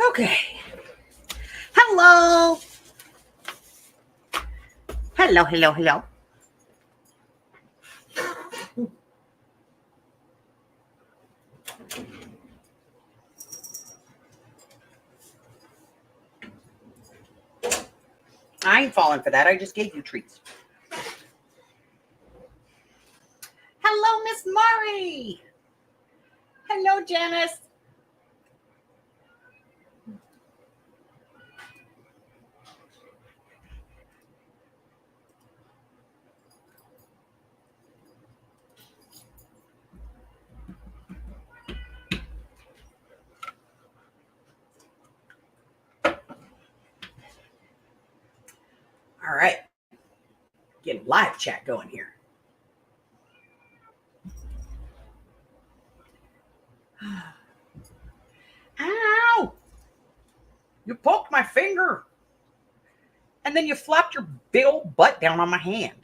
Okay. Hello. Hello. I ain't falling for that. I just gave you treats. Hello, Miss Murray. Hello, Janice. All right. Getting live chat going here. Ow! You poked my finger. And then you flopped your big old butt down on my hand.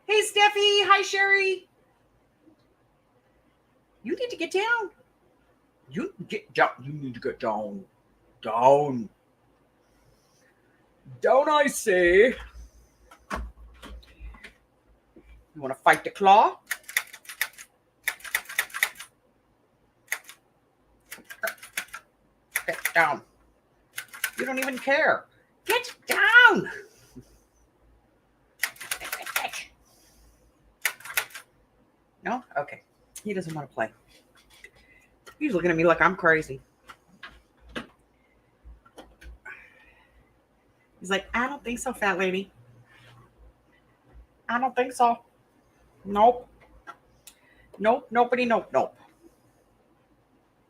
Hey, Steffi. Hi, Sherry. You need to get down. You get down. You need to get down. Down. Down, I say. You want to fight the claw? Get down. You don't even care. Get down. No? Okay. He doesn't want to play. He's looking at me like I'm crazy. He's like, I don't think so, fat lady. I don't think so. Nope. Nobody, nope.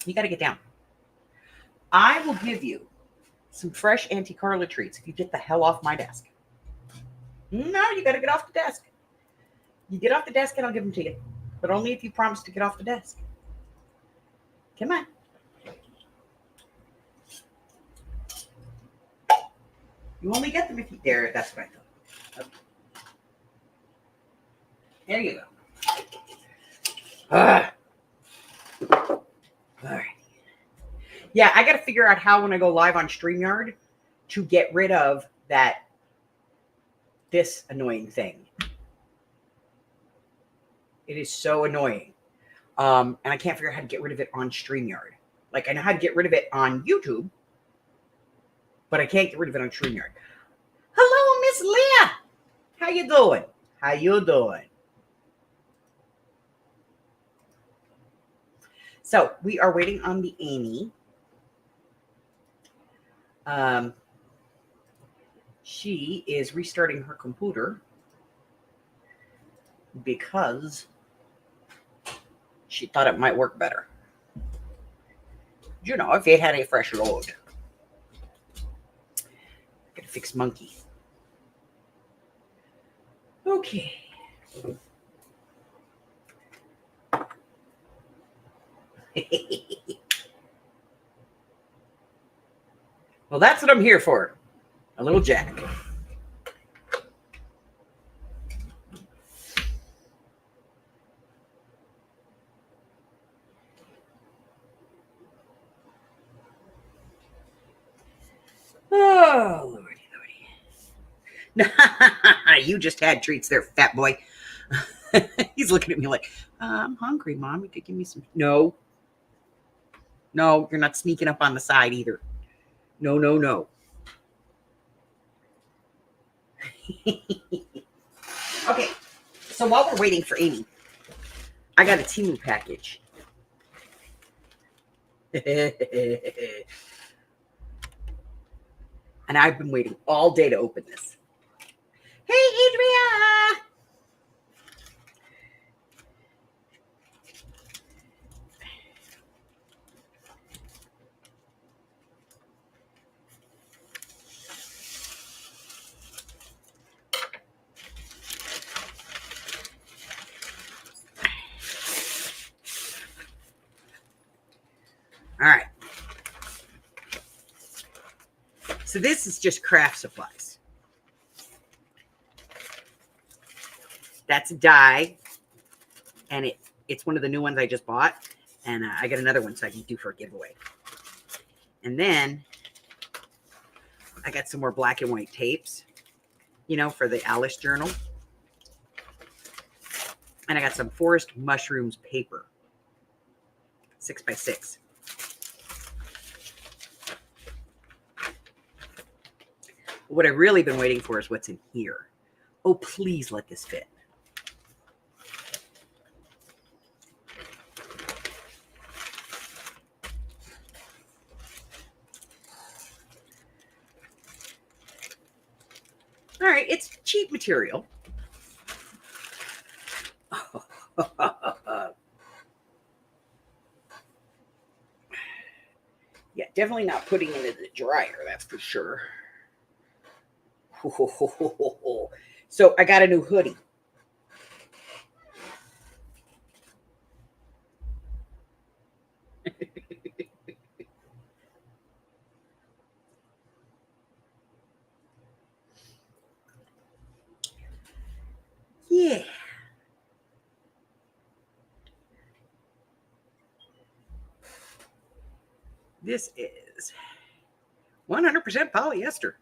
You got to get down. I will give you some fresh Auntie Carla treats if you get the hell off my desk. No, you got to get off the desk. You get off the desk and I'll give them to you. But only if you promise to get off the desk. Come on. You only get them if you dare. That's what I thought. Okay. There you go. All right. Yeah, I got to figure out how when I go live on StreamYard to get rid of this annoying thing. It is so annoying. And I can't figure out how to get rid of it on StreamYard. Like, I know how to get rid of it on YouTube, but I can't get rid of it on StreamYard. Hello, Miss Leah. How you doing? How you doing? So, we are waiting on the Amy. She is restarting her computer because she thought it might work better. You know, if it had a fresh load. Gotta fix monkey. Okay. Well, that's what I'm here for. A little jack. Oh, lordy. You just had treats there, fat boy. He's looking at me like, I'm hungry, Mom. You could give me some. No, you're not sneaking up on the side either. No. Okay, so while we're waiting for Amy, I got a Temu package. And I've been waiting all day to open this. Hey, Adria! All right. So this is just craft supplies. That's a dye, and it's one of the new ones I just bought. And I got another one so I can do for a giveaway. And then I got some more black and white tapes, for the Alice journal. And I got some forest mushrooms paper, 6x6. What I've really been waiting for is what's in here. Oh, please let this fit. All right, it's cheap material. Yeah, definitely not putting it in the dryer, that's for sure. So I got a new hoodie. Yeah. This is 100% polyester.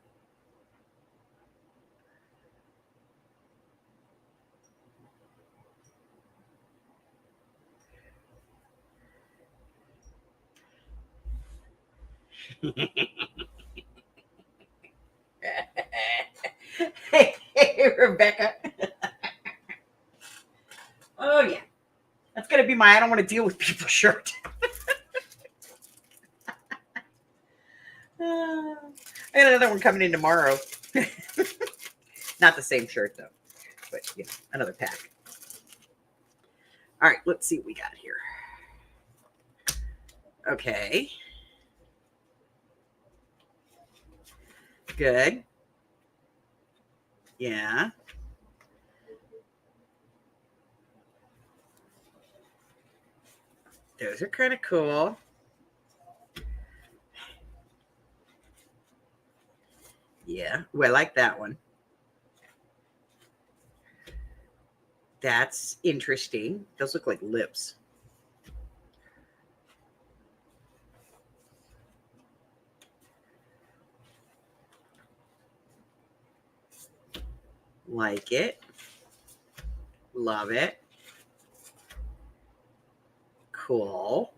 Hey, Rebecca. Oh, yeah. That's going to be my I don't want to deal with people shirt. I got another one coming in tomorrow. Not the same shirt, though. But, another pack. All right, let's see what we got here. Okay. Good. Yeah. Those are kind of cool. Yeah. Well, I like that one. That's interesting. Those look like lips. Like it. Love it. Cool.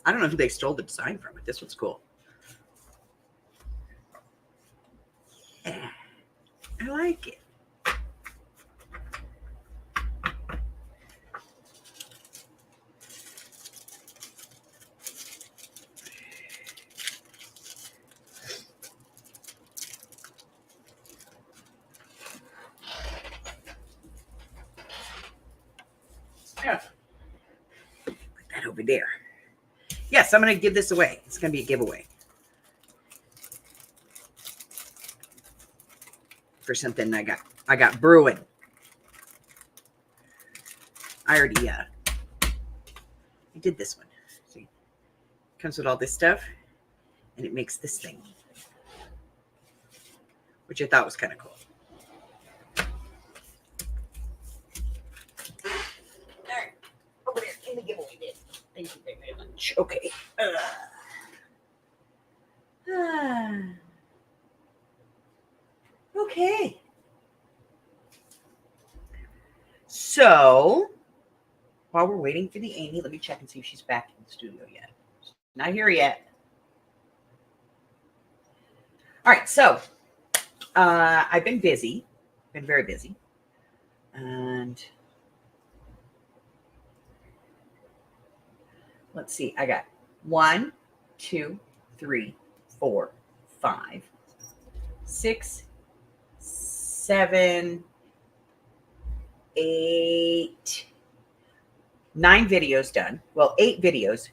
I don't know who they stole the design from, but this one's cool. Yeah. I like it. Yeah. Put that over there. Yes, I'm going to give this away. It's going to be a giveaway for something I got brewing. I already I did this one. See, comes with all this stuff, and it makes this thing, which I thought was kind of cool. All right, over there in the giveaway bin. Thank you very much. Okay. Okay. So, while we're waiting for the Amy, let me check and see if she's back in the studio yet. She's not here yet. All right, so I've been busy, been very busy, and let's see. I got 1, 2, 3, 4, 5, 6, 7, 8, 9 videos done. Well, 8 videos.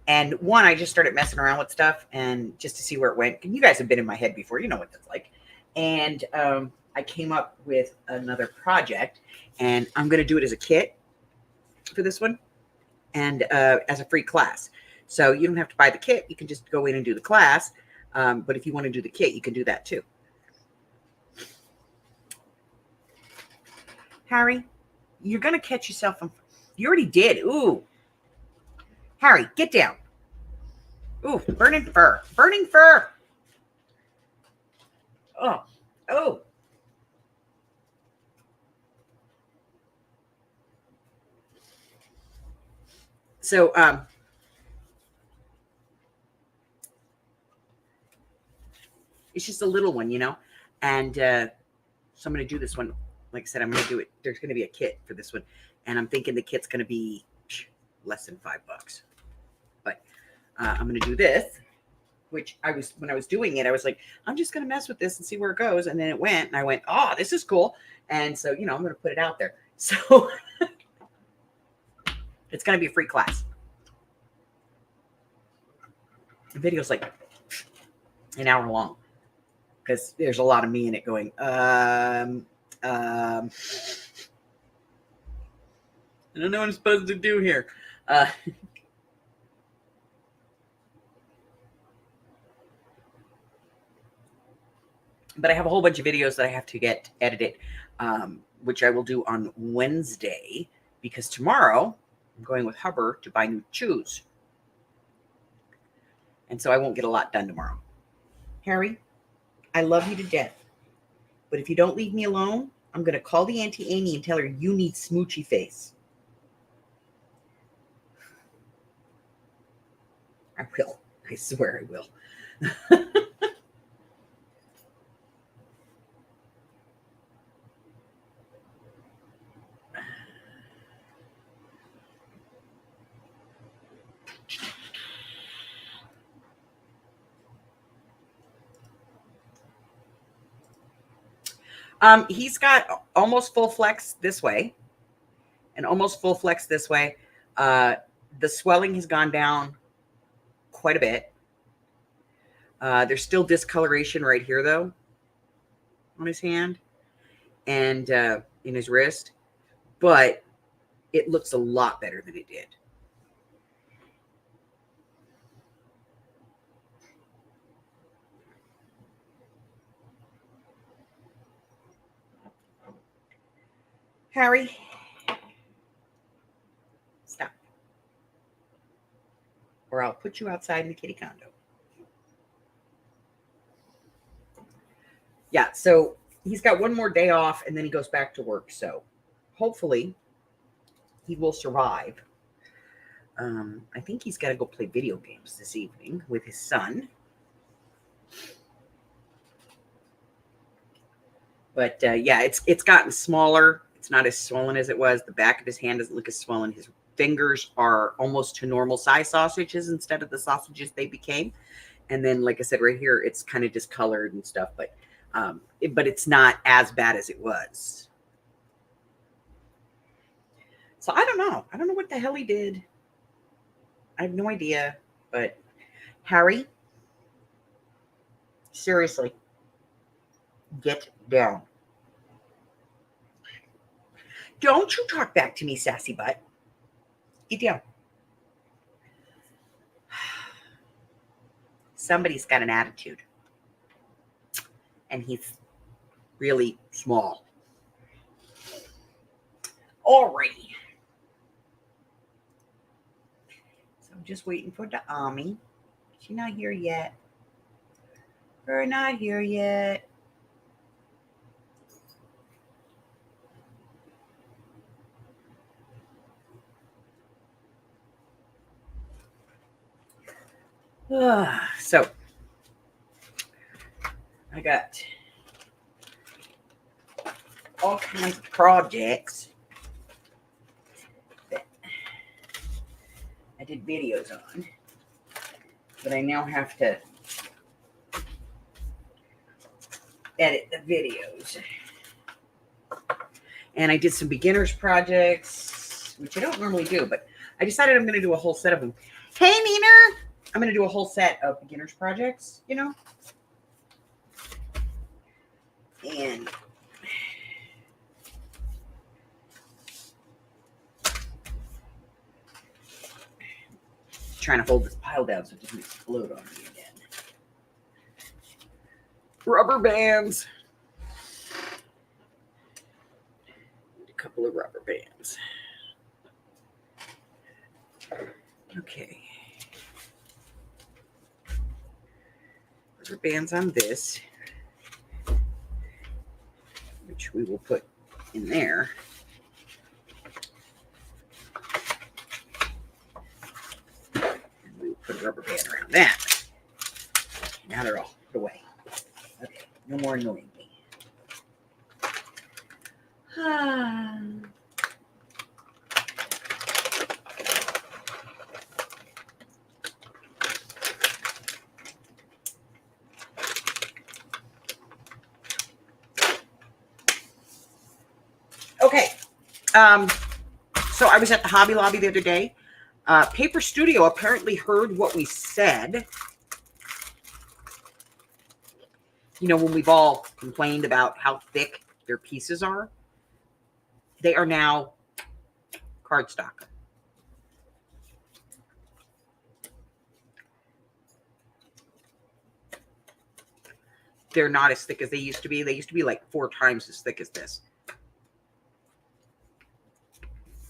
And one, I just started messing around with stuff and just to see where it went. And you guys have been in my head before. You know what that's like. And I came up with another project. And I'm going to do it as a kit for this one. And as a free class. So you don't have to buy the kit. You can just go in and do the class. But if you want to do the kit, you can do that too. Harry, You're going to catch yourself. You already did. Ooh. Harry, get down. Ooh, burning fur. Burning fur. Oh. Oh. So, it's just a little one, and so I'm going to do this one. Like I said, I'm going to do it. There's going to be a kit for this one, and I'm thinking the kit's going to be less than $5. But I'm going to do this, which when I was doing it, I was like, I'm just going to mess with this and see where it goes. And then it went, and I went, oh, this is cool. And so, I'm going to put it out there. So it's going to be a free class. The video's like an hour long because there's a lot of me in it going, I don't know what I'm supposed to do here. But I have a whole bunch of videos that I have to get edited, which I will do on Wednesday, because tomorrow I'm going with Hubbard to buy new shoes. And so I won't get a lot done tomorrow. Harry, I love you to death. But if you don't leave me alone, I'm going to call the Auntie Amy and tell her you need smoochy face. I will. I swear I will. He's got almost full flex this way and almost full flex this way. The swelling has gone down quite a bit. There's still discoloration right here, though, on his hand and in his wrist, but it looks a lot better than it did. Harry, stop. Or I'll put you outside in the kitty condo. Yeah, so he's got one more day off and then he goes back to work. So hopefully he will survive. I think he's got to go play video games this evening with his son. But yeah, it's gotten smaller. It's not as swollen as it was. The back of his hand doesn't look as swollen. His fingers are almost to normal size sausages instead of the sausages they became. And then, like I said, right here, it's kind of discolored and stuff, but it's not as bad as it was. So I don't know. I don't know what the hell he did. I have no idea. But Harry, seriously, get down. Don't you talk back to me, sassy butt. Get down. Somebody's got an attitude. And he's really small. Alrighty. So I'm just waiting for the Ami. She's not here yet. We're not here yet. So I got all kinds of projects that I did videos on, but I now have to edit the videos. And I did some beginners projects, which I don't normally do, but I decided I'm going to do a whole set of them. Hey, Nina! I'm going to do a whole set of beginners projects, And trying to hold this pile down so it doesn't explode on me again. Rubber bands. couple of rubber bands. Okay. Rubber bands on this, which we will put in there. And we will put a rubber band around that. Now they're all put away. Okay, no more annoying me. Okay. So I was at the Hobby Lobby the other day. Paper Studio apparently heard what we said. You know, when we've all complained about how thick their pieces are, they are now cardstock. They're not as thick as they used to be. They used to be like 4 times as thick as this.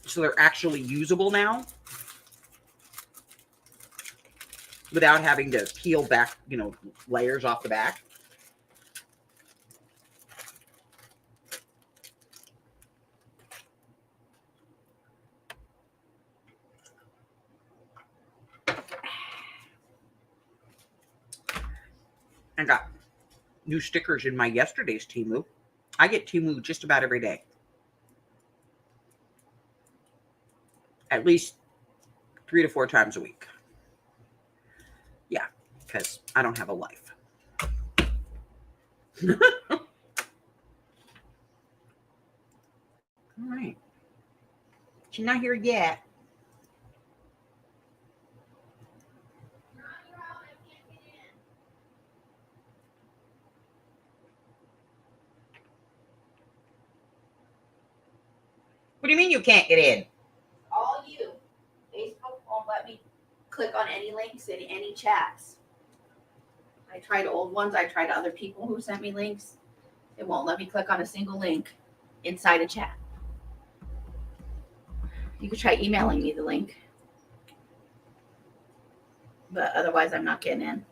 So they're actually usable now without having to peel back, you know, layers off the back. I got new stickers in my yesterday's Temu. I get Temu just about every day. At least 3 to 4 times a week. Yeah, because I don't have a life. All right. She's not here yet. What do you mean you can't get in? All you. Facebook won't let me click on any links in any chats. I tried old ones. I tried other people who sent me links. It won't let me click on a single link inside a chat. You could try emailing me the link. But otherwise, I'm not getting in.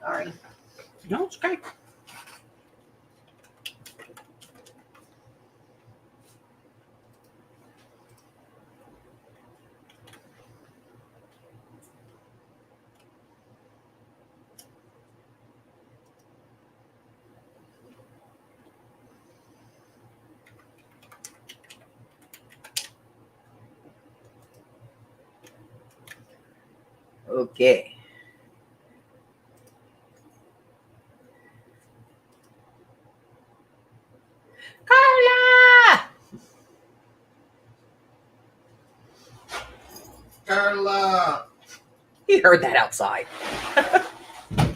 Sorry. No, it's okay. Okay. Carla! Carla! He heard that outside.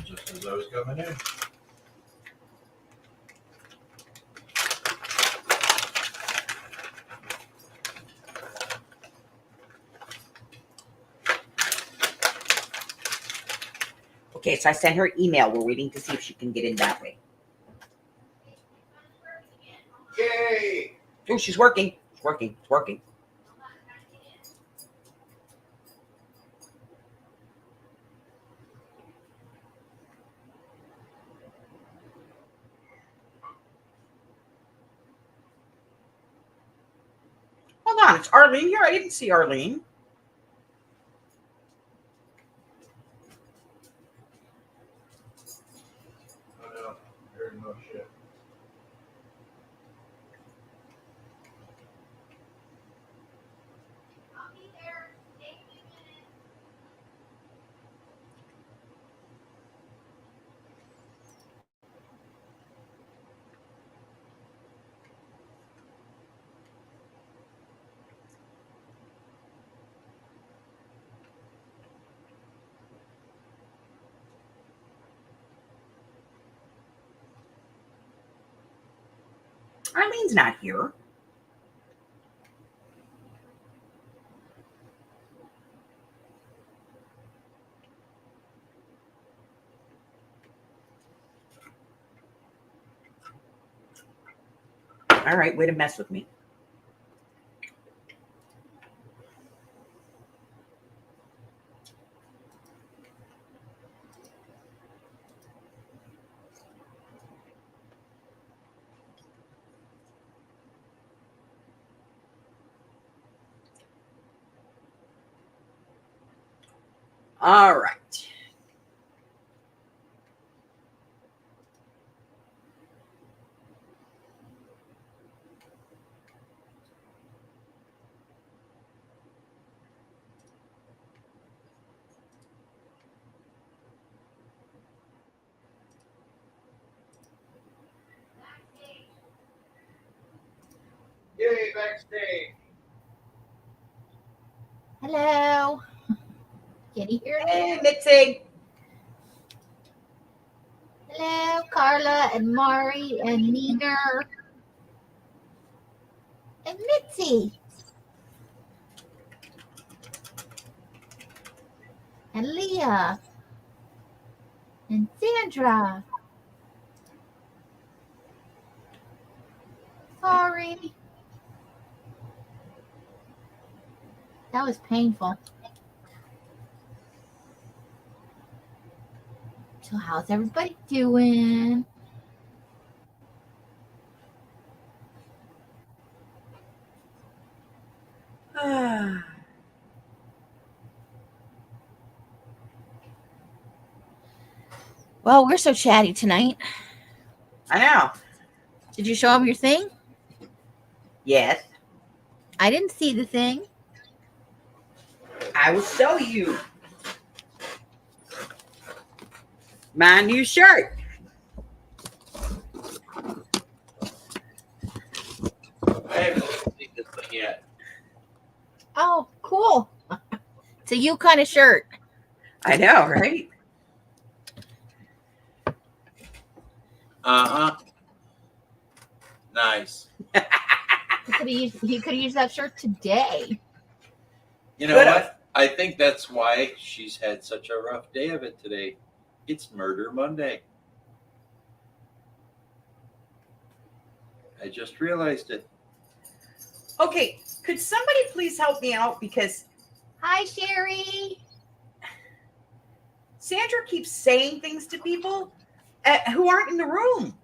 Just as I was coming in. Okay, so I sent her an email. We're waiting to see if she can get in that way. Yay! Oh, she's working. It's working. It's working. Hold on. It's Arlene here. I didn't see Arlene. Oh no, there's no shit. Arlene's not here. All right, way to mess with me. All right. Yay, backstage. Hello. Can you hear me? Hey, Mitzi. Hello, Carla and Mari and Neener and Mitzi. And Leah and Sandra. Sorry. That was painful. So how's everybody doing? Well, we're so chatty tonight. I know. Did you show them your thing? Yes, I didn't see the thing. I will show you my new shirt. I haven't seen this thing yet. Oh, cool. It's a you kind of shirt. I know, right? Uh-huh. Nice. He could have used that shirt today. You know Could've. what? I think that's why she's had such a rough day of it today. It's Murder Monday. I just realized it. Okay, could somebody please help me out? Because Hi, Sherry. Sandra keeps saying things to people who aren't in the room.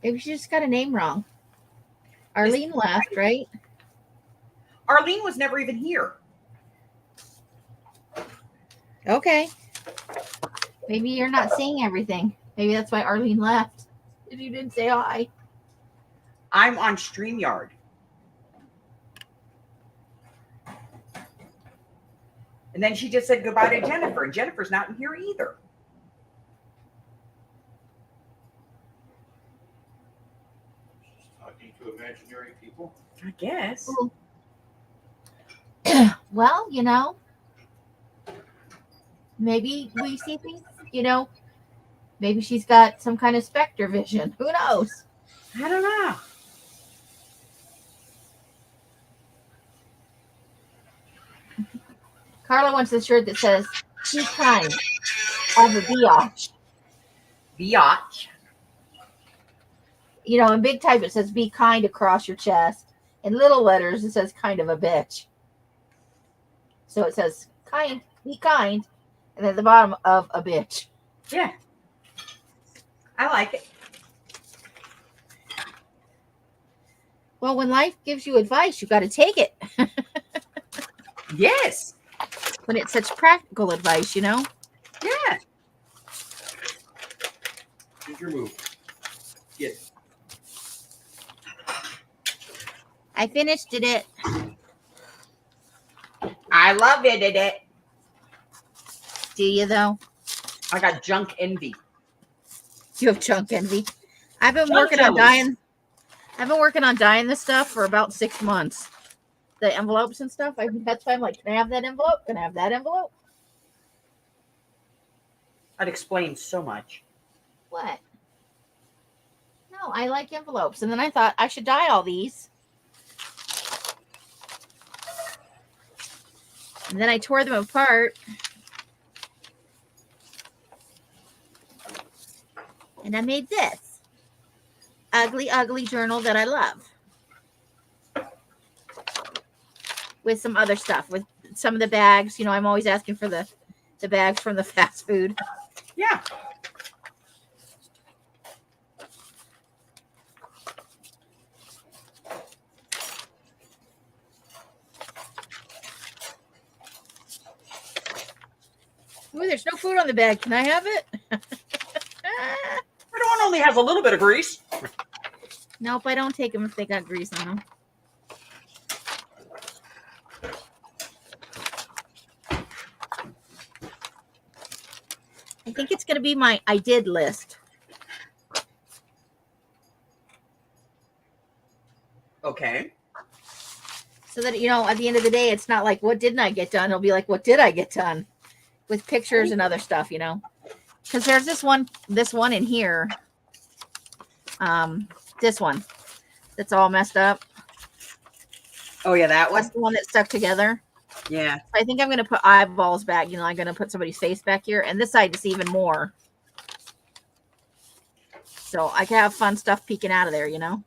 Maybe she just got a name wrong. Arlene left, right? Arlene was never even here. Okay. Maybe you're not seeing everything. Maybe that's why Arlene left. If you didn't say hi. I'm on StreamYard. And then she just said goodbye to Jennifer, and Jennifer's not in here either. She's talking to imaginary people. I guess. Well, you know, maybe we see things, you know, maybe she's got some kind of specter vision. Who knows? I don't know. Carla wants a shirt that says, "Be kind," of a biatch. Biatch. You know, in big type it says "Be kind" across your chest. In little letters it says "Kind of a bitch." So it says "Kind, be kind," and at the bottom of a bitch. Yeah. I like it. Well, when life gives you advice, you got to take it. Yes. When it's such practical advice, you know. Yeah. Here's your move. Get. I finished it. I love it. Do you though? I got junk envy. You have junk envy. I've been Junk working on jelly. dyeing. I've been working on dyeing this stuff for about 6 months. The envelopes and stuff. That's why I'm like, can I have that envelope? Can I have that envelope? That explains so much. What? No, I like envelopes. And then I thought I should dye all these. And then I tore them apart. And I made this ugly, ugly journal that I love. With some other stuff, with some of the bags. You know, I'm always asking for the bags from the fast food. Yeah. Ooh, there's no food on the bag. Can I have it? That one only has a little bit of grease. Nope, I don't take them if they got grease on them. I think it's going to be my I did list. Okay. So that, you know, at the end of the day, it's not like, what didn't I get done? It'll be like, what did I get done? With pictures and other stuff, you know. Because there's this one in here. This one. That's all messed up. Oh, yeah, that one? That's the one that's stuck together. Yeah. I think I'm going to put eyeballs back. You know, I'm going to put somebody's face back here. And this side is even more. So I can have fun stuff peeking out of there, you know.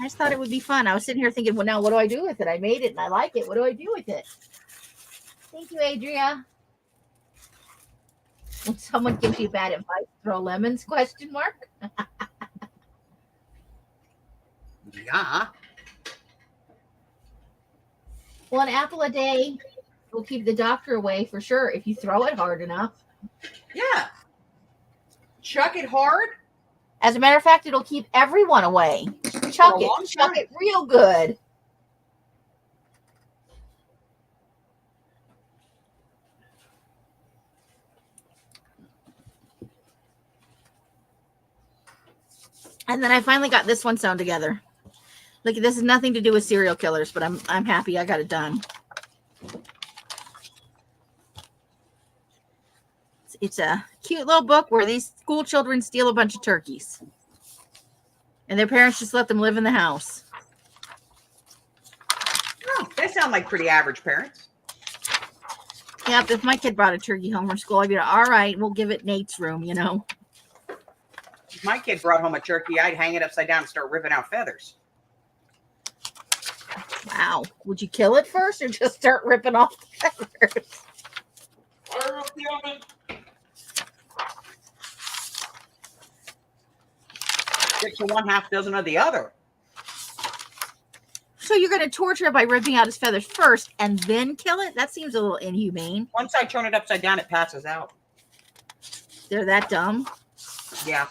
I just thought it would be fun. I was sitting here thinking, well, now what do I do with it? I made it and I like it. What do I do with it? Thank you, Adria. When someone gives you bad advice, throw lemons, question mark. Yeah. Well, an apple a day will keep the doctor away for sure if you throw it hard enough. Yeah. Chuck it hard. As a matter of fact, it'll keep everyone away. Chuck For a long Chuck time. it real good. And then I finally got this one sewn together. Look, this has nothing to do with serial killers, but I'm happy I got it done. It's a cute little book where these school children steal a bunch of turkeys. And their parents just let them live in the house. Oh, they sound like pretty average parents. Yep, if my kid brought a turkey home from school, I'd be like, all right, we'll give it Nate's room, you know. If my kid brought home a turkey, I'd hang it upside down and start ripping out feathers. Wow. Would you kill it first or just start ripping off the feathers? Fire up the oven. Get you 1/2 dozen of the other. So you're going to torture it by ripping out his feathers first and then kill it? That seems a little inhumane. Once I turn it upside down, it passes out. They're that dumb. Yeah.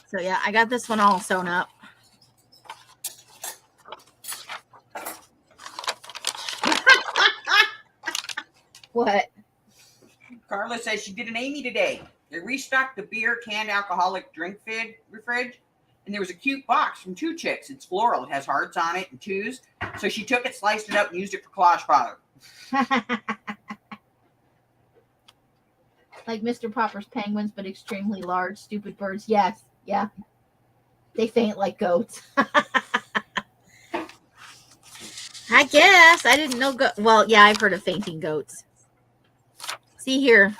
So yeah, I got this one all sewn up. What? Carla says she did an Amy today. They restocked the beer, canned alcoholic drink fridge, and there was a cute box from Two Chicks. It's floral. It has hearts on it and twos. So she took it, sliced it up, and used it for collage powder. Like Mr. Popper's penguins, but extremely large, stupid birds. Yes, yeah. They faint like goats. I guess. I didn't know. Well, yeah, I've heard of fainting goats. See here.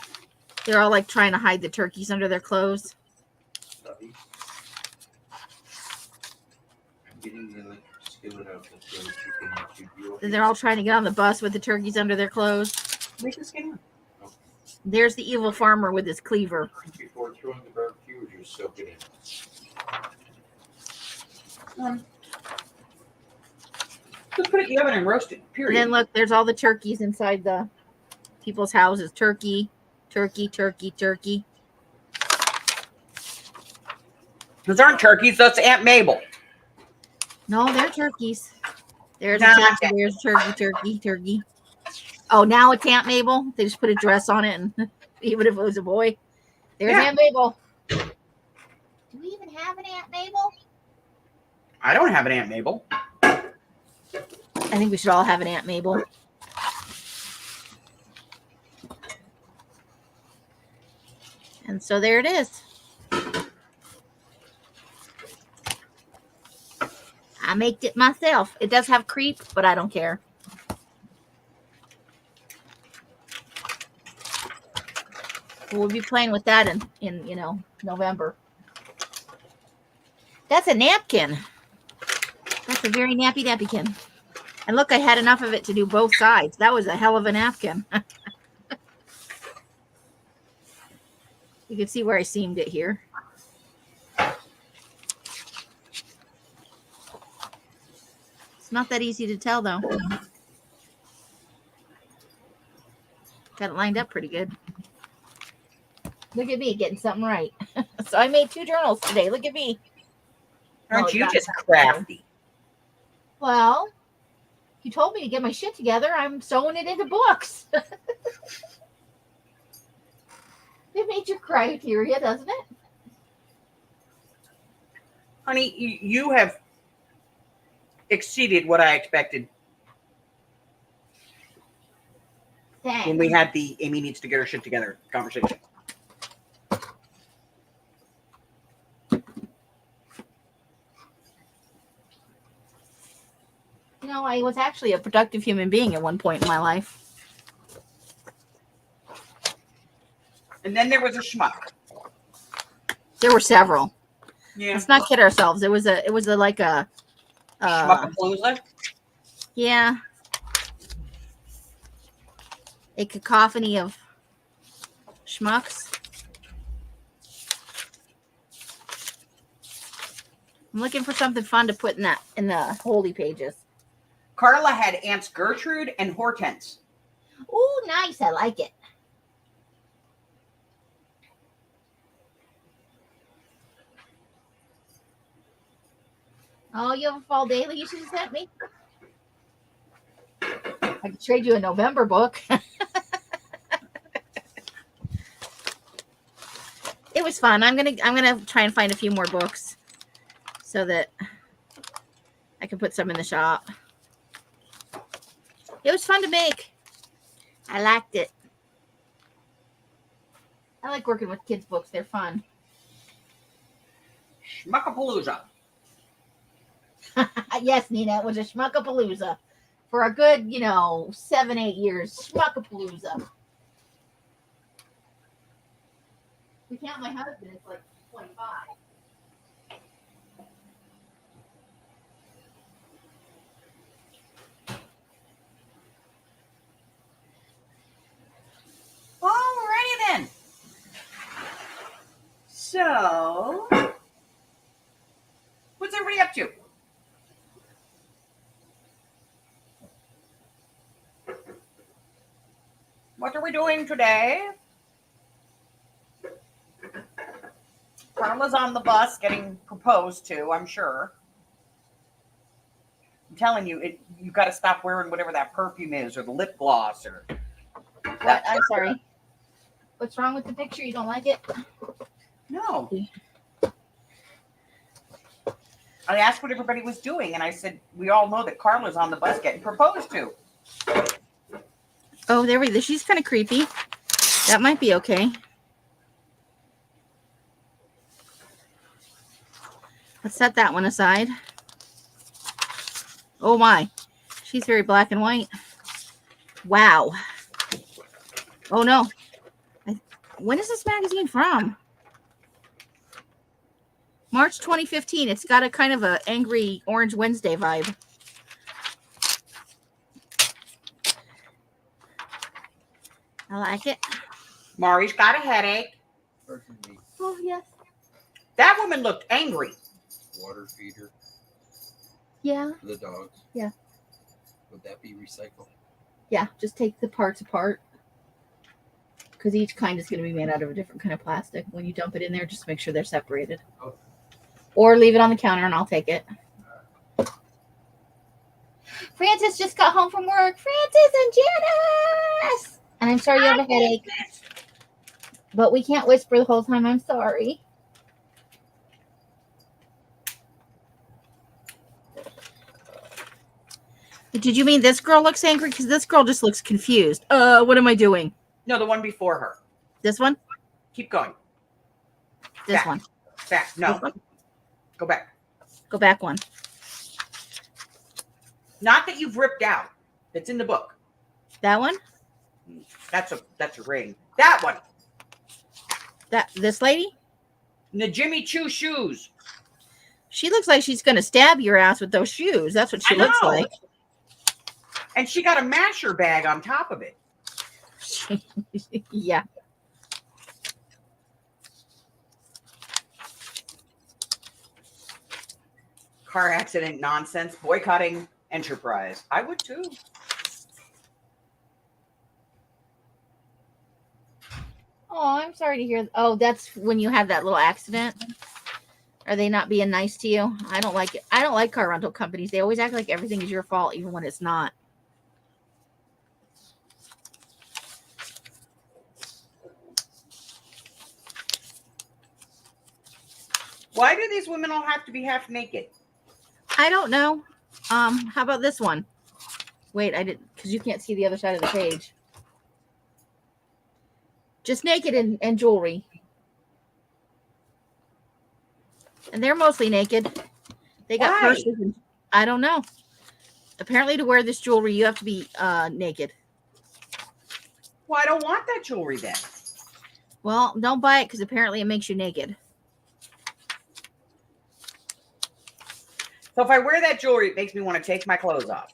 They're all like trying to hide the turkeys under their clothes. I'm getting the skillet out so that you can And they're all trying to get on the bus with the turkeys under their clothes. Make the skin. There's the evil farmer with his cleaver. Before throwing the barbecue, just soak it in. Just put it in the oven and roast it. Period. And then look, there's all the turkeys inside the people's houses. Turkey, turkey, turkey, turkey. Those aren't turkeys. That's Aunt Mabel. No, they're turkeys. There's Nah, a turkey. There's turkey, turkey, turkey. Oh, now it's Aunt Mabel. They just put a dress on it, and even if it was a boy, there's Yeah. Aunt Mabel. Do we even have an Aunt Mabel? I don't have an Aunt Mabel. I think we should all have an Aunt Mabel. And so there it is. I made it myself. It does have creep, but I don't care. We'll be playing with that in November. That's a napkin. That's a very nappy napkin. And look, I had enough of it to do both sides. That was a hell of a napkin. You can see where I seamed it here. It's not that easy to tell, though. Got it lined up pretty good. Look at me getting something right. So I made 2 journals today. Look at me. Aren't you just crafty? Well, you told me to get my shit together. I'm sewing it into books. It made your criteria, doesn't it? Honey, you have exceeded what I expected Thanks. when we had the Amy needs to get her shit together conversation. I was actually a productive human being at one point in my life. And then there was a schmuck. There were several. Yeah. Let's not kid ourselves. It was a Schmuckapalooza? Yeah. A cacophony of schmucks. I'm looking for something fun to put in the holy pages. Carla had Aunts Gertrude and Hortense. Oh, nice. I like it. Oh, you have a fall daily you should have sent me? I could trade you a November book. It was fun. I'm gonna try and find a few more books so that I can put some in the shop. It was fun to make. I liked it. I like working with kids' books. They're fun. Schmuckapalooza. Yes, Nina, it was a schmuckapalooza for a good, 7-8 years. Schmuckapalooza. We count my husband, it's like 25. Alrighty then. So, what's everybody up to? What are we doing today? Carla's on the bus getting proposed to, I'm sure. I'm telling you, you got to stop wearing whatever that perfume is, or the lip gloss, or What? I'm sorry. What's wrong with the picture? You don't like it? No. I asked what everybody was doing, and I said, we all know that Carla's on the bus getting proposed to. Oh, there we go. She's kind of creepy. That might be okay. Let's set that one aside. Oh my. She's very black and white. Wow. Oh no. When is this magazine from? March 2015. It's got a kind of a angry Orange Wednesday vibe. I like it. Mari's got a headache. Pardon me. Oh, yes. That woman looked angry. Water feeder Yeah. for the dogs. Yeah. Would that be recycled? Yeah. Just take the parts apart. Because each kind is going to be made out of a different kind of plastic. When you dump it in there, just make sure they're separated. Oh. Or leave it on the counter and I'll take it. Francis just got home from work. Francis and Janice! And I'm sorry you have a headache. But we can't whisper the whole time. I'm sorry. Did you mean this girl looks angry? Because this girl just looks confused. What am I doing? No, the one before her. This one? Keep going. This Back. one. Back. No. This one? Go back. Go back one. Not that you've ripped out. That's in the book. That one? That's a ring. That one. This lady? And the Jimmy Choo shoes. She looks like she's going to stab your ass with those shoes. That's what she I looks know. like. And she got a masher bag on top of it. Yeah. Car accident nonsense. Boycotting Enterprise. I would too. Oh, I'm sorry to hear. Oh, that's when you had that little accident. Are they not being nice to you? I don't like it. I don't like car rental companies. They always act like everything is your fault, even when it's not. Why do these women all have to be half naked? I don't know. How about this one? Wait, I didn't, because you can't see the other side of the page. Just naked and jewelry. And they're mostly naked. They got Why? purses. And, I don't know. Apparently, to wear this jewelry, you have to be naked. Well, I don't want that jewelry then. Well, don't buy it because apparently it makes you naked. So if I wear that jewelry, it makes me want to take my clothes off.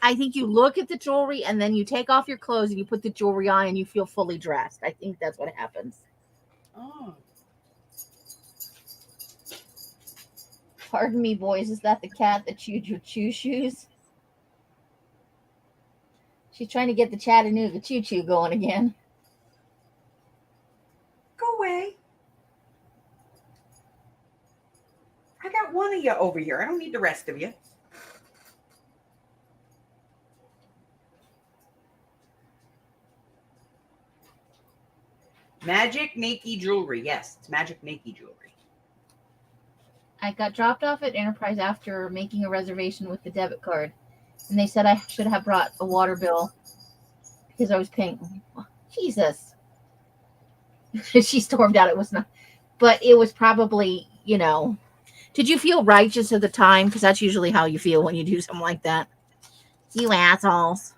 I think you look at the jewelry and then you take off your clothes and you put the jewelry on and you feel fully dressed. I think that's what happens. Oh. Pardon me, boys. Is that the cat that chewed your choo shoes? She's trying to get the Chattanooga choo-choo going again. Go away. I got one of you over here. I don't need the rest of you. Magic Nike jewelry. Yes, it's Magic Nike jewelry. I got dropped off at Enterprise after making a reservation with the debit card. And they said I should have brought a water bill because I was paying. Jesus. She stormed out. It was not. But it was probably, you know. Did you feel righteous at the time? Because that's usually how you feel when you do something like that. You assholes.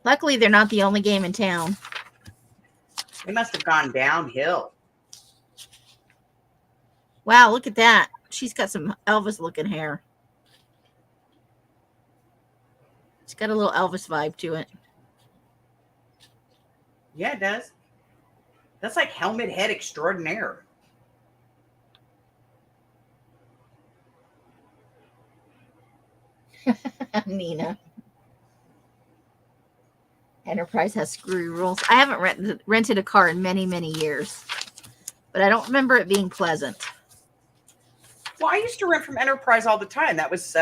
Luckily, they're not the only game in town. They must have gone downhill. Wow, look at that. She's got some Elvis-looking hair. It's got a little Elvis vibe to it. Yeah, it does. That's like helmet head extraordinaire. Nina. Enterprise has screwy rules. I haven't rented a car in many, many years. But I don't remember it being pleasant. Well, I used to rent from Enterprise all the time. That was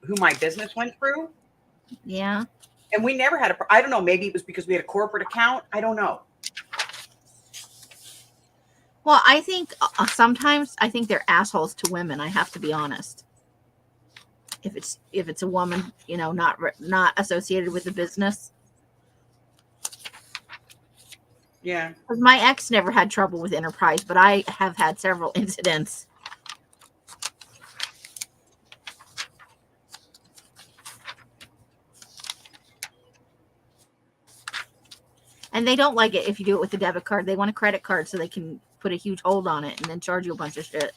who my business went through. Yeah. And we never had I don't know, maybe it was because we had a corporate account. I don't know. Well, I think sometimes I think they're assholes to women. I have to be honest. If it's a woman, you know, not associated with the business. Yeah. My ex never had trouble with Enterprise, but I have had several incidents. And they don't like it if you do it with a debit card. They want a credit card so they can put a huge hold on it and then charge you a bunch of shit.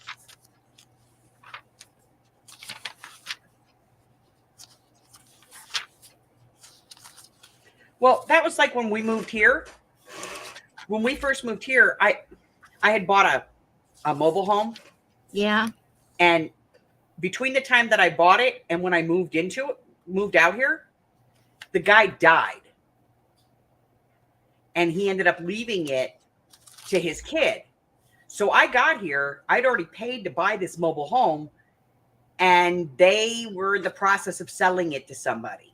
Well, that was like when we moved here. When we first moved here, I had bought a mobile home. Yeah. And between the time that I bought it and when I moved out here, the guy died. And he ended up leaving it to his kid. So I got here, I'd already paid to buy this mobile home, and they were in the process of selling it to somebody.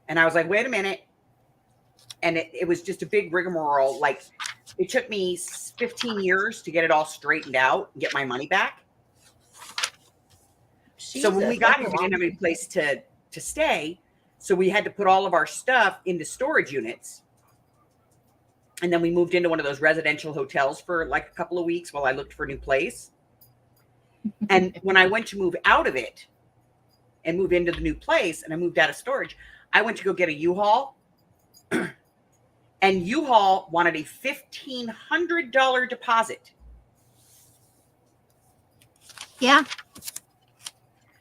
And I was like, wait a minute. And it was just a big rigmarole. Like, it took me 15 years to get it all straightened out and get my money back. So when we got here, we didn't have any place to stay. So we had to put all of our stuff into storage units. And then we moved into one of those residential hotels for like a couple of weeks while I looked for a new place. And when I went to move out of it and move into the new place and I moved out of storage, I went to go get a U-Haul. And U-Haul wanted a $1,500 deposit. Yeah.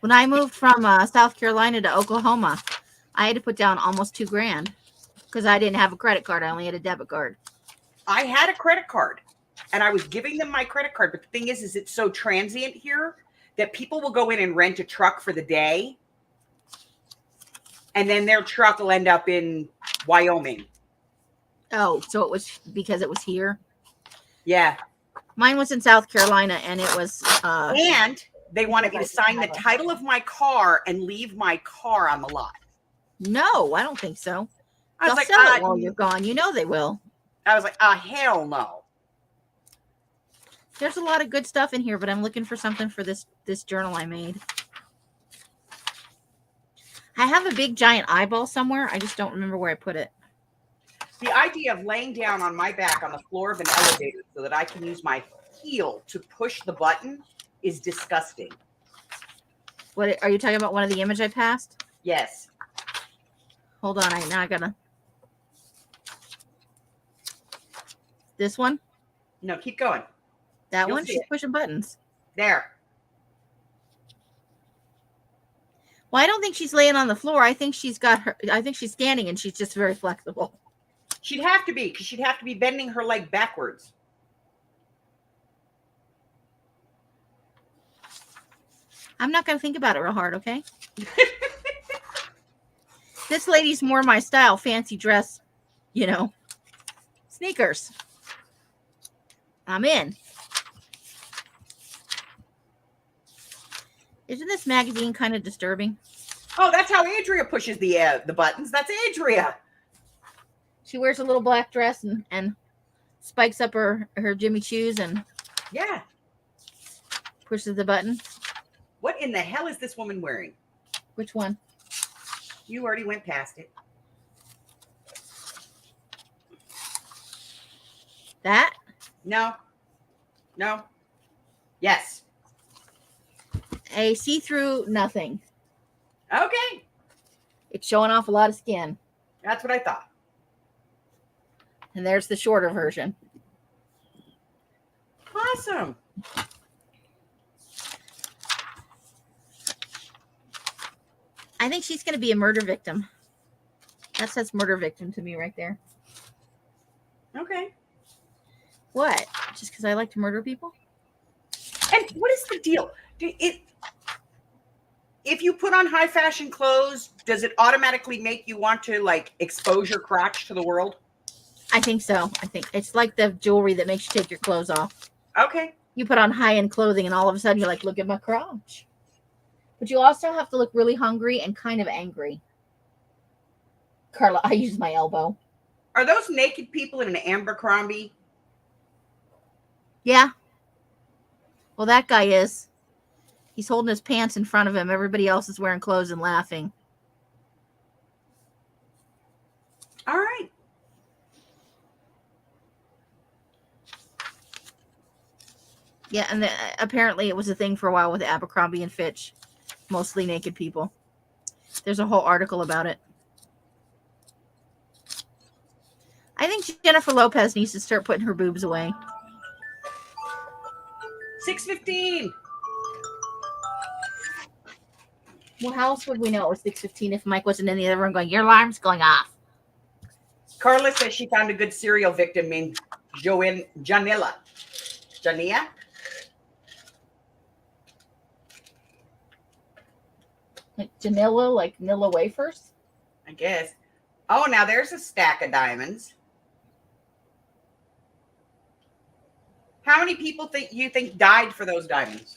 When I moved from South Carolina to Oklahoma, I had to put down almost $2,000 because I didn't have a credit card. I only had a debit card. I had a credit card and I was giving them my credit card. But the thing is it's so transient here that people will go in and rent a truck for the day. And then their truck will end up in Wyoming. Oh, so it was because it was here? Yeah. Mine was in South Carolina, and it was... and they wanted me to sign the title of my car and leave my car on the lot. No, I don't think so. I was They'll like, sell it while you're gone. You know they will. I was like, hell no. There's a lot of good stuff in here, but I'm looking for something for this journal I made. I have a big giant eyeball somewhere. I just don't remember where I put it. The idea of laying down on my back on the floor of an elevator so that I can use my heel to push the button is disgusting. What are you talking about? One of the image I passed? Yes. Hold on. I gotta. This one? No, keep going. That You'll one? see She's it. pushing buttons. There. Well, I don't think she's laying on the floor. I think she's standing and she's just very flexible. She'd have to be, because she'd have to be bending her leg backwards. I'm not going to think about it real hard, okay? This lady's more my style. Fancy dress, sneakers. I'm in. Isn't this magazine kind of disturbing? Oh, that's how Adria pushes the buttons. That's Adria. She wears a little black dress and spikes up her Jimmy Choos and Yeah. pushes the button. What in the hell is this woman wearing? Which one? You already went past it. That? No. No. Yes. A see-through nothing. Okay. It's showing off a lot of skin. That's what I thought. And there's the shorter version. Awesome. I think she's going to be a murder victim. That says murder victim to me right there. Okay. What? Just because I like to murder people? And what is the deal? If you put on high fashion clothes, does it automatically make you want to like expose your crotch to the world? I think so. I think it's like the jewelry that makes you take your clothes off. Okay. You put on high-end clothing and all of a sudden you're like, look at my crotch. But you also have to look really hungry and kind of angry. Carla, I use my elbow. Are those naked people in an Abercrombie? Yeah. Well, that guy is. He's holding his pants in front of him. Everybody else is wearing clothes and laughing. All right. Yeah, and apparently it was a thing for a while with Abercrombie and Fitch. Mostly naked people. There's a whole article about it. I think Jennifer Lopez needs to start putting her boobs away. 6:15. Well, how else would we know it was 6:15 if Mike wasn't in the other room going, your alarm's going off? Carla says she found a good serial victim named Janilla. Jania? Like Janilla, like Nilla wafers? I guess. Oh, now there's a stack of diamonds. How many people you think died for those diamonds?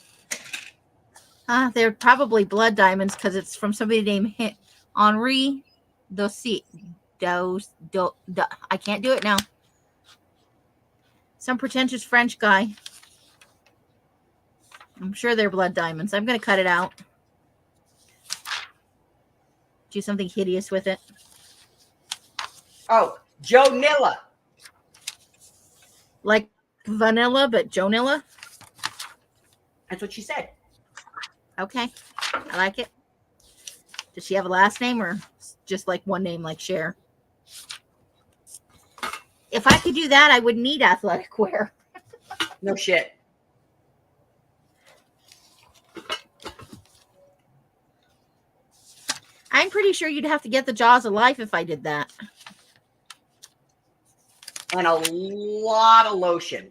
They're probably blood diamonds because it's from somebody named Henri Dossi. I can't do it now. Some pretentious French guy. I'm sure they're blood diamonds. I'm going to cut it out. Do something hideous with it. Oh, Joe Nilla. Like vanilla, but Jonilla? That's what she said. Okay. I like it. Does she have a last name or just like one name like Cher? If I could do that, I wouldn't need athletic wear. No shit. I'm pretty sure you'd have to get the jaws of life if I did that. And a lot of lotion.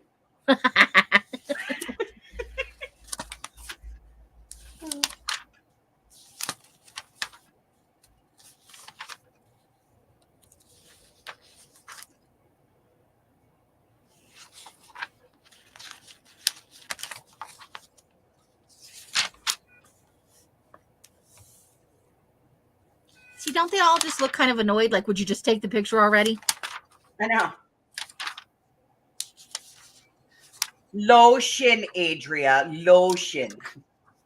See, don't they all just look kind of annoyed? Like, would you just take the picture already? I know. Lotion, Adria. Lotion.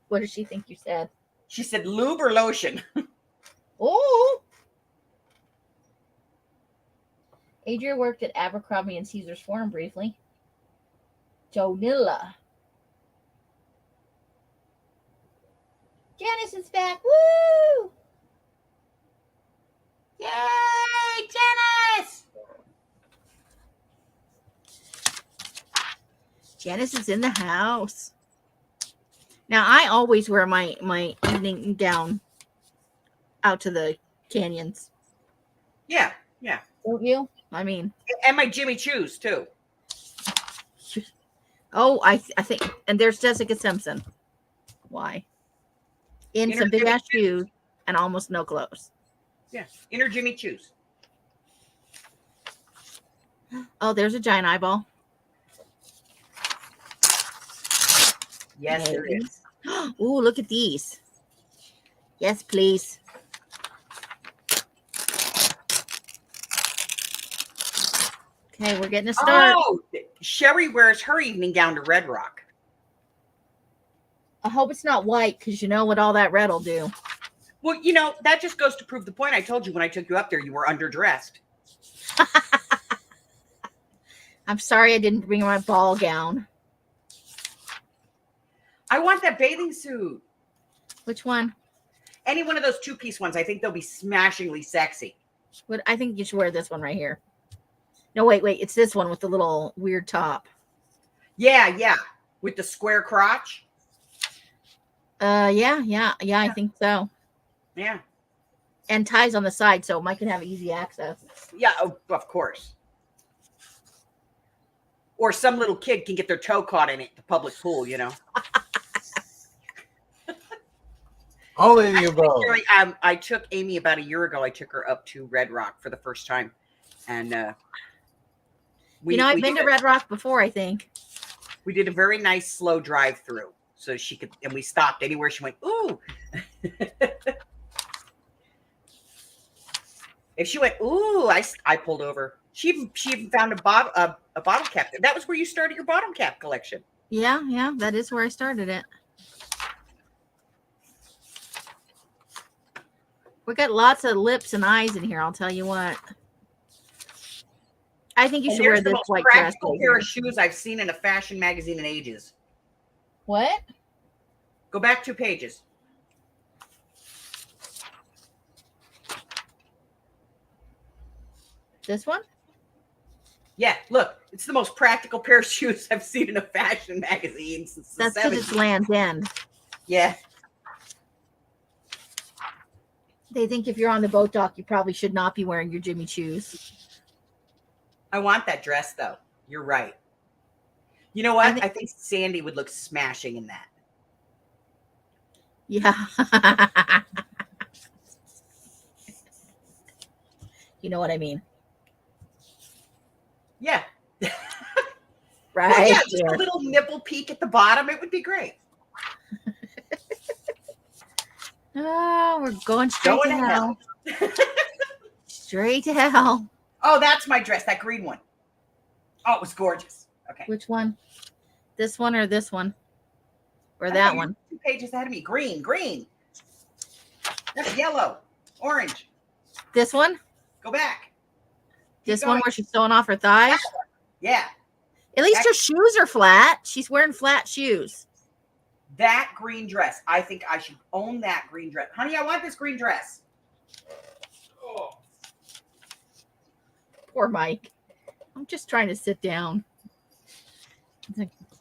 What does she think you said? She said lube or lotion. Oh. Adria worked at Abercrombie and Caesar's Forum briefly. Jonilla. Janice is back. Woo! Yay, Janice! Janice is in the house. Now, I always wear my evening gown out to the canyons. Yeah. Don't you? I mean, And my Jimmy Choos, too. oh, I think, and there's Jessica Simpson. Why? In Inner some big Jimmy ass shoes and almost no clothes. Yeah. Inner Jimmy Choos. Oh, there's a giant eyeball. Yes, there is. Ooh, look at these. Yes, please. Okay, we're getting a start. Oh, Sherry wears her evening gown to Red Rock. I hope it's not white because you know what all that red will do. Well, that just goes to prove the point I told you when I took you up there. You were underdressed. I'm sorry I didn't bring my ball gown. I want that bathing suit. Which one? Any one of those two-piece ones. I think they'll be smashingly sexy. What I think you should wear this one right here. No, wait. It's this one with the little weird top. Yeah. With the square crotch. Yeah, I think so. Yeah. And ties on the side so Mike can have easy access. Yeah, of course. Or some little kid can get their toe caught in it at the public pool, All of the above. Actually, I took Amy about a year ago. I took her up to Red Rock for the first time. And I've been to Red Rock before, I think. We did a very nice slow drive through. So she could, and we stopped anywhere she went, ooh. If she went, ooh, I pulled over. She even found a bottle cap. That was where you started your bottom cap collection. Yeah, that is where I started it. We got lots of lips and eyes in here, I'll tell you what. I think you should wear this white dress. Practical pair of shoes I've seen in a fashion magazine in ages. What? Go back 2 pages. This one? Yeah, look, it's the most practical pair of shoes I've seen in a fashion magazine since the That's because 70s. it's Land's End. Yeah. They think if you're on the boat dock, you probably should not be wearing your Jimmy Choos. I want that dress, though. You're right. You know what? I think Sandy would look smashing in that. Yeah. You know what I mean? Yeah. Right. Well, yeah, just a little nipple peek at the bottom. It would be great. Oh, we're going straight to hell. Straight to hell. Oh, that's my dress, that green one. Oh, it was gorgeous. Okay. Which one? This one or this one? Or that one? 2 pages ahead of me. Green. That's yellow. Orange. This one? Go back. This one where she's sewing off her thighs? Yeah. At least her shoes are flat. She's wearing flat shoes. That green dress. I think I should own that green dress. Honey, I want this green dress. Oh. Poor Mike. I'm just trying to sit down.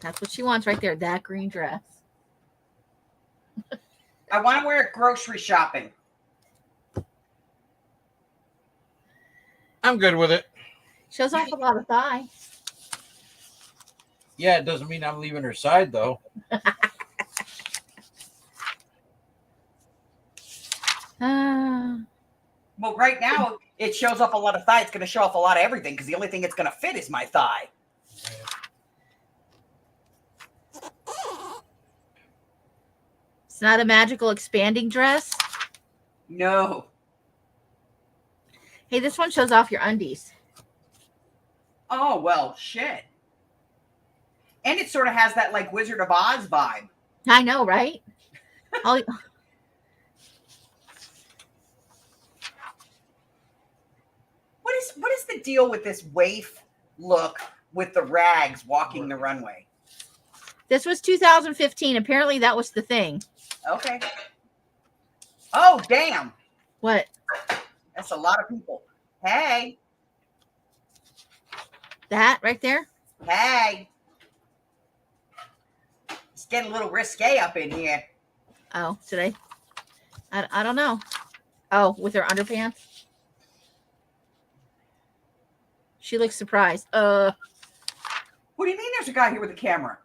That's what she wants right there. That green dress. I want to wear it grocery shopping. I'm good with it. Shows off a lot of thigh. Yeah, it doesn't mean I'm leaving her side, though. Well, right now, it shows off a lot of thigh. It's going to show off a lot of everything because the only thing it's going to fit is my thigh. It's not a magical expanding dress. No. Hey, this one shows off your undies. Oh, well, shit. And it sort of has that, like, Wizard of Oz vibe. I know, right? What is the deal with this waif look with the rags walking the runway? This was 2015. Apparently, that was the thing. Okay. Oh, damn. What? That's a lot of people. Hey. That right there? Hey. It's getting a little risque up in here. Oh, today? I don't know. Oh, with her underpants? She looks surprised. What do you mean there's a guy here with a camera?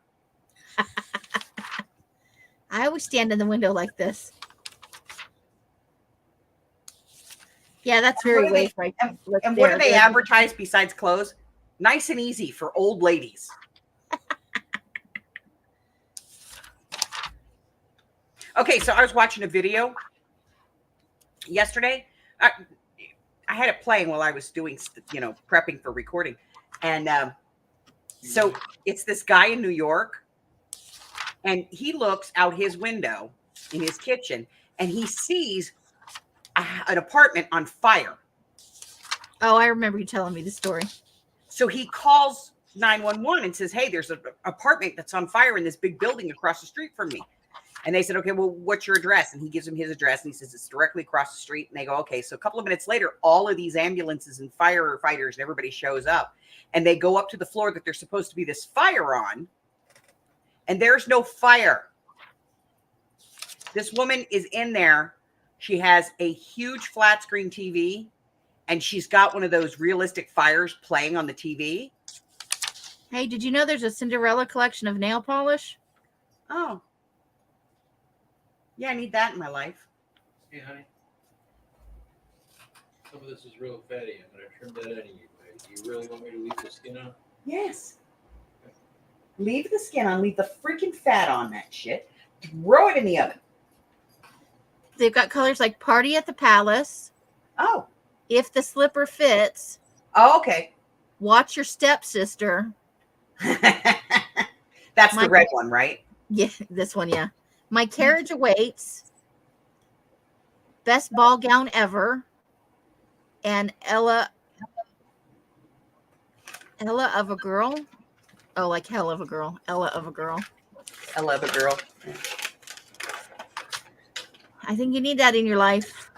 I always stand in the window like this. Yeah, that's very waif right And what do they advertise besides clothes? Nice and easy for old ladies. Okay, so I was watching a video yesterday. I had it playing while I was doing, prepping for recording. And so it's this guy in New York, and he looks out his window in his kitchen, and he sees an apartment on fire. Oh, I remember you telling me the story. So he calls 911 and says, hey, there's an apartment that's on fire in this big building across the street from me. And they said, okay, well, what's your address? And he gives him his address, and he says it's directly across the street. And they go, okay. So a couple of minutes later, all of these ambulances and firefighters and everybody shows up, and they go up to the floor that there's supposed to be this fire on, and there's no fire. This woman is in there. She has a huge flat screen TV, and she's got one of those realistic fires playing on the TV. Hey, did you know there's a Cinderella collection of nail polish? Oh. Yeah, I need that in my life. Hey, honey. Some of this is real fatty. I'm going to trim that anyway. Do you really want me to leave the skin on? Yes. Leave the skin on. Leave the freaking fat on that shit. Throw it in the oven. They've got colors like Party at the Palace. Oh. If the Slipper Fits. Oh, okay. Watch Your Stepsister. That's the red one, right? Yeah, this one, yeah. My Carriage Awaits. Best Ball Gown Ever. And Ella of a Girl. Oh, like Hell of a Girl. Ella of a Girl. I love a girl. I think you need that in your life.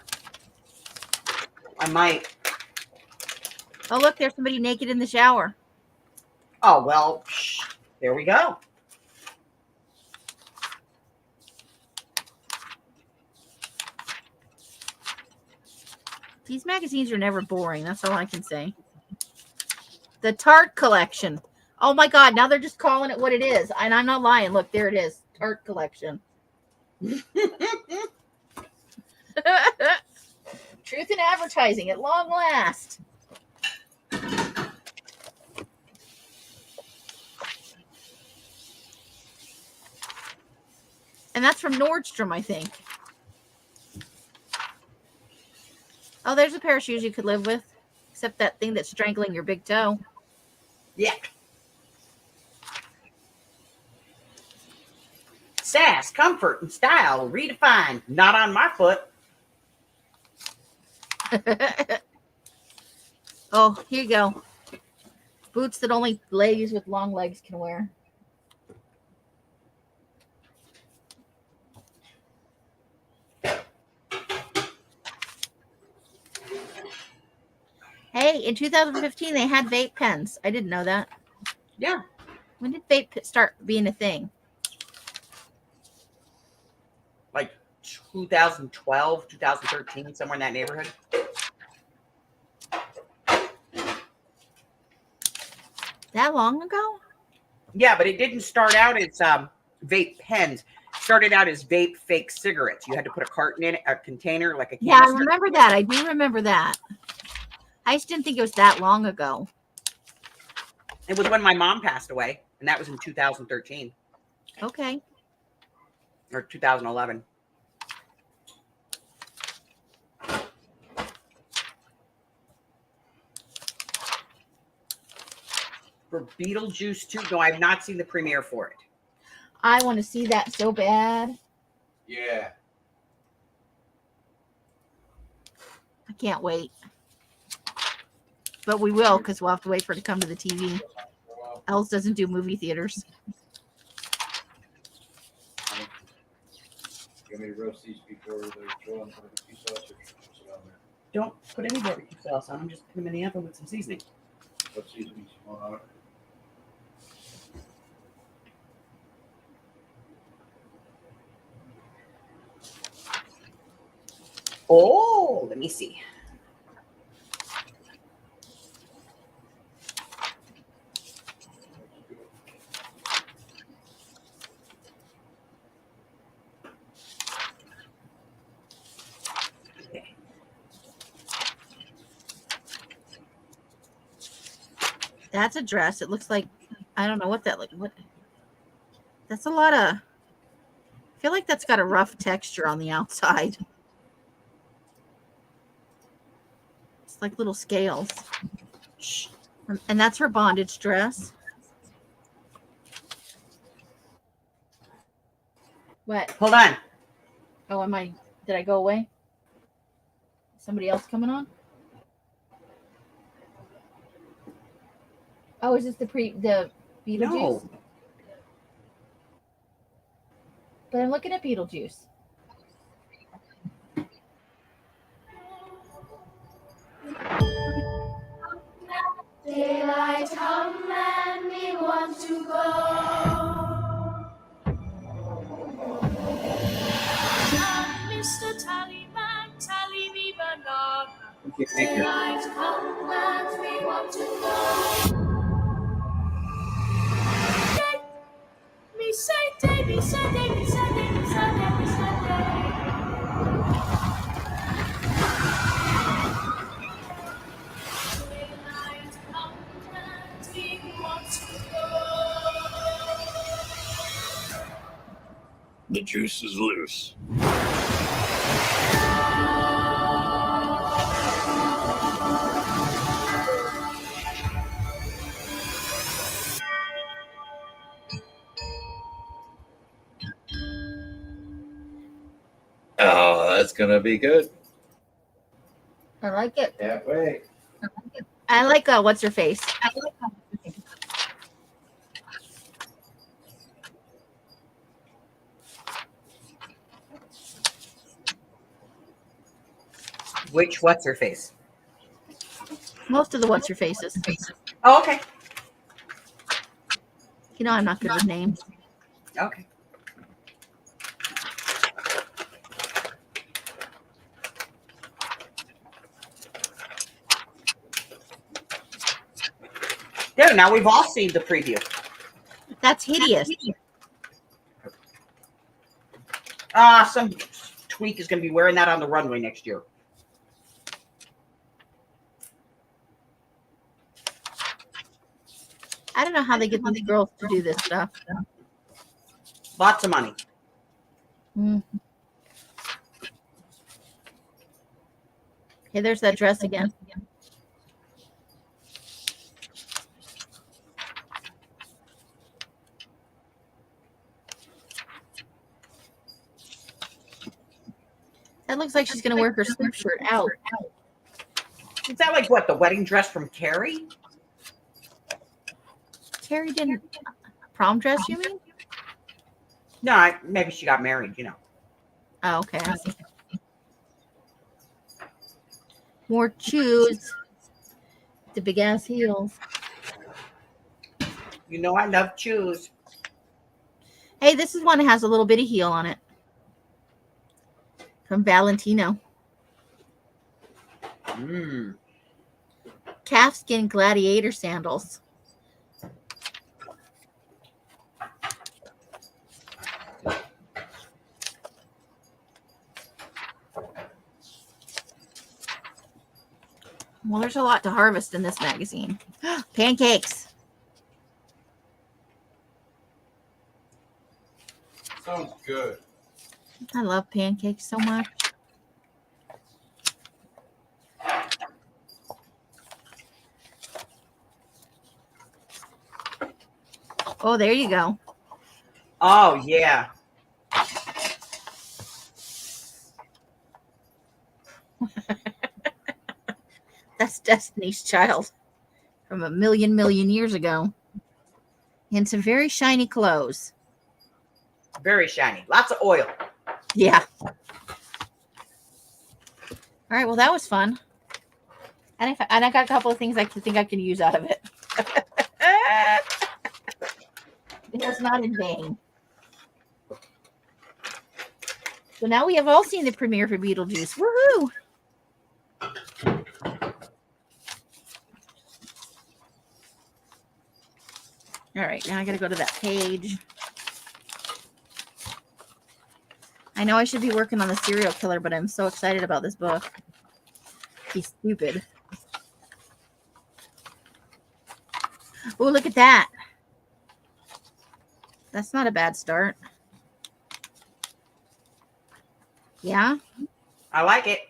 I might. Oh, look, there's somebody naked in the shower. Oh, well, there we go. These magazines are never boring. That's all I can say. The Tarte collection. Oh, my God. Now they're just calling it what it is. And I'm not lying. Look, there it is. Tarte collection. Truth in advertising at long last. And that's from Nordstrom, I think. Oh, there's a pair of shoes you could live with. Except that thing that's strangling your big toe. Yeah. Sass, comfort, and style redefined. Not on my foot. Oh, here you go. Boots that only ladies with long legs can wear. Hey, in 2015, they had vape pens. I didn't know that. Yeah. When did vape start being a thing? Like 2012, 2013, somewhere in that neighborhood. That long ago? Yeah, but it didn't start out as vape pens. It started out as vape fake cigarettes. You had to put a carton in it, a container, like a Yeah, I canister. remember that. I do remember that. I just didn't think it was that long ago. It was when my mom passed away, and that was in 2013 Okay. or 2011. For Beetlejuice 2, no, I have not seen the premiere for it. I want to see that so bad. Yeah. I can't wait. But we will, because we'll have to wait for it to come to the TV. Els doesn't do movie theaters. You want me to roast these before they throw on barbecue sauce or what's it on there? Don't put any barbecue sauce on them. Just put them in the oven with some seasoning. What seasonings you want on it? Oh, let me see. Okay. That's a dress. It looks like, I don't know what that looks. What? That's a lot of. I feel like that's got a rough texture on the outside. It's like little scales. Shh. And that's her bondage dress. What? Hold on. Oh, did I go away? Somebody else coming on? Oh, is this the Beetlejuice? No. But I'm looking at Beetlejuice. Daylight come and we want to go. Mr. Tallyman, tally me banana. Daylight come and we want to go. Me say day, me say day, me say day, me say day, me say day. Daylight come and we want to go. The juice is loose. Oh, that's gonna be good. I like it. Halfway. I like what's her face? Which what's her face? Most of the what's her faces. Oh, okay. You know I'm not good with names. Okay. There, now we've all seen the preview. That's hideous. Some tweak is going to be wearing that on the runway next year. I don't know how they get these girls to do this stuff. Lots of money. Mm. Okay, there's that dress again. That looks like she's going to wear her sleep shirt out. Is that like what, the wedding dress from Carrie? Carrie didn't prom dress, you mean? No, maybe she got married, you know. Oh, okay. I see. More shoes. The big ass heels. You know I love shoes. Hey, this is one that has a little bit of heel on it. From Valentino. Mm. Calfskin gladiator sandals. Well, there's a lot to harvest in this magazine. Pancakes. Sounds good. I love pancakes so much. Oh, there you go. Oh, yeah. That's Destiny's Child from a million years ago. And some very shiny clothes. Very shiny. Lots of oil. Yeah. All right. Well, that was fun. And I got a couple of things I think I can use out of it. It was not in vain. So now we have all seen the premiere for Beetlejuice. Woohoo! All right, now I got to go to that page. I know I should be working on the serial killer, but I'm so excited about this book. He's stupid. Oh, look at that. That's not a bad start. Yeah? I like it.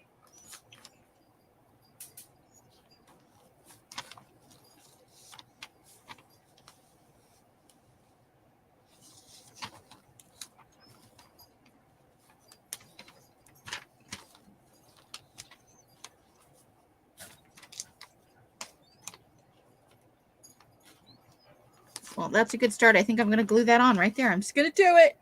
Well, that's a good start. I think I'm going to glue that on right there. I'm just going to do it.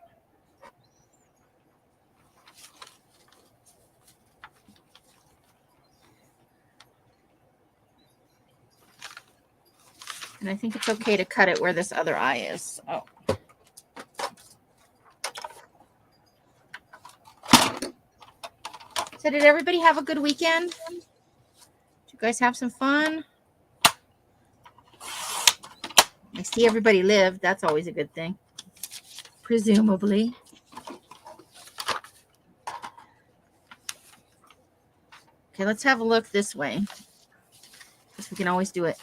And I think it's okay to cut it where this other eye is. Oh. So did everybody have a good weekend? Did you guys have some fun? I see everybody lived. That's always a good thing. Presumably. Okay, let's have a look this way. Because we can always do it.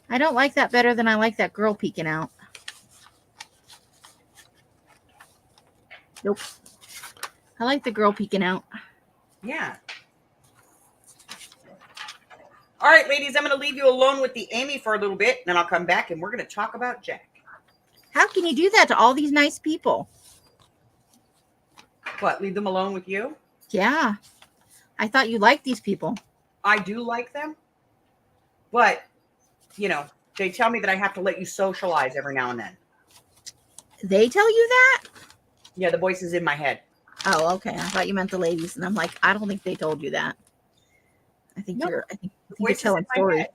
I don't like that better than I like that girl peeking out. Nope. I like the girl peeking out. Yeah. All right, ladies, I'm going to leave you alone with the Amy for a little bit, and then I'll come back and we're going to talk about Jack. How can you do that to all these nice people? What, leave them alone with you? Yeah. I thought you liked these people. I do like them, but, you know, they tell me that I have to let you socialize every now and then. They tell you that? Yeah, the voice is in my head. Oh, okay. I thought you meant the ladies, and I'm like, I don't think they told you that. I think Nope. I think you're Voice is telling in my stories. head.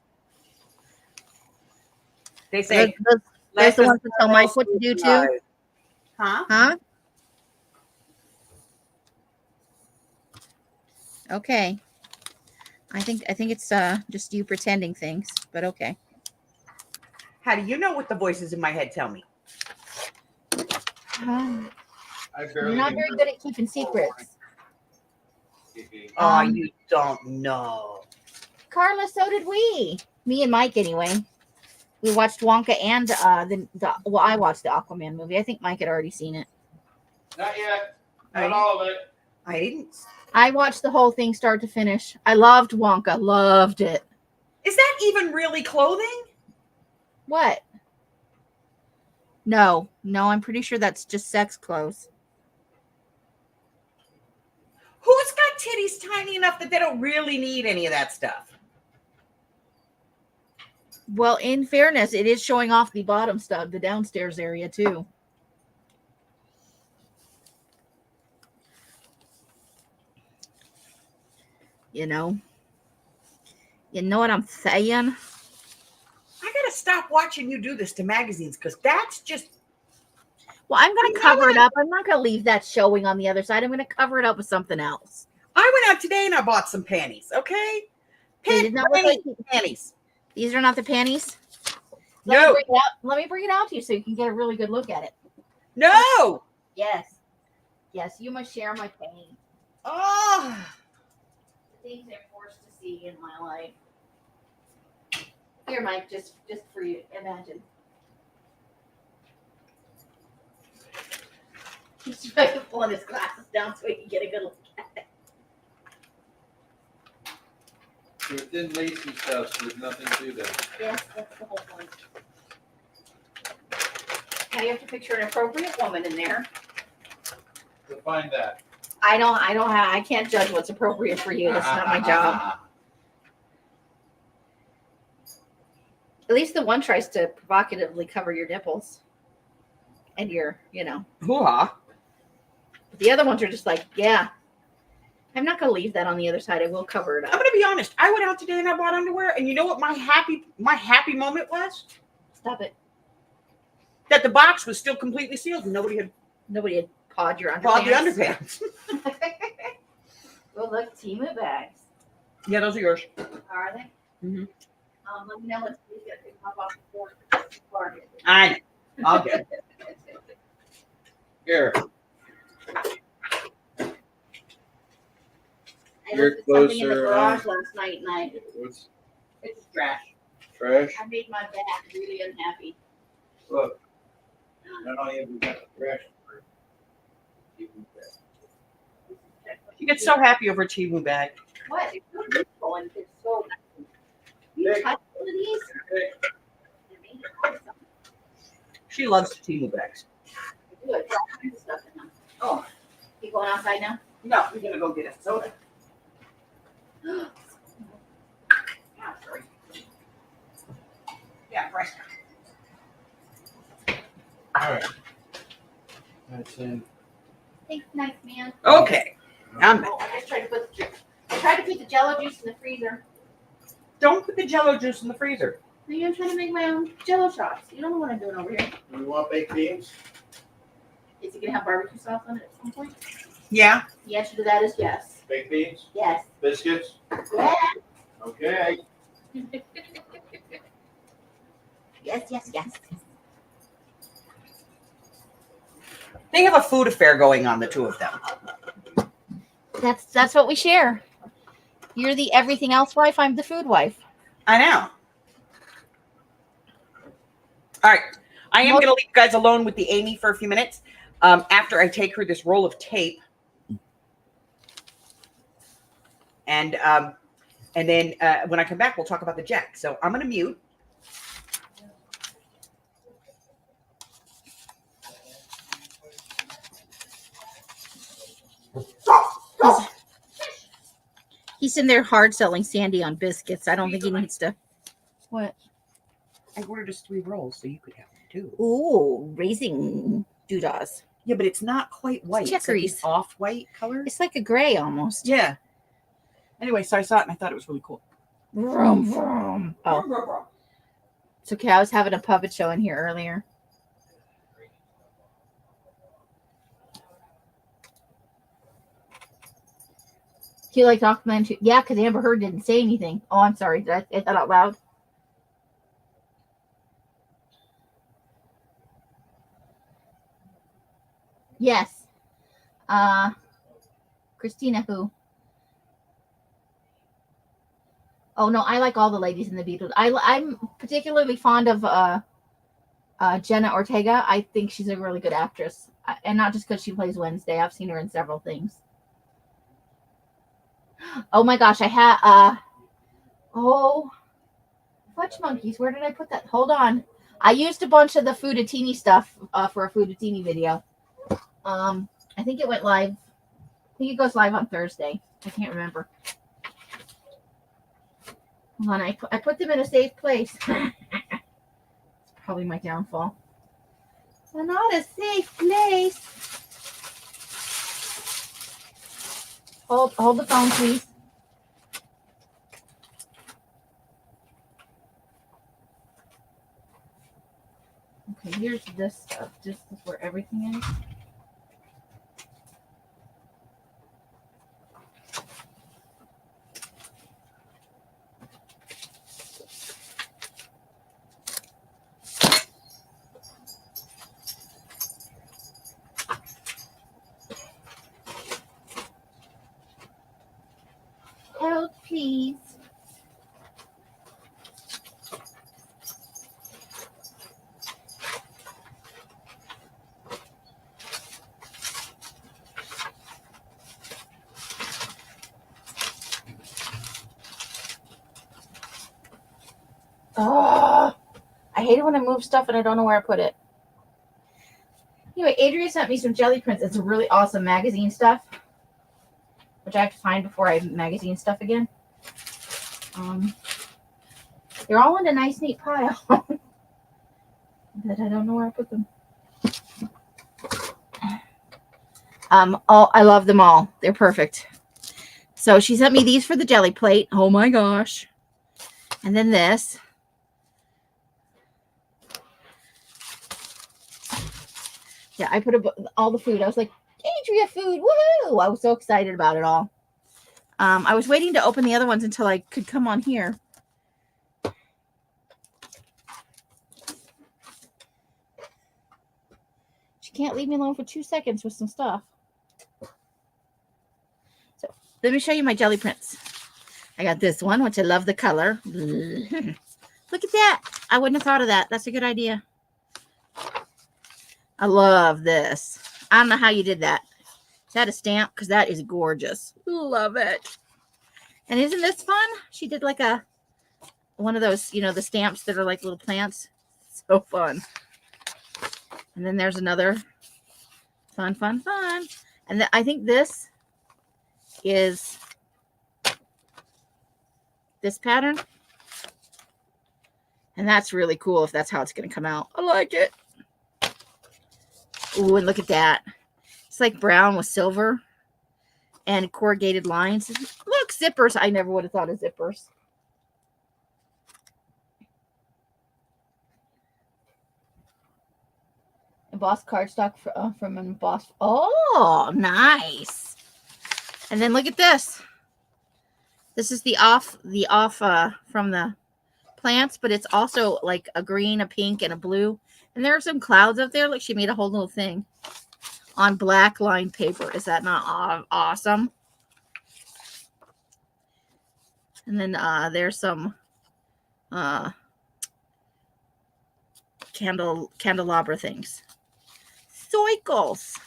They say, Those let the us ones that tell Mike what to do too? socialize. Huh? Huh? Okay. I think it's just you pretending things, but okay. How do you know what the voices in my head tell me? You're not very good at keeping secrets. Oh, you don't know. Carla, so did we. Me and Mike, anyway. We watched Wonka and well, I watched the Aquaman movie. I think Mike had already seen it. Not yet. Not all of it. I didn't. I watched the whole thing start to finish. I loved Wonka. Loved it. Is that even really clothing? What? No, I'm pretty sure that's just sex clothes. Who's got titties tiny enough that they don't really need any of that stuff? Well, in fairness, it is showing off the bottom stuff, the downstairs area too. You know what I'm saying? I gotta stop watching you do this to magazines because that's just. Well, I'm going to cover it up. I'm not going to leave that showing on the other side. I'm going to cover it up with something else. I went out today and I bought some panties. Okay, They did not look like panties. These are not the panties. No. Let me bring it out to you so you can get a really good look at it. No. Yes, you must share my pain. Oh. The things I'm forced to see in my life. Here, Mike, just for you. Imagine. He's trying to pull his glasses down so he can get a good look at it. Within lacy stuff, so there's nothing to that. Yes, that's the whole point. Now you have to picture an appropriate woman in there. Define that. I can't judge what's appropriate for you. That's not my job. At least the one tries to provocatively cover your nipples. And your, Hoo-ha. The other ones are just like, yeah. I'm not gonna leave that on the other side. I will cover it I'm up. gonna be honest. I went out today and I bought underwear, and you know what my happy moment was? Stop it. That the box was still completely sealed and nobody had Pawed your underpants. bought the underpants. Well, look, Timu bags. Yeah, those are yours. Are they? Mhm. Let me know if you get picked up off the floor. I know. I'll get it. Here. I You're looked at something in the closer, garage last night, and What's It's trash. trash? I made my back really unhappy. Look. Not only have we got the trash. You get so happy over a Timu bag. What? It's so beautiful and it's so. You Hey. touch one of these? It made it awesome. She loves Timu bags. Good. All kinds of stuff in them. Oh, you going outside now? No, we're gonna go get a soda. Yeah, sorry. Yeah, fresh. All right. That's in. Thanks, nice man. Okay. I'm back. Oh, I just tried to put the Jello juice in the freezer. Don't put the Jello juice in the freezer. Maybe I'm trying to make my own Jello shots. You don't know what I'm doing over here. Do we want baked beans? Is it gonna have barbecue sauce on it at some point? Yeah. The answer to that is yes. Baked beans? Yes. Biscuits? Yeah. Okay. Yes. They have a food affair going on, the two of them. That's what we share. You're the everything else wife. I'm the food wife. I know. All right. I am going to leave you guys alone with the Amy for a few minutes after I take her this roll of tape. And then when I come back, we'll talk about the Jack. So I'm going to mute. He's in there hard selling Sandy on biscuits. I don't think he needs to. What? I ordered us 3 rolls so you could have them too. Ooh, raising doodahs. Yeah, but it's not quite white. It's like Checkeries. the off-white color. It's like a gray almost. Yeah. Anyway, so I saw it and I thought it was really cool. Vroom, vroom. Oh, it's okay. I was having a puppet show in here earlier. Do you like documentary? Yeah, because Amber Heard didn't say anything. Oh, I'm sorry. Did I say that out loud? Yes. Christina who? Oh no, I like all the ladies in the Beatles. I'm particularly fond of Jenna Ortega. I think she's a really good actress, and not just because she plays Wednesday. I've seen her in several things. Oh my gosh, I had fudge monkeys. Where did I put that? Hold on. I used a bunch of the Foodatini stuff for a Foodatini video. I think it went live. I think it goes live on Thursday. I can't remember. Hold on, I put them in a safe place. probably my downfall. We're not a safe place. Hold the phone, please. Okay, here's this stuff. This is where everything is. Help, please. Oh, I hate it when I move stuff and I don't know where I put it. Anyway, Adria sent me some jelly prints. It's really awesome magazine stuff, which I have to find before I magazine stuff again. They're all in a nice, neat pile, but I don't know where I put them. I love them all. They're perfect. So she sent me these for the jelly plate. Oh my gosh! And then this. Yeah, I put all the food. I was like, Adria food, woohoo! I was so excited about it all. I was waiting to open the other ones until I could come on here. She can't leave me alone for 2 seconds with some stuff. So let me show you my jelly prints. I got this one, which I love the color. Look at that. I wouldn't have thought of that. That's a good idea. I love this. I don't know how you did that. Is that a stamp? Because that is gorgeous. Love it. And isn't this fun? She did like one of those, the stamps that are like little plants. So fun. And then there's another fun. And I think this is this pattern. And that's really cool if that's how it's going to come out. I like it. Ooh, and look at that. It's like brown with silver and corrugated lines. Look, zippers. I never would have thought of zippers. Embossed cardstock from embossed. Oh, nice. And then look at this. This is the off from the plants, but it's also like a green, a pink, and a blue. And there are some clouds up there. Look, she made a whole little thing on black lined paper. Is that not awesome? And then there's some candelabra things. Cycles.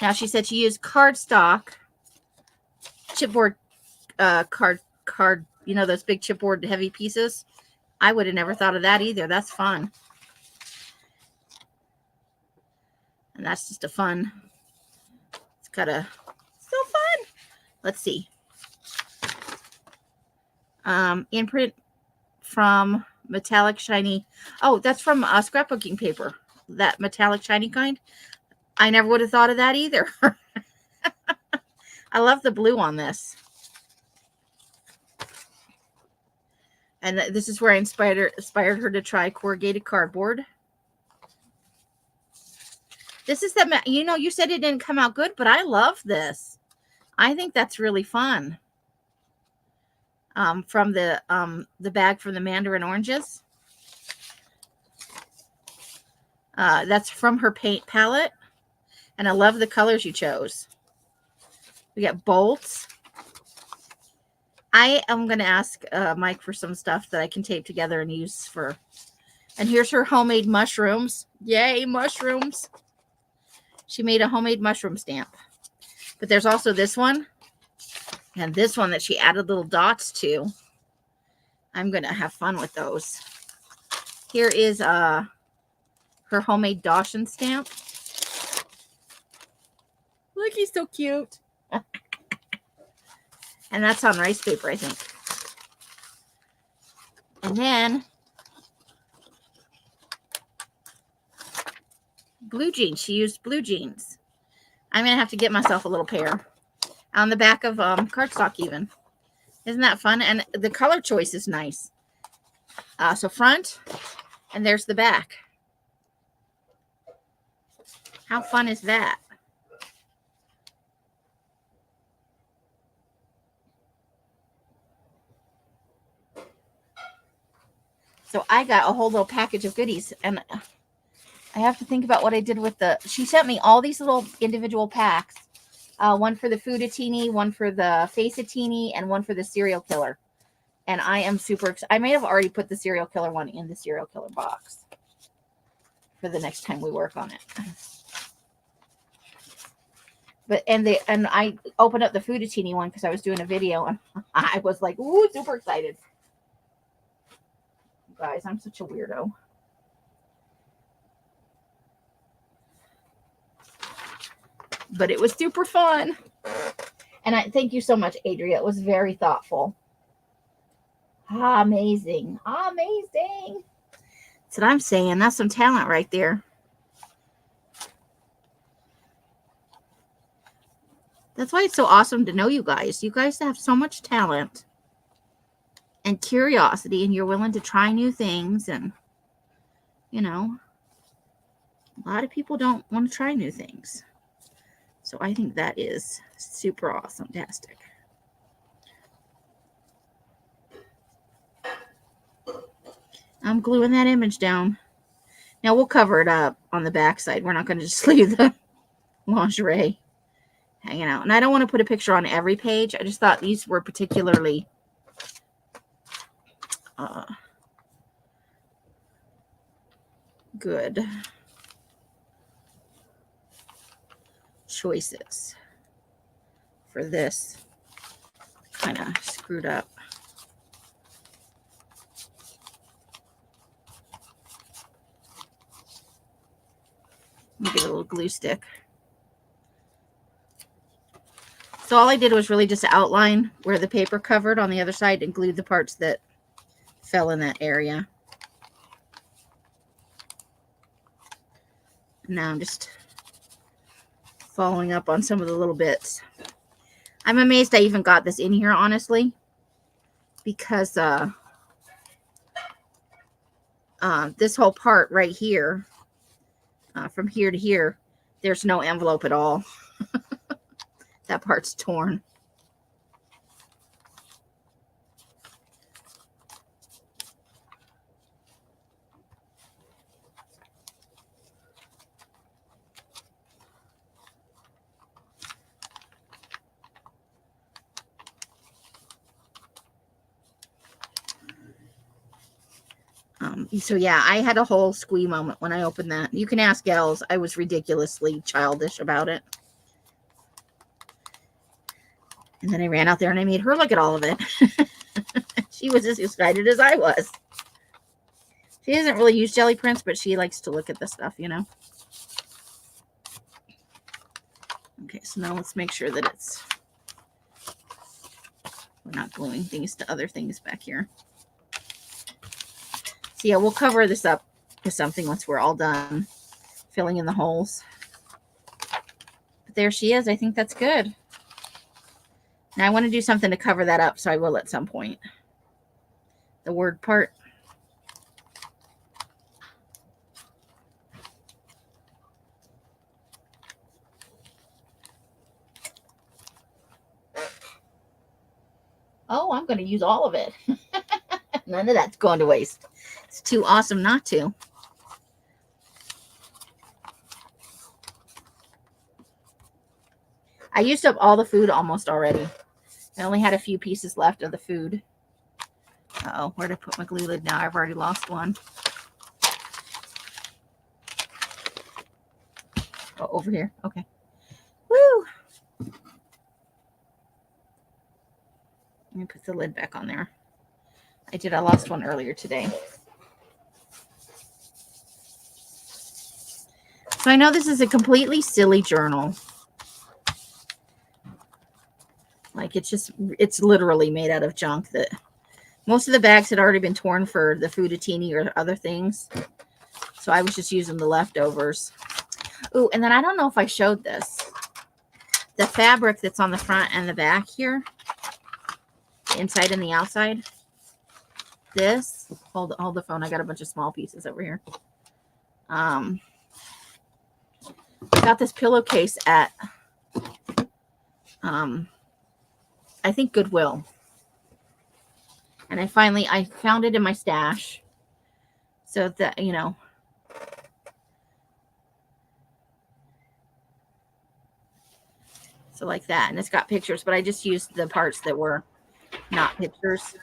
Now she said she used cardstock, chipboard card, those big chipboard heavy pieces. I would have never thought of that either. That's fun. And that's just a fun. It's so fun. Let's see. Imprint from metallic shiny. Oh, that's from scrapbooking paper. That metallic shiny kind. I never would have thought of that either. I love the blue on this. And this is where I inspired her to try corrugated cardboard. This is you said it didn't come out good, but I love this. I think that's really fun. From the bag from the mandarin oranges. That's from her paint palette. And I love the colors you chose. We got bolts. I am going to ask Mike for some stuff that I can tape together and use for. And here's her homemade mushrooms. Yay, mushrooms. She made a homemade mushroom stamp. But there's also this one. And this one that she added little dots to. I'm going to have fun with those. Here is her homemade Dawson stamp. Look, he's so cute. And that's on rice paper, I think. And then Blue jeans. She used blue jeans. I'm going to have to get myself a little pair. On the back of cardstock even. Isn't that fun? And the color choice is nice. So front, and there's the back. How fun is that? So I got a whole little package of goodies, and I have to think about what I did with she sent me all these little individual packs. One for the Foodatini, one for the Facetini, and one for the Serial Killer. And I am super excited. I may have already put the Serial Killer one in the Serial Killer box for the next time we work on it. But and I opened up the Foodatini one because I was doing a video, and I was like, ooh, super excited. Guys, I'm such a weirdo. But it was super fun. And I thank you so much, Adria. It was very thoughtful. Amazing. Amazing. That's what I'm saying. That's some talent right there. That's why it's so awesome to know you guys. You guys have so much talent and curiosity, and you're willing to try new things. And, you know, a lot of people don't want to try new things. So I think that is super awesome-tastic. I'm gluing that image down. Now we'll cover it up on the back side. We're not going to just leave the lingerie hanging out. And I don't want to put a picture on every page. I just thought these were particularly good choices for this kind of screwed up. Let me get a little glue stick. So all I did was really just outline where the paper covered on the other side and glued the parts that fell in that area. Now I'm just following up on some of the little bits. I'm amazed I even got this in here, honestly, because this whole part right here, from here to here, there's no envelope at all. That part's torn. So yeah, I had a whole squee moment when I opened that. You can ask Els. I was ridiculously childish about it. And then I ran out there and I made her look at all of it. She was as excited as I was. She doesn't really use jelly prints, but she likes to look at the stuff, you know. Okay, so now let's make sure that we're not gluing things to other things back here. So yeah, we'll cover this up with something once we're all done filling in the holes. But there she is. I think that's good. Now I want to do something to cover that up, so I will at some point. The word part. Oh, I'm going to use all of it. None of that's going to waste. It's too awesome not to. I used up all the food almost already. I only had a few pieces left of the food. Uh-oh, where did I put my glue lid now? I've already lost one. Oh, over here. Okay. Woo! Let me put the lid back on there. I lost one earlier today. So I know this is a completely silly journal. Like it's literally made out of junk that most of the bags had already been torn for the Foodatini or other things. So I was just using the leftovers. Ooh, and then I don't know if I showed this. The fabric that's on the front and the back here, the inside and the outside. This, hold the phone. I got a bunch of small pieces over here. I got this pillowcase at, I think Goodwill. And I found it in my stash. So that, you know. So like that. And it's got pictures, but I just used the parts that were not pictures.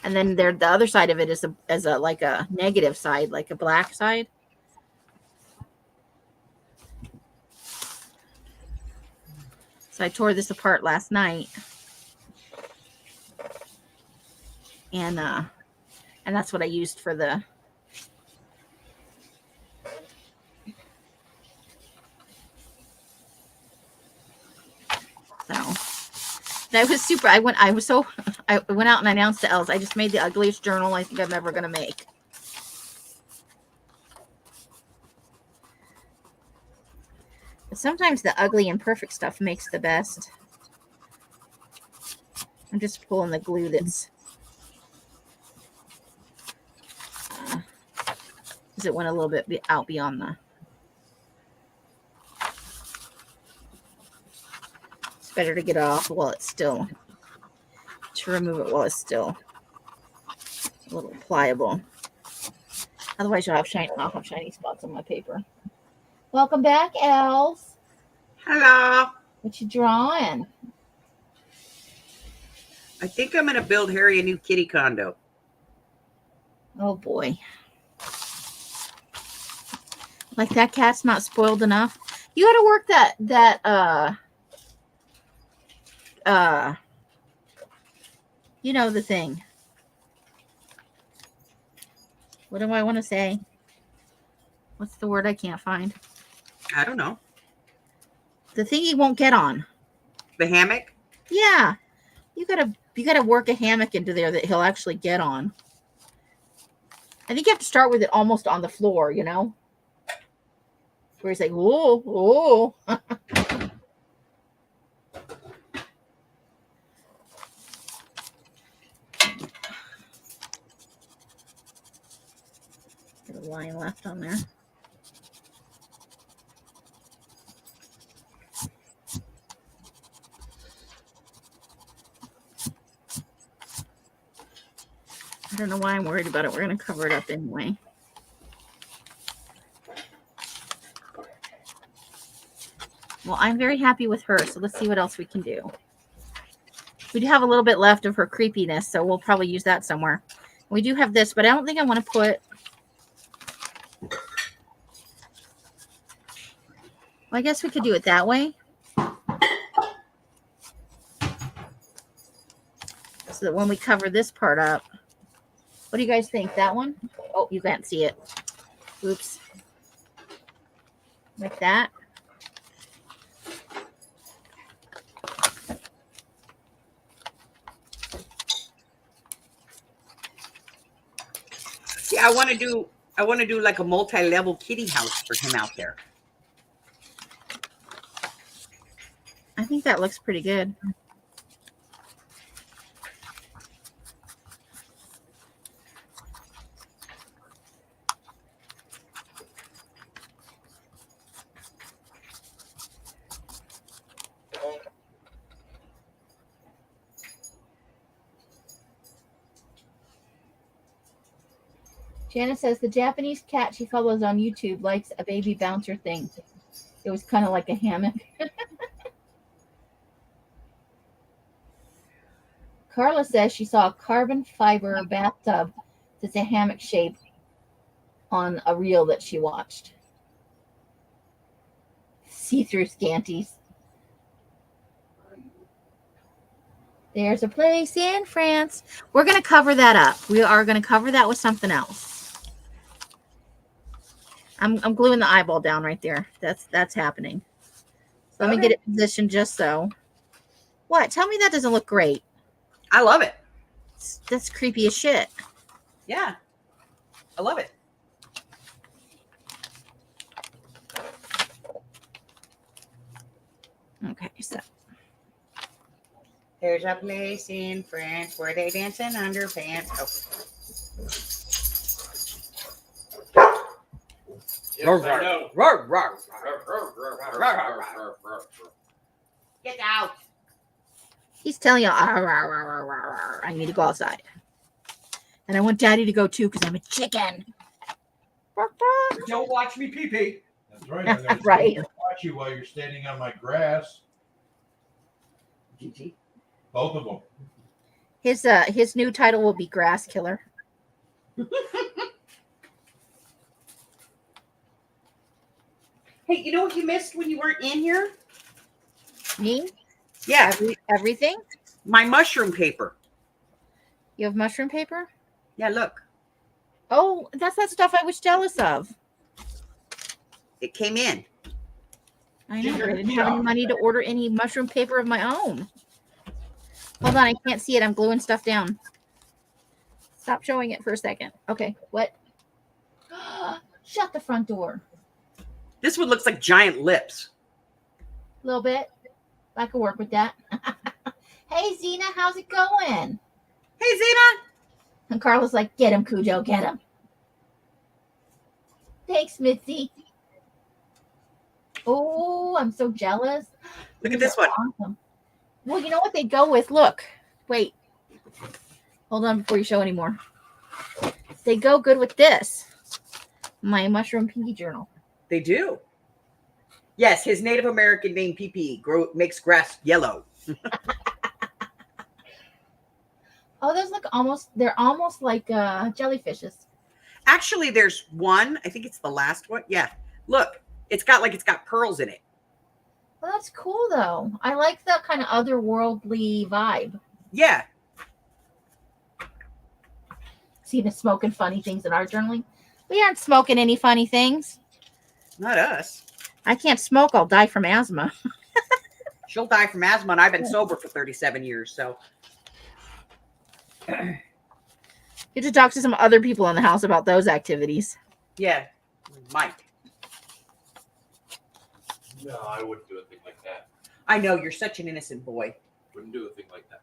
And then the other side of it is like a negative side, like a black side. So I tore this apart last night. And that's what I used for the that was super. I went out and announced to Els, I just made the ugliest journal I think I'm ever gonna make. But sometimes the ugly and perfect stuff makes the best. I'm just pulling the glue that's because it went a little bit out beyond the. It's better to get it off while it's still, to remove it while it's still a little pliable. Otherwise, I'll have shiny spots on my paper. Welcome back, Els. Hello. What you drawing? I think I'm going to build Harry a new kitty condo. Oh boy. Like that cat's not spoiled enough. You got to work that you know the thing. What do I want to say? What's the word I can't find? I don't know. The thing he won't get on. The hammock? Yeah. You gotta work a hammock into there that he'll actually get on. I think you have to start with it almost on the floor, you know? Where he's like, oh. There's a line left on there. I don't know why I'm worried about it. We're going to cover it up anyway. Well, I'm very happy with her, so let's see what else we can do. We do have a little bit left of her creepiness, so we'll probably use that somewhere. We do have this, but I don't think I want to put... Well, I guess we could do it that way. So that when we cover this part up... What do you guys think? That one? Oh, you can't see it. Oops. Like that. See, I want to do like a multi-level kitty house for him out there. I think that looks pretty good. Janice says the Japanese cat she follows on YouTube likes a baby bouncer thing. It was kind of like a hammock. Carla says she saw a carbon fiber bathtub that's a hammock shape on a reel that she watched. See-through scanties. There's a place in France. We're going to cover that up. We are going to cover that with something else. I'm gluing the eyeball down right there. That's happening. So let me get it positioned just so. What? Tell me that doesn't look great. I love it. That's creepy as shit. Yeah. I love it. Okay, so There's a place in France where they dance in underpants. Yes, I know. Get out. he's telling you, "Arr, arr, arr, arr, arr, arr, I need to go outside. And I want Daddy to go too because I'm a chicken. Don't watch me pee pee. That's right. I'm gonna Right. watch you while you're standing on my grass. Gigi. Both of them. His new title will be Grass Killer. Hey, you know what you missed when you weren't in here? Me? Yeah, Everything? my mushroom paper. You have mushroom paper? Yeah, look. Oh, that's that stuff I was jealous of. It came in. I know, but I didn't have any money to order any mushroom paper of my own. Hold on, I can't see it. I'm gluing stuff down. Stop showing it for a second. Okay, what? Shut the front door. This one looks like giant lips. A little bit. I could work with that. Hey, Zena, how's it going? Hey, Zena. And Carla's like, get him, Cujo, get him. Thanks, Mitzi. Oh, I'm so jealous. Look at These this are one. Awesome. Well, you know what they go with? Look. Wait. Hold on before you show anymore. They go good with this. My mushroom pinky journal. They do. Yes, his Native American name PP makes grass yellow. Oh, those look they're almost like jellyfishes. Actually, there's one. I think it's the last one. Yeah. Look, it's got pearls in it. Well, that's cool though. I like that kind of otherworldly vibe. Yeah. See the smoking funny things in our journaling. We aren't smoking any funny things. Not us. I can't smoke. I'll die from asthma. She'll die from asthma, and I've been sober for 37 years. So You have to talk to some other people in the house about those activities. yeah, might. No, I wouldn't do a thing like that. I know you're such an innocent boy. Wouldn't do a thing like that.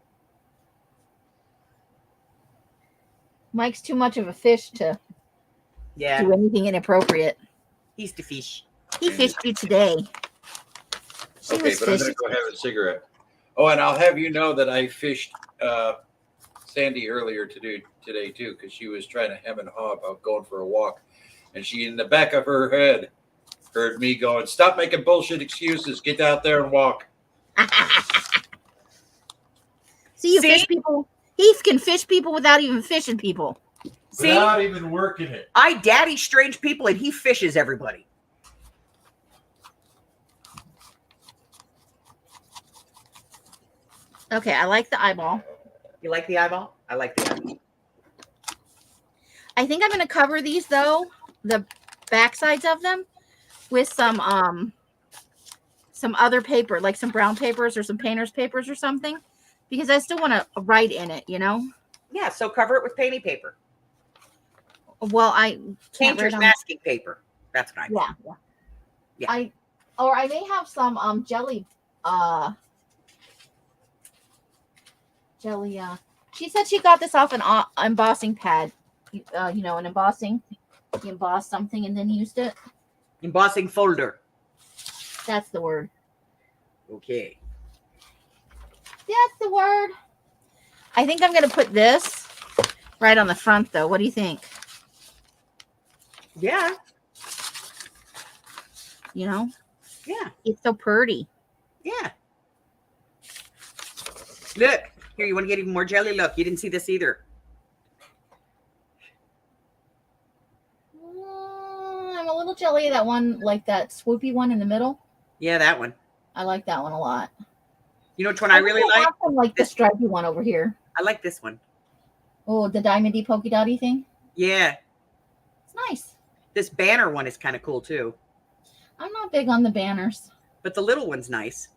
Mike's too much of a fish to Yeah, do anything inappropriate. he's the fish. He fished you today. She Okay, was but I'm fishing. gonna go have a cigarette. Oh, and I'll have you know that I fished Sandy earlier today too, because she was trying to hem and haw about going for a walk, and she in the back of her head heard me going, "Stop making bullshit excuses. Get out there and walk." See, you See? fish people. He can fish people without even fishing people. See, Without even working it. I daddy strange people, and he fishes everybody. Okay, I like the eyeball. You like the eyeball? I like the eyeball. I think I'm going to cover these though, the back sides of them, with some other paper, like some brown papers or some painter's papers or something, because I still want to write in it, you know. Yeah, so cover it with painting paper. Well, I can't Painter's write on. masking paper. That's what I mean. Yeah. Yeah. I may have some jelly. She said she got this off an embossing pad. An embossing. You emboss something and then used it. Embossing folder. That's the word. Okay. That's the word. I think I'm going to put this right on the front, though. What do you think? Yeah. You know, Yeah. it's so pretty. Yeah. Look. Here, you want to get even more jelly? Look, you didn't see this either. I'm a little jelly of that one, like that swoopy one in the middle. Yeah, that one. I like that one a lot. You know which one I really like? have some, like the stripy one over here. I like this one. Oh, the diamondy polka dotty thing. Yeah. It's nice. This banner one is kind of cool too. I'm not big on the banners. But the little one's nice.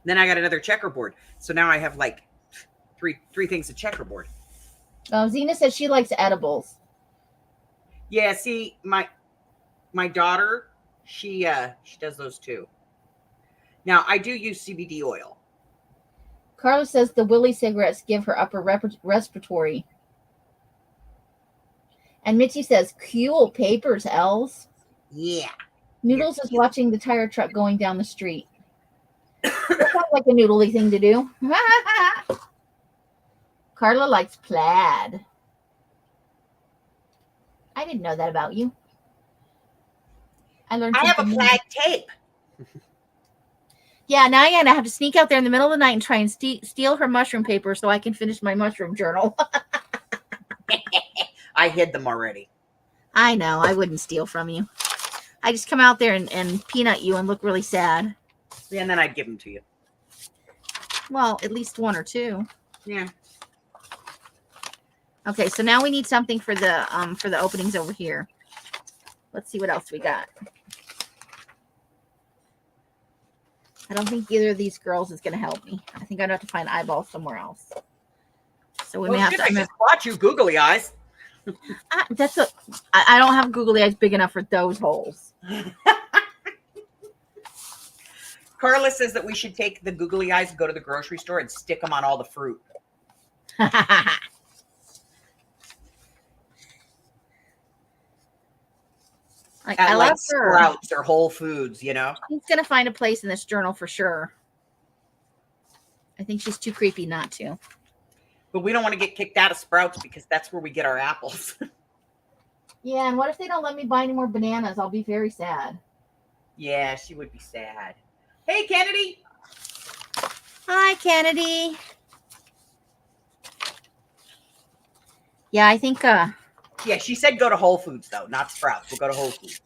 Then I got another checkerboard. So now I have like three things of checkerboard. Zena says she likes edibles. Yeah, see, my daughter, she does those too. Now, I do use CBD oil. Carla says the Willie cigarettes give her upper respiratory. And Mitzi says, cool papers, Els. Yeah. Noodles is watching the tire truck going down the street. That sounds like a noodly thing to do. Carla likes plaid. I didn't know that about you. I learned I have a something new. plaid tape. Yeah, now I'm going to have to sneak out there in the middle of the night and try and steal her mushroom paper so I can finish my mushroom journal. I hid them already. I know. I wouldn't steal from you. I just come out there and peanut you and look really sad. And then I'd give them to you. Well, at least one or two. Yeah. Okay, so now we need something for the openings over here. Let's see what else we got. I don't think either of these girls is going to help me. I think I'd have to find eyeballs somewhere else. So we may have to. I just bought you googly eyes. I don't have googly eyes big enough for those holes. Carla says that we should take the googly eyes and go to the grocery store and stick them on all the fruit. I love her. Sprouts or Whole Foods, you know. She's gonna find a place in this journal for sure. I think she's too creepy not to. But we don't want to get kicked out of Sprouts because that's where we get our apples. Yeah, and what if they don't let me buy any more bananas? I'll be very sad. Yeah, she would be sad. Hey, Kennedy. Hi, Kennedy. Yeah, I think Yeah, she said go to Whole Foods though, not Sprouts. We'll go to Whole Foods.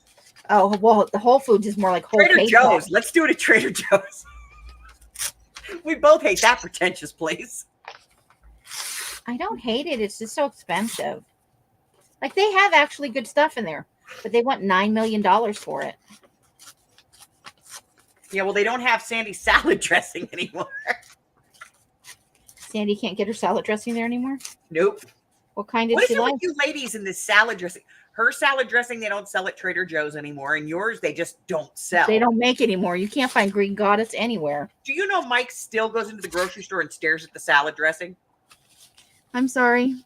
oh well, the Whole Foods is more like Whole Trader Cake Joe's. Bags. Let's do it at Trader Joe's. We both hate that pretentious place. I don't hate it. It's just so expensive. Like they have actually good stuff in there, but they want $9 million for it. Yeah, well, they don't have Sandy's salad dressing anymore. Sandy can't get her salad dressing there anymore. Nope. What kind did What is she it like? with you ladies in this salad dressing? Her salad dressing, they don't sell at Trader Joe's anymore, and yours, they just don't sell. They don't make anymore. You can't find Green Goddess anywhere. Do you know Mike still goes into the grocery store and stares at the salad dressing? I'm sorry.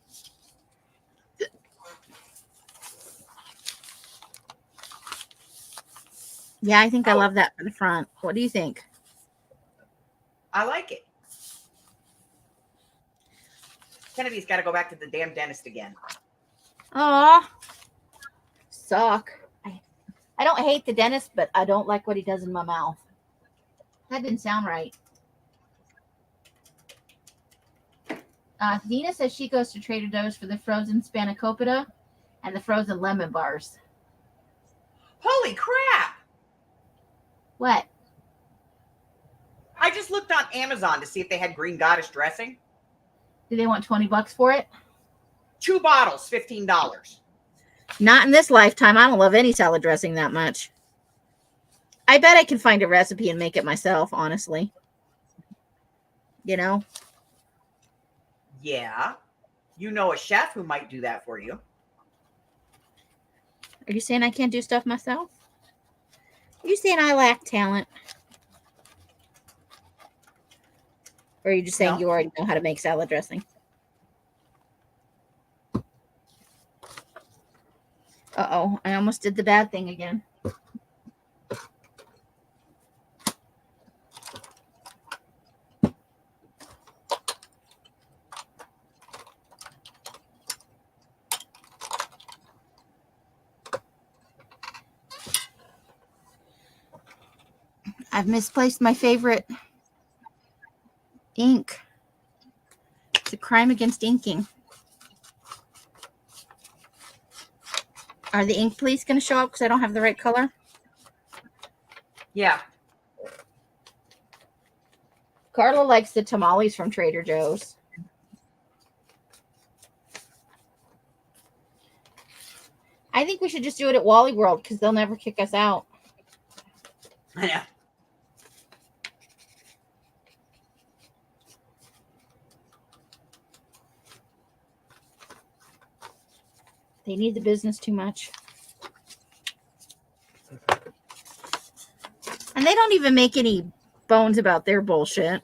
Yeah, I think I love that for the front. What do you think? I like it. Kennedy's got to go back to the damn dentist again. Aw. Suck. I don't hate the dentist, but I don't like what he does in my mouth. That didn't sound right. Dina says she goes to Trader Joe's for the frozen spanakopita and the frozen lemon bars. Holy crap! What? I just looked on Amazon to see if they had Green Goddess dressing. Do they want $20 for it? 2 bottles, $15. Not in this lifetime. I don't love any salad dressing that much. I bet I can find a recipe and make it myself, honestly. You know? Yeah. You know a chef who might do that for you. Are you saying I can't do stuff myself? Are you saying I lack talent? Or are you just saying you already know how to make salad dressing? Uh-oh, I almost did the bad thing again. I've misplaced my favorite ink. It's a crime against inking. Are the ink police going to show up because I don't have the right color? Yeah. Carla likes the tamales from Trader Joe's. I think we should just do it at Wally World because they'll never kick us out. I know. They need the business too much. And they don't even make any bones about their bullshit.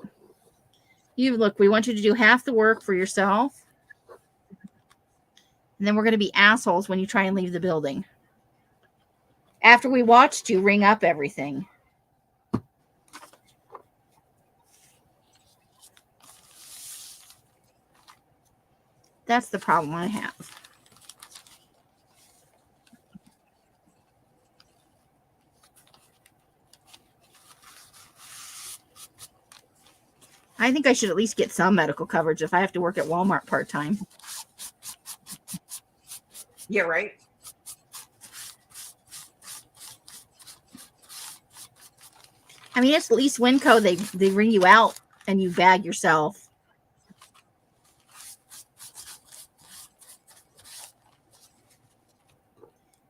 We want you to do half the work for yourself. And then we're going to be assholes when you try and leave the building. After we watched you ring up everything. That's the problem I have. I think I should at least get some medical coverage if I have to work at Walmart part-time. Yeah, right. I mean, it's at least Winco. They ring you out and you bag yourself.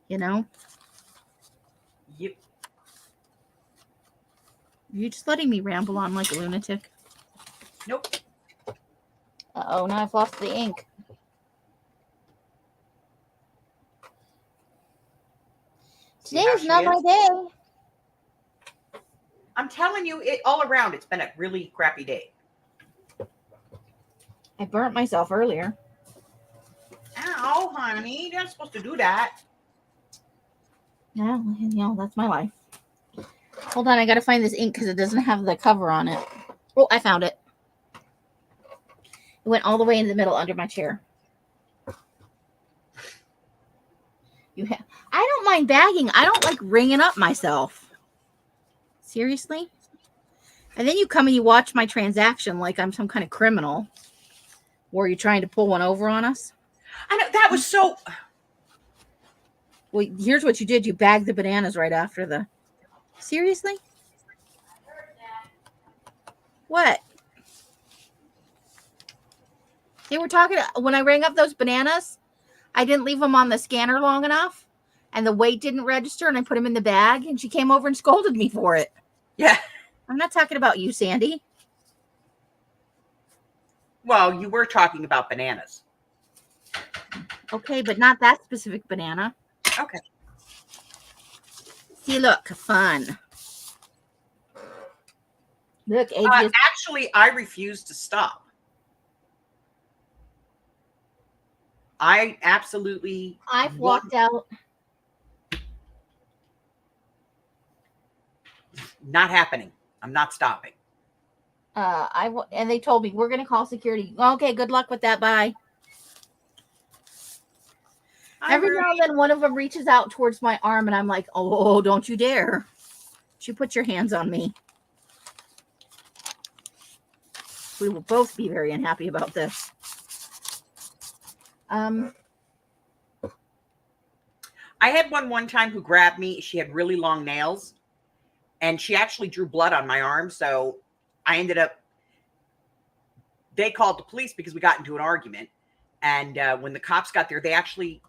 You know? Yep. You're just letting me ramble on like a lunatic. Nope. Uh-oh, now I've lost the ink. Today is not my day. I'm telling you, it all around, it's been a really crappy day. I burnt myself earlier. Ow, honey. You're not supposed to do that. Yeah, that's my life. Hold on, I gotta find this ink because it doesn't have the cover on it. Oh, I found it. It went all the way in the middle under my chair. I don't mind bagging. I don't like ringing up myself. Seriously? And then you come and you watch my transaction like I'm some kind of criminal. Were you trying to pull one over on us? I know, that was so... Well, here's what you did. You bagged the bananas right after the... Seriously? What? They were talking... When I rang up those bananas, I didn't leave them on the scanner long enough, and the weight didn't register, and I put them in the bag, and she came over and scolded me for it. Yeah. I'm not talking about you, Sandy. Well, you were talking about bananas. Okay, but not that specific banana. Okay. See, look, fun. Look, AJ. Actually, I refuse to stop. I absolutely... I've walked out. Not happening. I'm not stopping. And they told me we're going to call security. Okay, good luck with that. Bye. Every now and then, one of them reaches out towards my arm, and I'm like, "Oh, don't you dare! You put your hands on me." We will both be very unhappy about this. I had one time who grabbed me. She had really long nails, and she actually drew blood on my arm. So I ended up... They called the police because we got into an argument. And when the cops got there, they actually...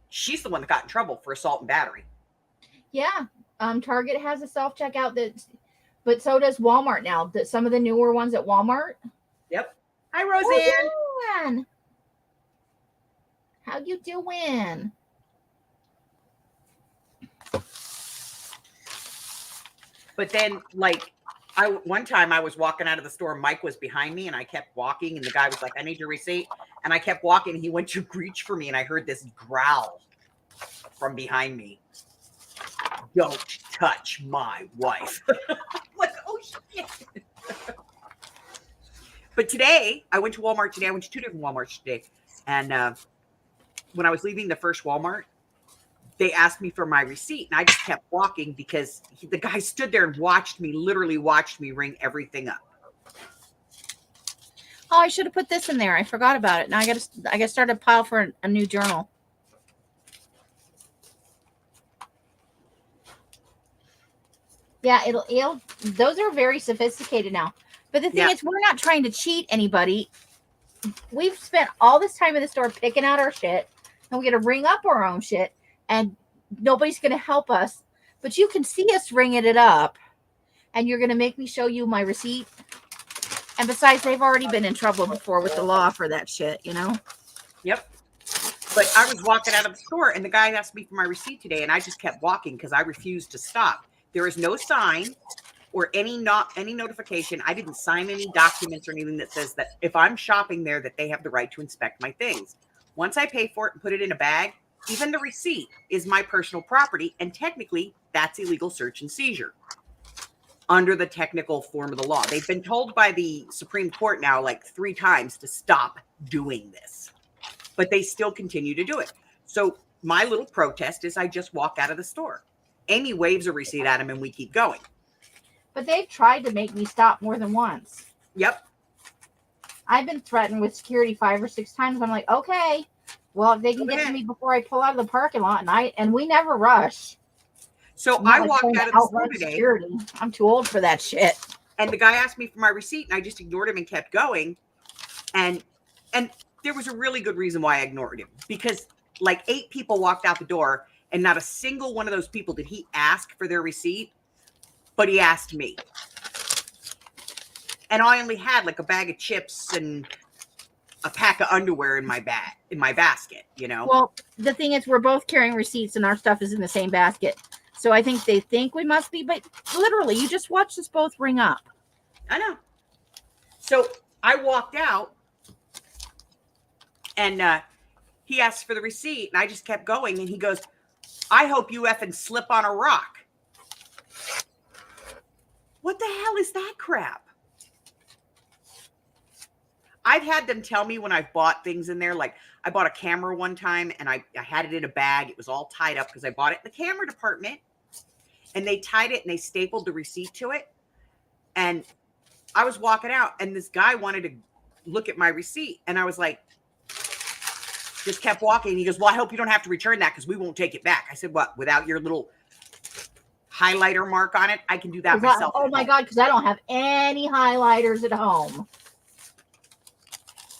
she's the one that got in trouble for assault and battery. Yeah. Target has a self-checkout but so does Walmart now. Some of the newer ones at Walmart. Yep. Hi, Roseanne. Roseanne. How you doing? But then, like, one time I was walking out of the store, Mike was behind me, and I kept walking, and the guy was like, "I need your receipt." And I kept walking, and he went to reach for me, and I heard this growl from behind me. "Don't touch my wife." I'm like, oh, shit. But today, I went to Walmart today. I went to 2 different Walmarts today. And when I was leaving the first Walmart, they asked me for my receipt, and I just kept walking because the guy stood there and literally watched me ring everything up. Oh, I should have put this in there. I forgot about it. Now I got to start a pile for a new journal. Yeah, it'll. Those are very sophisticated now. But the thing is, we're not trying to cheat anybody. We've spent all this time in the store picking out our shit, and we got to ring up our own shit, and nobody's going to help us. But you can see us ringing it up, and you're going to make me show you my receipt. And besides, they've already been in trouble before with the law for that shit, you know? Yep. But I was walking out of the store, and the guy asked me for my receipt today, and I just kept walking because I refused to stop. There is no sign or any notification. I didn't sign any documents or anything that says that if I'm shopping there, that they have the right to inspect my things. Once I pay for it and put it in a bag, even the receipt is my personal property, and technically that's illegal search and seizure under the technical form of the law. They've been told by the Supreme Court now like 3 times to stop doing this, but they still continue to do it. So my little protest is I just walk out of the store. Amy waves a receipt at him and we keep going. But they've tried to make me stop more than once. Yep. I've been threatened with security 5 or 6 times. I'm like, okay, well, if they can get to me before I pull out of the parking lot, and we never rush. So I walked out of the store outrun today, security. I'm too old for that shit. and the guy asked me for my receipt, and I just ignored him and kept going. And there was a really good reason why I ignored him, because like 8 people walked out the door, and not a single one of those people did he ask for their receipt, but he asked me. And I only had like a bag of chips and a pack of underwear in my basket, you know? Well, the thing is, we're both carrying receipts and our stuff is in the same basket. So I think they think we must be, but literally, you just watched us both ring up. I know. So I walked out, and he asked for the receipt, and I just kept going, and he goes, I hope you effing slip on a rock. What the hell is that crap? I've had them tell me when I've bought things in there, like I bought a camera one time and I had it in a bag. It was all tied up because I bought it in the camera department, and they tied it and they stapled the receipt to it. And I was walking out and this guy wanted to look at my receipt. And I was like, just kept walking. He goes, well, I hope you don't have to return that because we won't take it back. I said, what, without your little highlighter mark on it? I can do that myself. Oh my God, because I don't have any highlighters at home.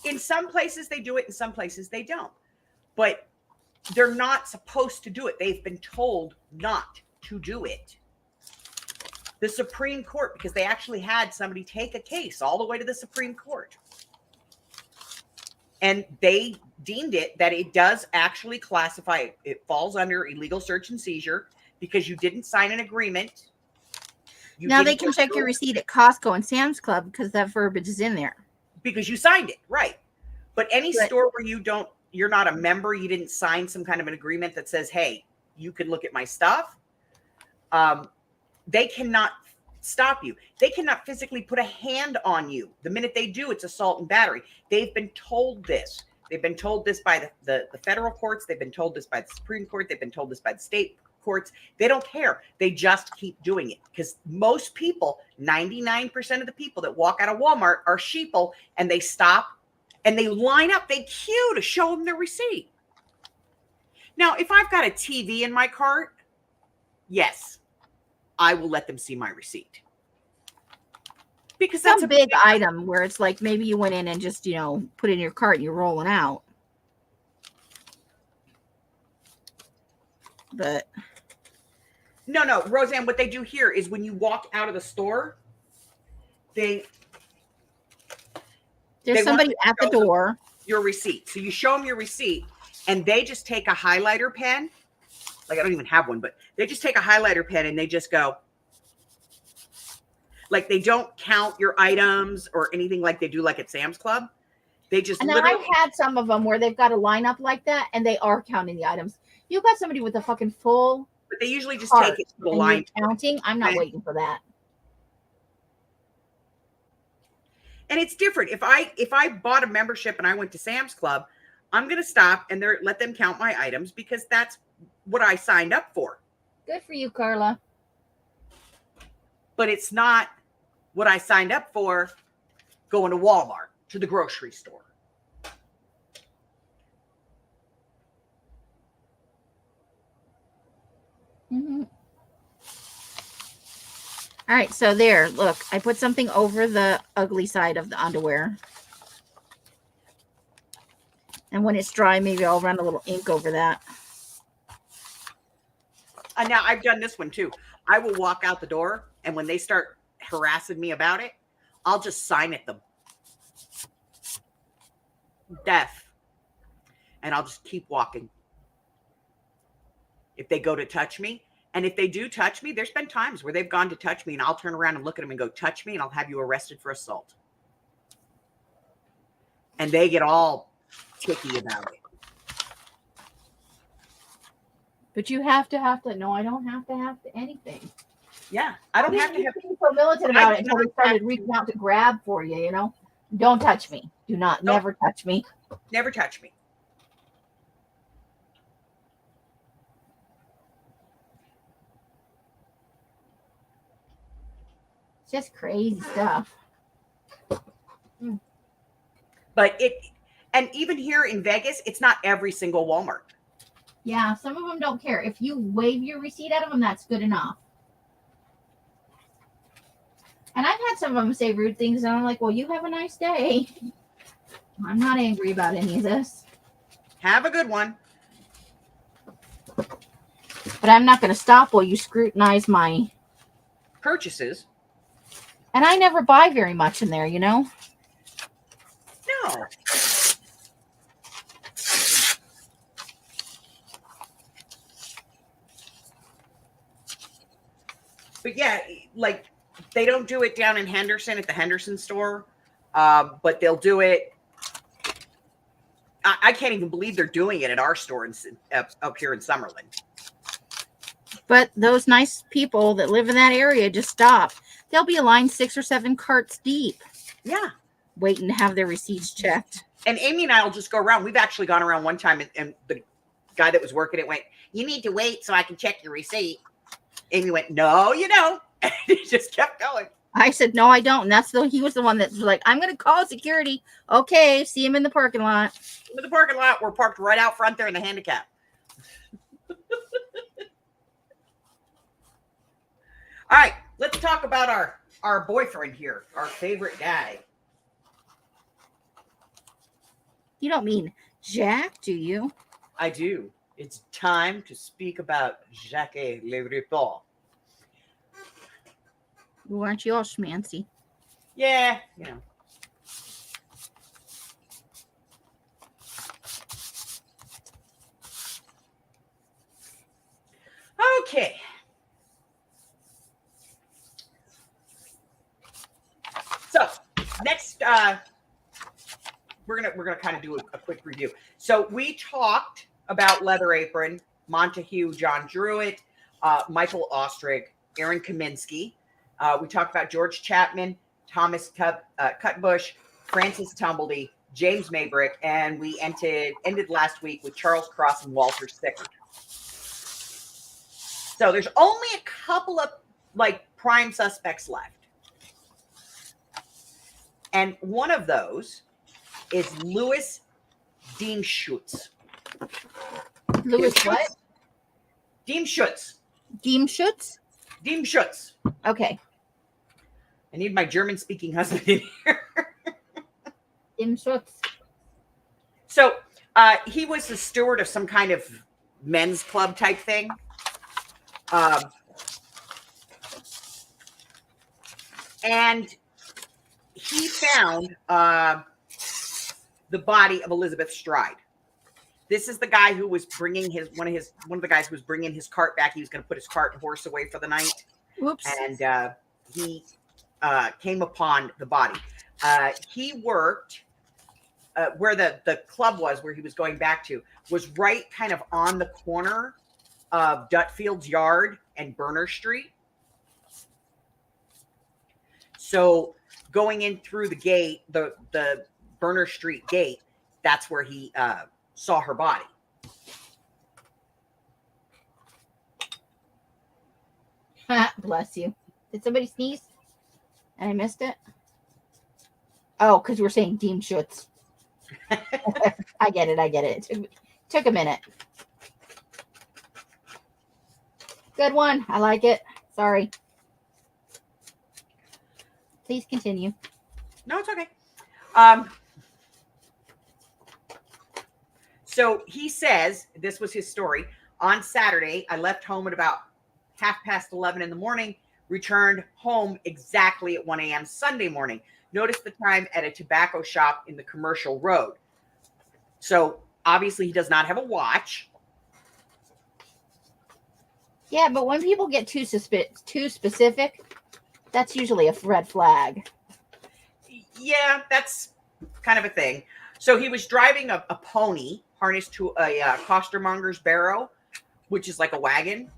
In some places they do it, in some places they don't. But they're not supposed to do it. They've been told not to do it. The Supreme Court, because they actually had somebody take a case all the way to the Supreme Court. And they deemed it that it does actually classify, it falls under illegal search and seizure because you didn't sign an agreement. Now they can check your receipt at Costco and Sam's Club because that verbiage is in there. Because you signed it, right? But any store where you're not a member, you didn't sign some kind of an agreement that says, hey, you can look at my stuff. They cannot stop you. They cannot physically put a hand on you. The minute they do, it's assault and battery. They've been told this. They've been told this by the federal courts. They've been told this by the Supreme Court. They've been told this by the state courts. They don't care. They just keep doing it because most people, 99% of the people that walk out of Walmart are sheeple, and they stop and they line up. They queue to show them their receipt. Now, if I've got a TV in my cart, yes, I will let them see my receipt. Because that's a big item where it's like maybe you went in and just, put it in your cart and you're rolling out. But no, Roseanne, what they do here is when you walk out of the store, there's somebody at the door. Your receipt. So you show them your receipt and they just take a highlighter pen. Like I don't even have one, but they just take a highlighter pen and they just go, like they don't count your items or anything like they do like at Sam's Club. They just and I've had some of them where they've got a lineup like that and they are counting the items. You got somebody with a fucking full. But they usually just take it to the line. Counting. I'm not waiting for that. And it's different. If I bought a membership and I went to Sam's Club, I'm going to stop and let them count my items because that's what I signed up for. Good for you, Carla. But it's not what I signed up for going to Walmart, to the grocery store. Mm-hmm. All right, so there, look, I put something over the ugly side of the underwear. And when it's dry, maybe I'll run a little ink over that. Now, I've done this one too. I will walk out the door, and when they start harassing me about it, I'll just sign at them. Death. And I'll just keep walking. If they go to touch me, And if they do touch me, there's been times where they've gone to touch me and I'll turn around and look at them and go, touch me, and I'll have you arrested for assault. And they get all ticky about it. But you have to. No, I don't have to anything. Yeah, I don't have to have. Being so militant about it until they started reaching out to grab for you. You know, don't touch me. Do not, Nope. never touch me. Never touch me. It's just crazy stuff. But and even here in Vegas, it's not every single Walmart. Yeah, some of them don't care. If you wave your receipt at them, that's good enough. And I've had some of them say rude things, and I'm like, well, you have a nice day. I'm not angry about any of this. Have a good one. But I'm not going to stop while you scrutinize my Purchases. And I never buy very much in there, you know? No. But yeah, like they don't do it down in Henderson at the Henderson store, but they'll do it. I can't even believe they're doing it at our store up here in Summerlin. But those nice people that live in that area just stop. There'll be a line 6 or 7 carts deep. Yeah. Waiting to have their receipts checked. And Amy and I will just go around. We've actually gone around one time, and the guy that was working it went, "You need to wait so I can check your receipt." Amy went, "No, you don't." And he just kept going. I said, "No, I don't." And he was the one that was like, "I'm going to call security." Okay, see him in the parking lot. In the parking lot, we're parked right out front there in the handicap. All right, let's talk about our boyfriend here, our favorite guy. You don't mean Jack, do you? I do. It's time to speak about Jacques Le Ripoll. Well, aren't you all schmancy? Yeah, you know. Okay. So next, we're gonna kind of do a quick review. So we talked about Leather Apron, Montague, John Druitt, Michael Ostrich, Aaron Kaminsky. We talked about George Chapman, Thomas Cutbush, Francis Tumbledy, James Maybrick, and we ended last week with Charles Cross and Walter Sickert. So there's only a couple of like prime suspects left. And one of those is Louis Diemschutz. Louis what? Diemschutz. Diemschutz? Diemschutz. Okay. I need my German-speaking husband in here. Diemschutz. So he was the steward of some kind of men's club type thing. And he found the body of Elizabeth Stride. This is the guy who was bringing one of the guys who was bringing his cart back. He was going to put his cart and horse away for the night. Whoops. And he came upon the body. He worked where the club was, where he was going back to, was right kind of on the corner of Dutfield's Yard and Burner Street. So going in through the gate, the Burner Street gate, that's where he saw her body. Bless you. Did somebody sneeze? And I missed it? Oh, because we're saying Diemschutz. I get it. It took a minute. Good one. I like it. Sorry. Please continue. No, it's okay. So he says, this was his story. On Saturday, I left home at about 11:30 in the morning, returned home exactly at 1 a.m. Sunday morning. Noticed the time at a tobacco shop in the Commercial Road. So obviously he does not have a watch. Yeah, but when people get too specific, that's usually a red flag. Yeah, that's kind of a thing. So he was driving a pony harnessed to a costermonger's barrow, which is like a wagon.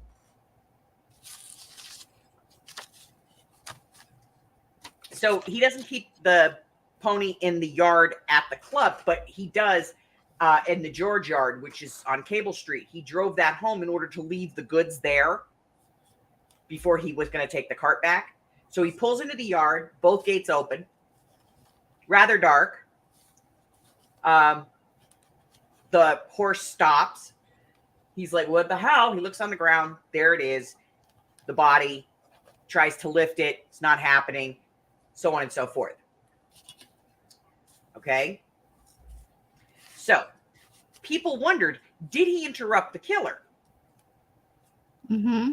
So he doesn't keep the pony in the yard at the club, but he does in the George Yard, which is on Cable Street. He drove that home in order to leave the goods there before he was going to take the cart back. So he pulls into the yard, both gates open, rather dark. The horse stops. He's like, what the hell? He looks on the ground. There it is. The body. Tries to lift it. It's not happening. So on and so forth. Okay. So people wondered, did he interrupt the killer? Mm-hmm.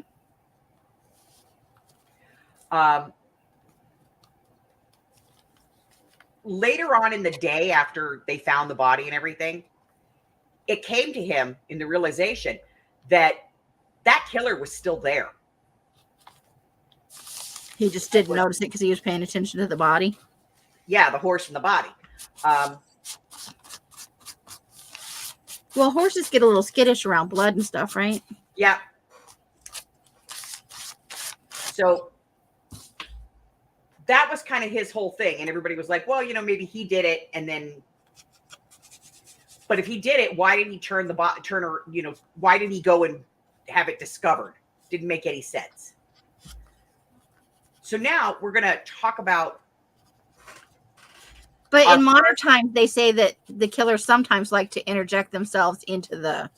Later on in the day, after they found the body and everything, it came to him in the realization that that killer was still there. He just didn't notice it because he was paying attention to the body. Yeah, the horse and the body. Well, horses get a little skittish around blood and stuff, right? Yeah. So that was kind of his whole thing. And everybody was like, well, maybe he did it. And then, but if he did it, why didn't he why did he go and have it discovered? Didn't make any sense. So now we're going to talk about. But in modern times, they say that the killers sometimes like to interject themselves into the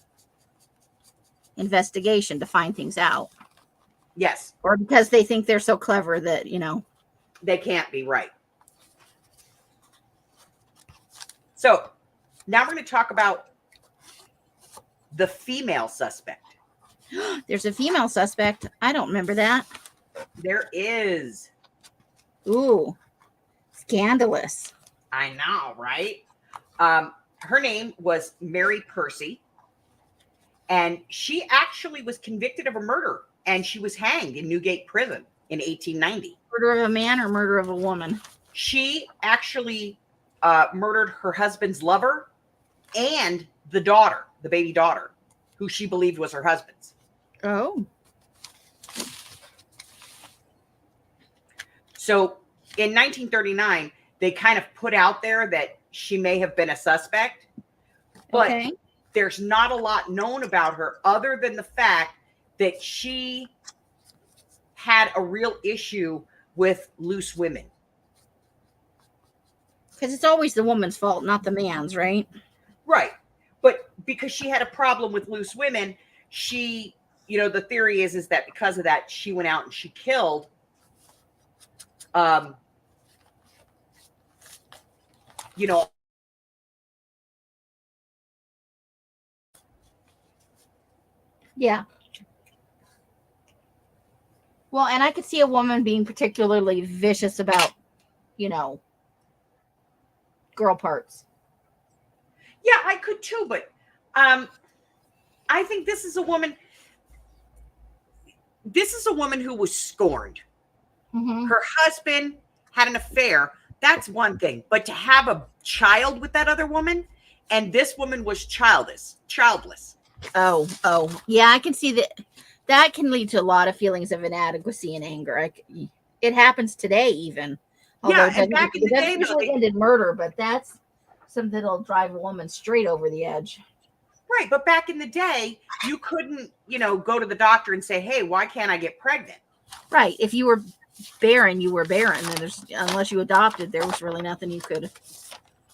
investigation to find things out. Yes. Or because they think they're so clever that, they can't be right. So now we're going to talk about the female suspect. There's a female suspect. I don't remember that. There is. Ooh, scandalous. I know, right? Her name was Mary Percy, and she actually was convicted of a murder, and she was hanged in Newgate Prison in 1890. Murder of a man or murder of a woman? She actually murdered her husband's lover and the daughter, the baby daughter, who she believed was her husband's. Oh. So in 1939, they kind of put out there that she may have been a suspect, but there's not a lot known about her other than the fact that she had a real issue with loose women. Because it's always the woman's fault, not the man's, right? Right. But because she had a problem with loose women, she, the theory is that because of that, she went out and she killed Yeah. Well, and I could see a woman being particularly vicious about, girl parts. Yeah, I could too, but I think this is a woman who was scorned. Mm-hmm. Her husband had an affair. That's one thing. But to have a child with that other woman, and this woman was childless. Oh. Yeah, I can see that. That can lead to a lot of feelings of inadequacy and anger. It happens today even. Although yeah, and back in the day, usually ended murder, but that's something that'll drive a woman straight over the edge. Right, but back in the day, you couldn't, go to the doctor and say, hey, why can't I get pregnant? Right. If you were barren, you were barren. And unless you adopted, there was really nothing you could.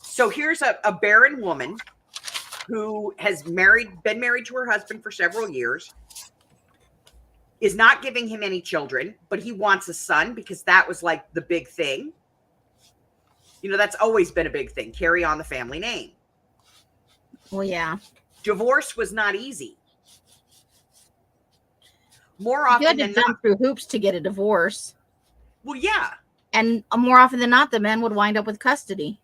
So here's a barren woman who has been married to her husband for several years, is not giving him any children, but he wants a son because that was like the big thing. That's always been a big thing. Carry on the family name. Well, yeah. Divorce was not easy. More often you had to than jump not, through hoops to get a divorce. Well, yeah. And more often than not, the men would wind up with custody.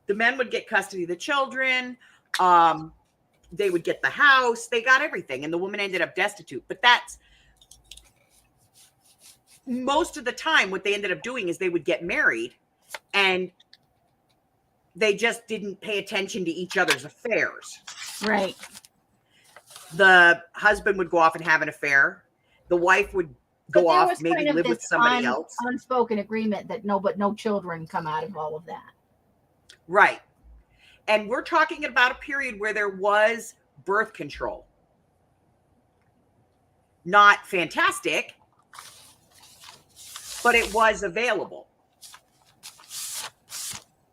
The men would get custody of the children. They would get the house. They got everything. And the woman ended up destitute. But that's most of the time, what they ended up doing is they would get married and they just didn't pay attention to each other's affairs. Right. The husband would go off and have an affair. The wife would But go there off, was maybe kind of live with this somebody else. unspoken agreement that no children come out of all of that. Right. And we're talking about a period where there was birth control. Not fantastic, but it was available.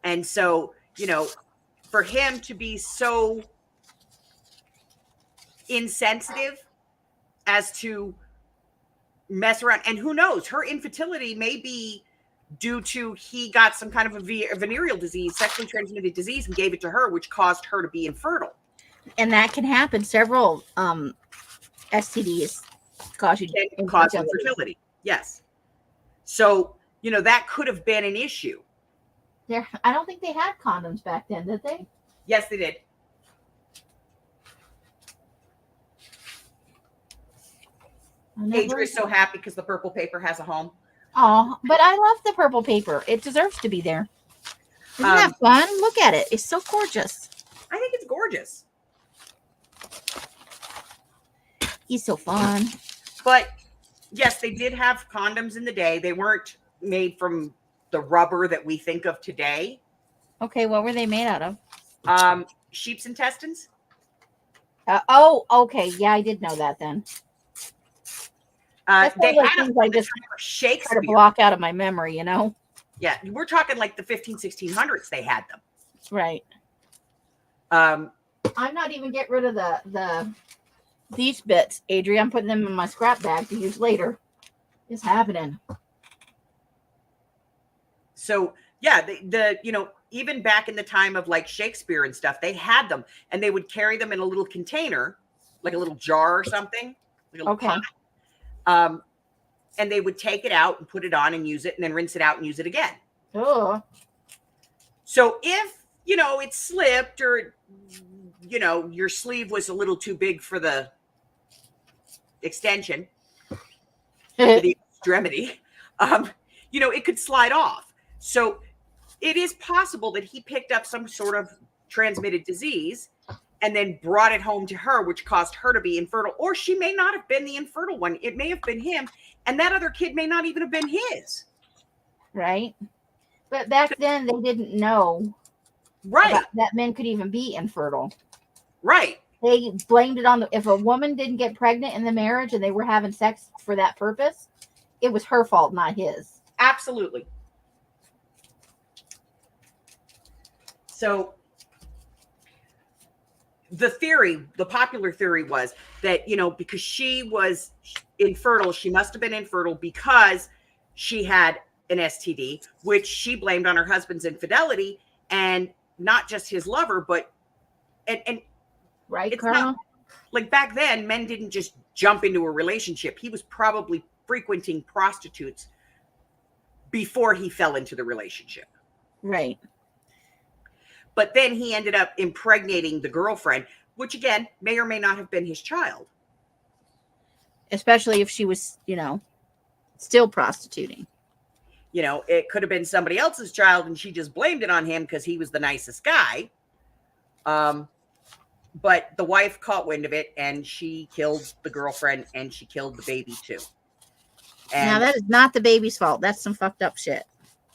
And so, for him to be so insensitive as to mess around, and who knows, her infertility may be due to he got some kind of a venereal disease, sexually transmitted disease, and gave it to her, which caused her to be infertile. And that can happen. Several STDs cause infertility. Yes. So, that could have been an issue. I don't think they had condoms back then, did they? Yes, they did. Adria's so happy because the purple paper has a home. Oh, but I love the purple paper. It deserves to be there. Isn't that fun? Look at it. It's so gorgeous. I think it's gorgeous. He's so fun. But yes, they did have condoms in the day. They weren't made from the rubber that we think of today. Okay, what were they made out of? Sheep's intestines. Okay. Yeah, I did know that then. They had things I just Shakespeare. try to block out of my memory, Yeah, we're talking like the 1600s. They had them. Right. I'm not even getting rid of these bits, Adrian. I'm putting them in my scrap bag to use later. It's happening. So yeah, even back in the time of like Shakespeare and stuff, they had them, and they would carry them in a little container, like a little jar or something. Like a little pot. And they would take it out and put it on and use it, and then rinse it out and use it again. Oh. So if, it slipped, or, your sleeve was a little too big for the extension, for the extremity, it could slide off. So it is possible that he picked up some sort of transmitted disease and then brought it home to her, which caused her to be infertile. Or she may not have been the infertile one. It may have been him, and that other kid may not even have been his. Right. But back then, they didn't know that men could even be infertile. Right. They blamed it on if a woman didn't get pregnant in the marriage and they were having sex for that purpose, it was her fault, not his. Absolutely. So the popular theory was that, because she was infertile, she must have been infertile because she had an STD, which she blamed on her husband's infidelity, and not just his lover, but and right, it's Colonel? not, like back then, men didn't just jump into a relationship. He was probably frequenting prostitutes before he fell into the relationship. Right. But then he ended up impregnating the girlfriend, which again may or may not have been his child. Especially if she was, still prostituting. It could have been somebody else's child and she just blamed it on him because he was the nicest guy. But the wife caught wind of it and she killed the girlfriend and she killed the baby too. And now, that is not the baby's fault. That's some fucked up shit.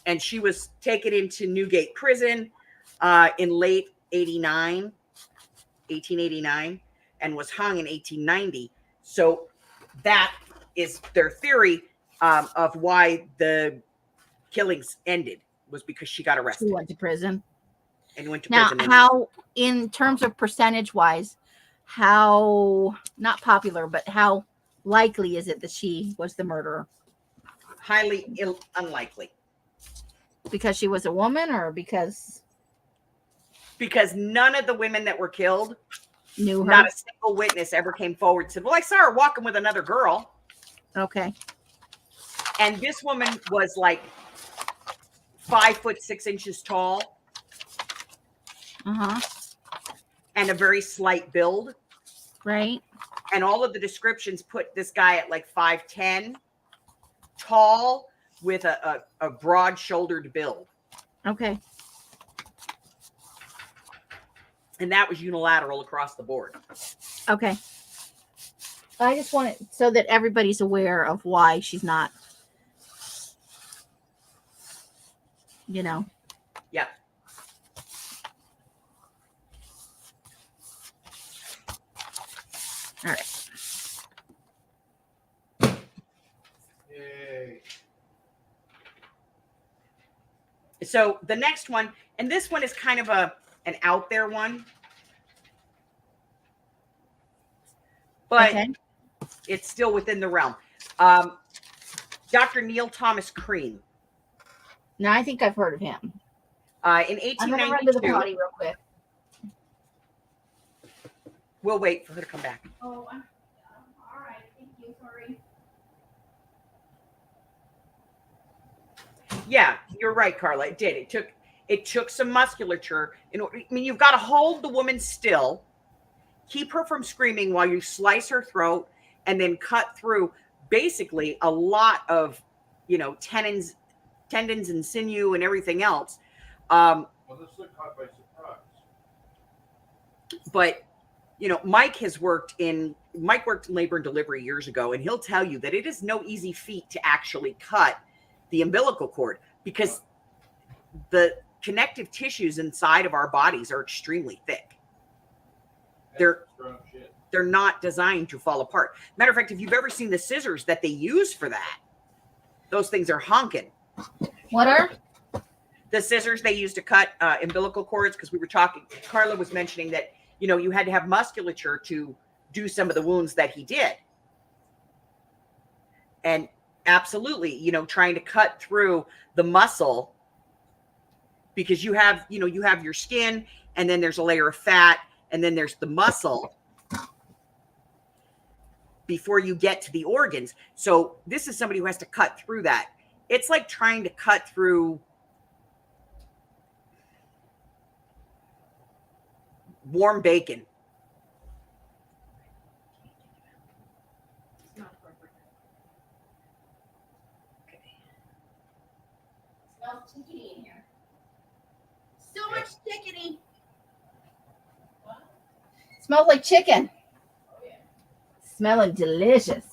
And she was taken into Newgate Prison in late 1889, and was hung in 1890. So that is their theory of why the killings ended, was because she got arrested. She went to prison. And went to now, prison. How, in terms of percentage wise, how, not popular, but how likely is it that she was the murderer? Highly unlikely. Because she was a woman, or because none of the women that were killed knew her? Not a single witness ever came forward and said, well, I saw her walking with another girl. Okay. And this woman was like 5'6" tall. Uh-huh. And a very slight build. Right. And all of the descriptions put this guy at like 5'10", tall with a broad-shouldered build. Okay. And that was unilateral across the board. Okay. I just want it so that everybody's aware of why she's not, you know. Yeah. All right. Yay. So the next one, and this one is kind of an out there one, but Okay. it's still within the realm. Dr. Neil Thomas Cream. Now I think I've heard of him. In I'm gonna run to the 1892, potty real quick. we'll wait for her to come back. Oh, all right. Thank you. Sorry. Yeah, you're right, Carla. It did. It took some musculature. I mean, you've got to hold the woman still, keep her from screaming while you slice her throat, and then cut through basically a lot of, tendons and sinew and everything else. Well, this looked caught by surprise. But Mike worked in labor and delivery years ago, and he'll tell you that it is no easy feat to actually cut the umbilical cord, because the connective tissues inside of our bodies are extremely thick. That's strong shit. They're not designed to fall apart. Matter of fact, if you've ever seen the scissors that they use for that, those things are honking. What are? The scissors they use to cut umbilical cords, because we were talking, Carla was mentioning that, you had to have musculature to do some of the wounds that he did. And absolutely, trying to cut through the muscle, because you have your skin, and then there's a layer of fat, and then there's the muscle before you get to the organs. So this is somebody who has to cut through that. It's like trying to cut through warm bacon. Smells chickeny in here. So much chickeny. Smells like chicken. Smelling delicious.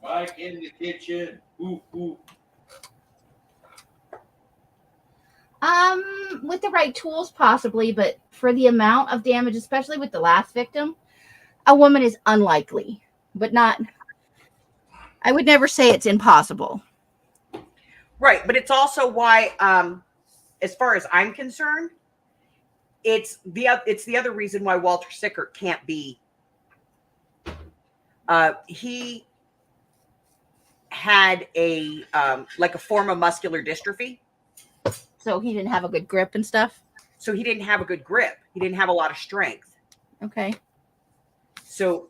Mike in the kitchen. Ooh, ooh. With the right tools, possibly, but for the amount of damage, especially with the last victim, a woman is unlikely, but not. I would never say it's impossible. Right, but it's also why, as far as I'm concerned, it's the other reason why Walter Sickert can't be. He had a form of muscular dystrophy. So he didn't have a good grip and stuff. So he didn't have a good grip. He didn't have a lot of strength. Okay. So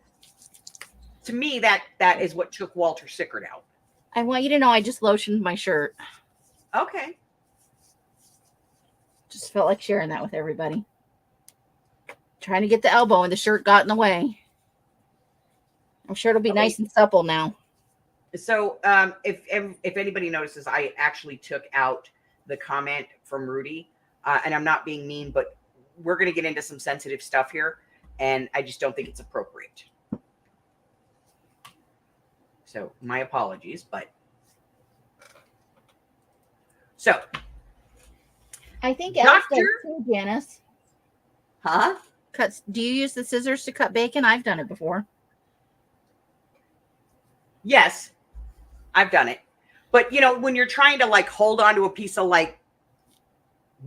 to me, that is what took Walter Sickert out. I want you to know I just lotioned my shirt. Okay. Just felt like sharing that with everybody. Trying to get the elbow and the shirt got in the way. I'm sure it'll be nice and supple now. So if anybody notices, I actually took out the comment from Rudy, and I'm not being mean, but we're going to get into some sensitive stuff here, and I just don't think it's appropriate. So my apologies, but so I think Alex does Doctor? too, Janice. huh? Do you use the scissors to cut bacon? I've done it before. Yes, I've done it. But when you're trying to hold on to a piece of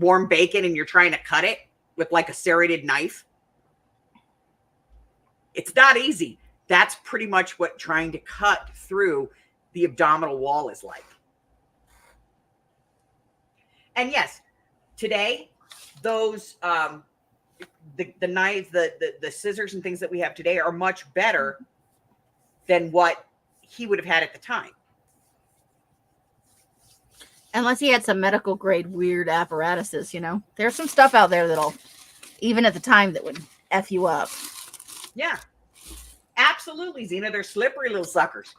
warm bacon and you're trying to cut it with a serrated knife, it's not easy. That's pretty much what trying to cut through the abdominal wall is like. And yes, today, those the knives, the scissors and things that we have today are much better than what he would have had at the time. Unless he had some medical grade weird apparatuses, There's some stuff out there that'll, even at the time, that would F you up. Yeah, absolutely, Zena. They're slippery little suckers.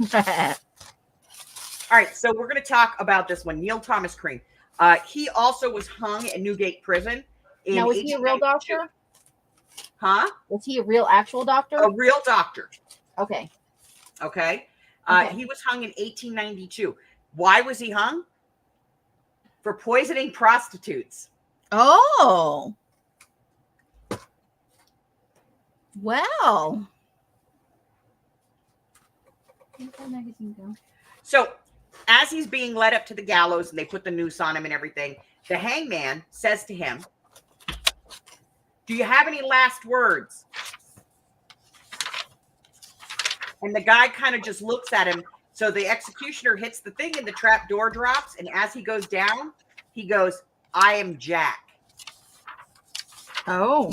All right, so we're going to talk about this one. Neil Thomas Cream. He also was hung at Newgate Prison. Now, was he a real 1892. doctor? Huh? Was he a real actual doctor? A real doctor. Okay. Okay. Okay. He was hung in 1892. Why was he hung? For poisoning prostitutes. Oh. Well. Where'd that magazine go? So, as he's being led up to the gallows and they put the noose on him and everything, the hangman says to him, "Do you have any last words?" And the guy kind of just looks at him. So the executioner hits the thing and the trap door drops. And as he goes down, he goes, "I am Jack." Oh.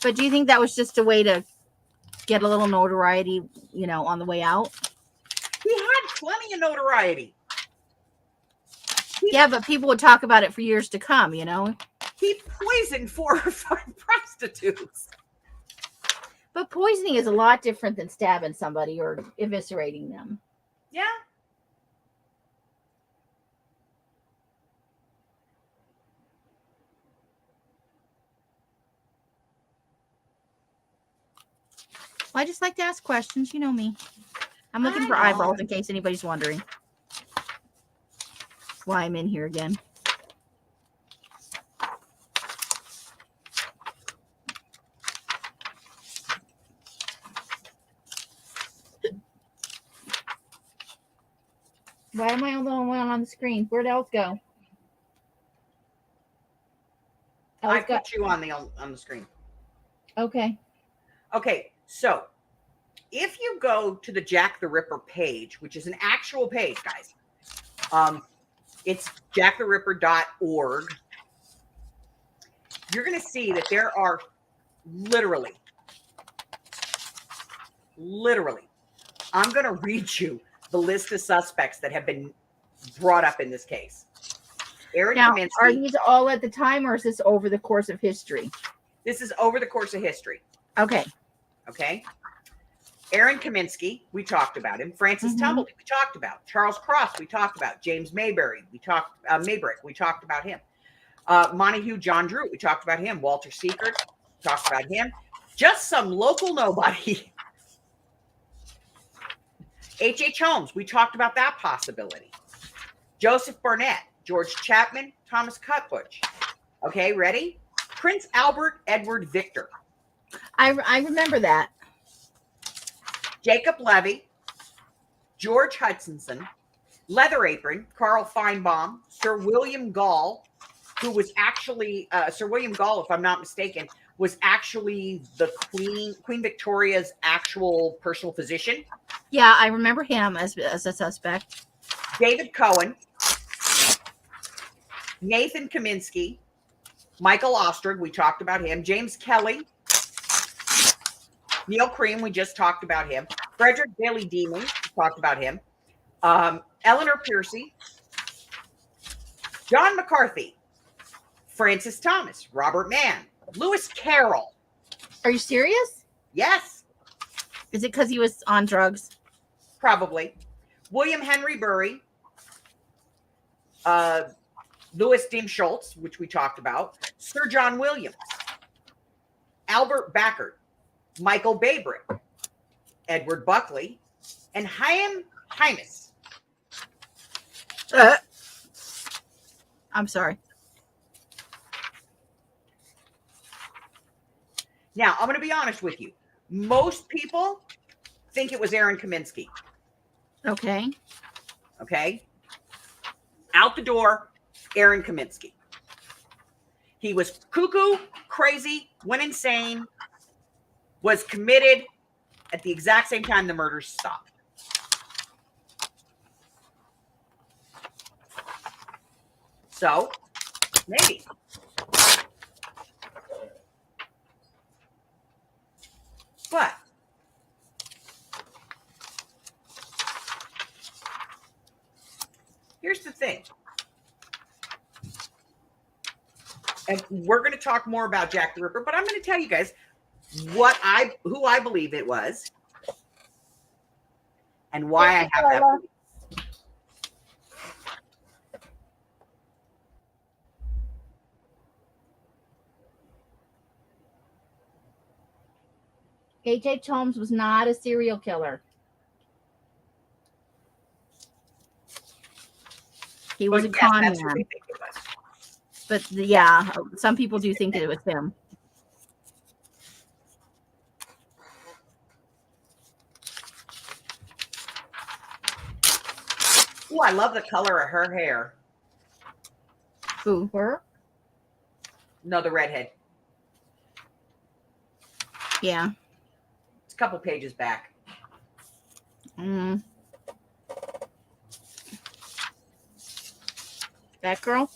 But do you think that was just a way to get a little notoriety, on the way out? He had plenty of notoriety. Yeah, but people would talk about it for years to come, He poisoned 4 or 5 prostitutes. But poisoning is a lot different than stabbing somebody or eviscerating them. Yeah. Well, I just like to ask questions. You know me. I'm looking I for know. eyeballs in case anybody's wondering. That's why I'm in here again. Why am I the only one on the screen? Where'd Els go? I Els got. put you on the screen. Okay. Okay, so if you go to the Jack the Ripper page, which is an actual page, guys, it's jacktheripper.org. You're going to see that there are literally, I'm going to read you the list of suspects that have been brought up in this case. Aaron Now, Kaminsky. are these all at the time, or is this over the course of history? This is over the course of history. Okay. Okay. Aaron Kaminsky, we talked about him. Francis Tumblety, we talked about. Charles Cross, we talked about. James Mayberry, Maybrick, we talked about him. Montague John Drew, we talked about him. Walter Seekert, talked about him. Just some local nobody. H.H. Holmes, we talked about that possibility. Joseph Barnett, George Chapman, Thomas Cutbush. Okay, ready? Prince Albert Edward Victor. I remember that. Jacob Levy, George Hutchinson, Leather Apron, Carl Feinbaum, Sir William Gall, who was actually, Sir William Gall, if I'm not mistaken, was actually the Queen Victoria's actual personal physician. Yeah, I remember him as a suspect. David Cohen, Nathan Kaminsky, Michael Ostrog, we talked about him. James Kelly, Neil Cream, we just talked about him. Frederick Bailey Demon, we talked about him. Eleanor Piercy, John McCarthy, Francis Thomas, Robert Mann, Lewis Carroll. Are you serious? Yes, Is it because he was on drugs? probably. William Henry Bury, Louis Dim Schultz, which we talked about, Sir John Williams, Albert Backert, Michael Baybrick, Edward Buckley, and Chaim Hymas. I'm sorry. Now, I'm going to be honest with you. Most people think it was Aaron Kaminsky. Okay. Okay? Out the door, Aaron Kaminsky. He was cuckoo, crazy, went insane, was committed at the exact same time the murders stopped. So, maybe. But here's the thing. And we're going to talk more about Jack the Ripper, but I'm going to tell you guys who I believe it was. and why I have that belief. H.H. Holmes was not a serial killer. He was a But yes, con that's who man. they think it was. But yeah, some people do think that it was him. Oh, I love the color of her hair. Who? Her? No, the redhead. Yeah. It's a couple pages back. Mm. That girl?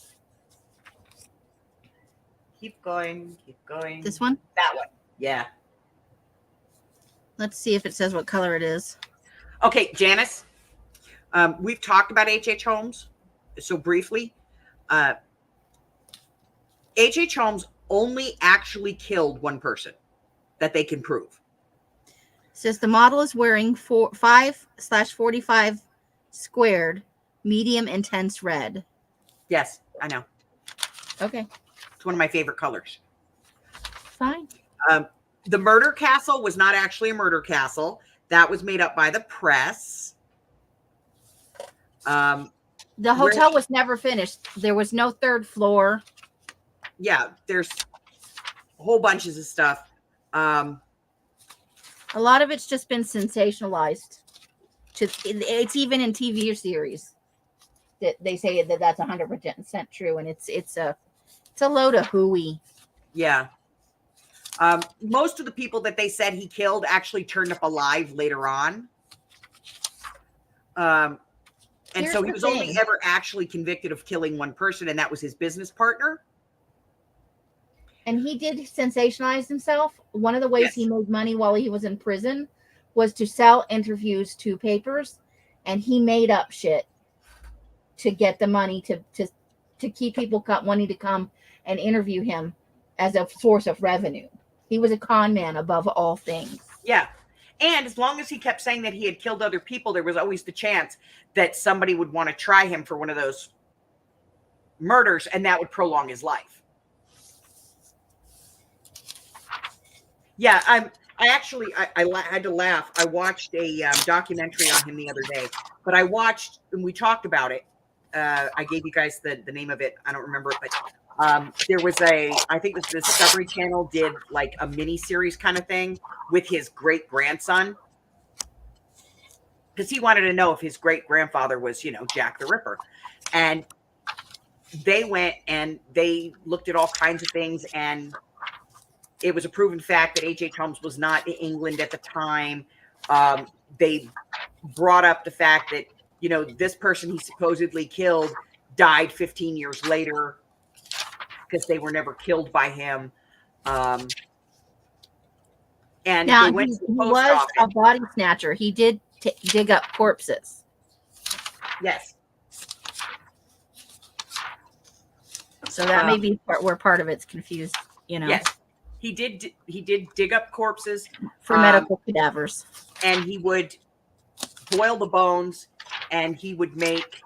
Keep going, keep going. This one? That one. Yeah. Let's see if it says what color it is. Okay, Janice. We've talked about H.H. Holmes so briefly. H.H. Holmes only actually killed one person that they can prove. It says the model is wearing 5/45 squared, medium intense red. Yes, I know. Okay, It's one of my favorite colors. fine. The murder castle was not actually a murder castle. That was made up by the press. The hotel was never finished. There was no third floor. Yeah, there's whole bunches of stuff. A lot of it's just been sensationalized. It's even in TV series that they say that that's 100% true, and it's a load of hooey. Yeah. Most of the people that they said he killed actually turned up alive later on. And Here's so he the was only thing. ever actually convicted of killing one person, and that was his business partner. And he did sensationalize himself. One of the ways he made money while he was in prison was to sell interviews to papers, and he made up shit to get the money to keep people wanting to come and interview him as a source of revenue. He was a con man above all things. Yeah. And as long as he kept saying that he had killed other people, there was always the chance that somebody would want to try him for one of those murders, and that would prolong his life. Yeah, I had to laugh. I watched a documentary on him the other day, but I watched, and we talked about it. I gave you guys the name of it. I don't remember it, but there was I think it was the Discovery Channel did like a mini series kind of thing with his great grandson, because he wanted to know if his great grandfather was, Jack the Ripper. And they went and they looked at all kinds of things, and it was a proven fact that H.H. Holmes was not in England at the time. They brought up the fact that, this person he supposedly killed died 15 years later because they were never killed by him. And now, they went he to the post was office. a body snatcher. He did dig up corpses. Yes. So that may be where part of it's confused, Yes. He did dig up corpses for medical cadavers. And he would boil the bones, and he would make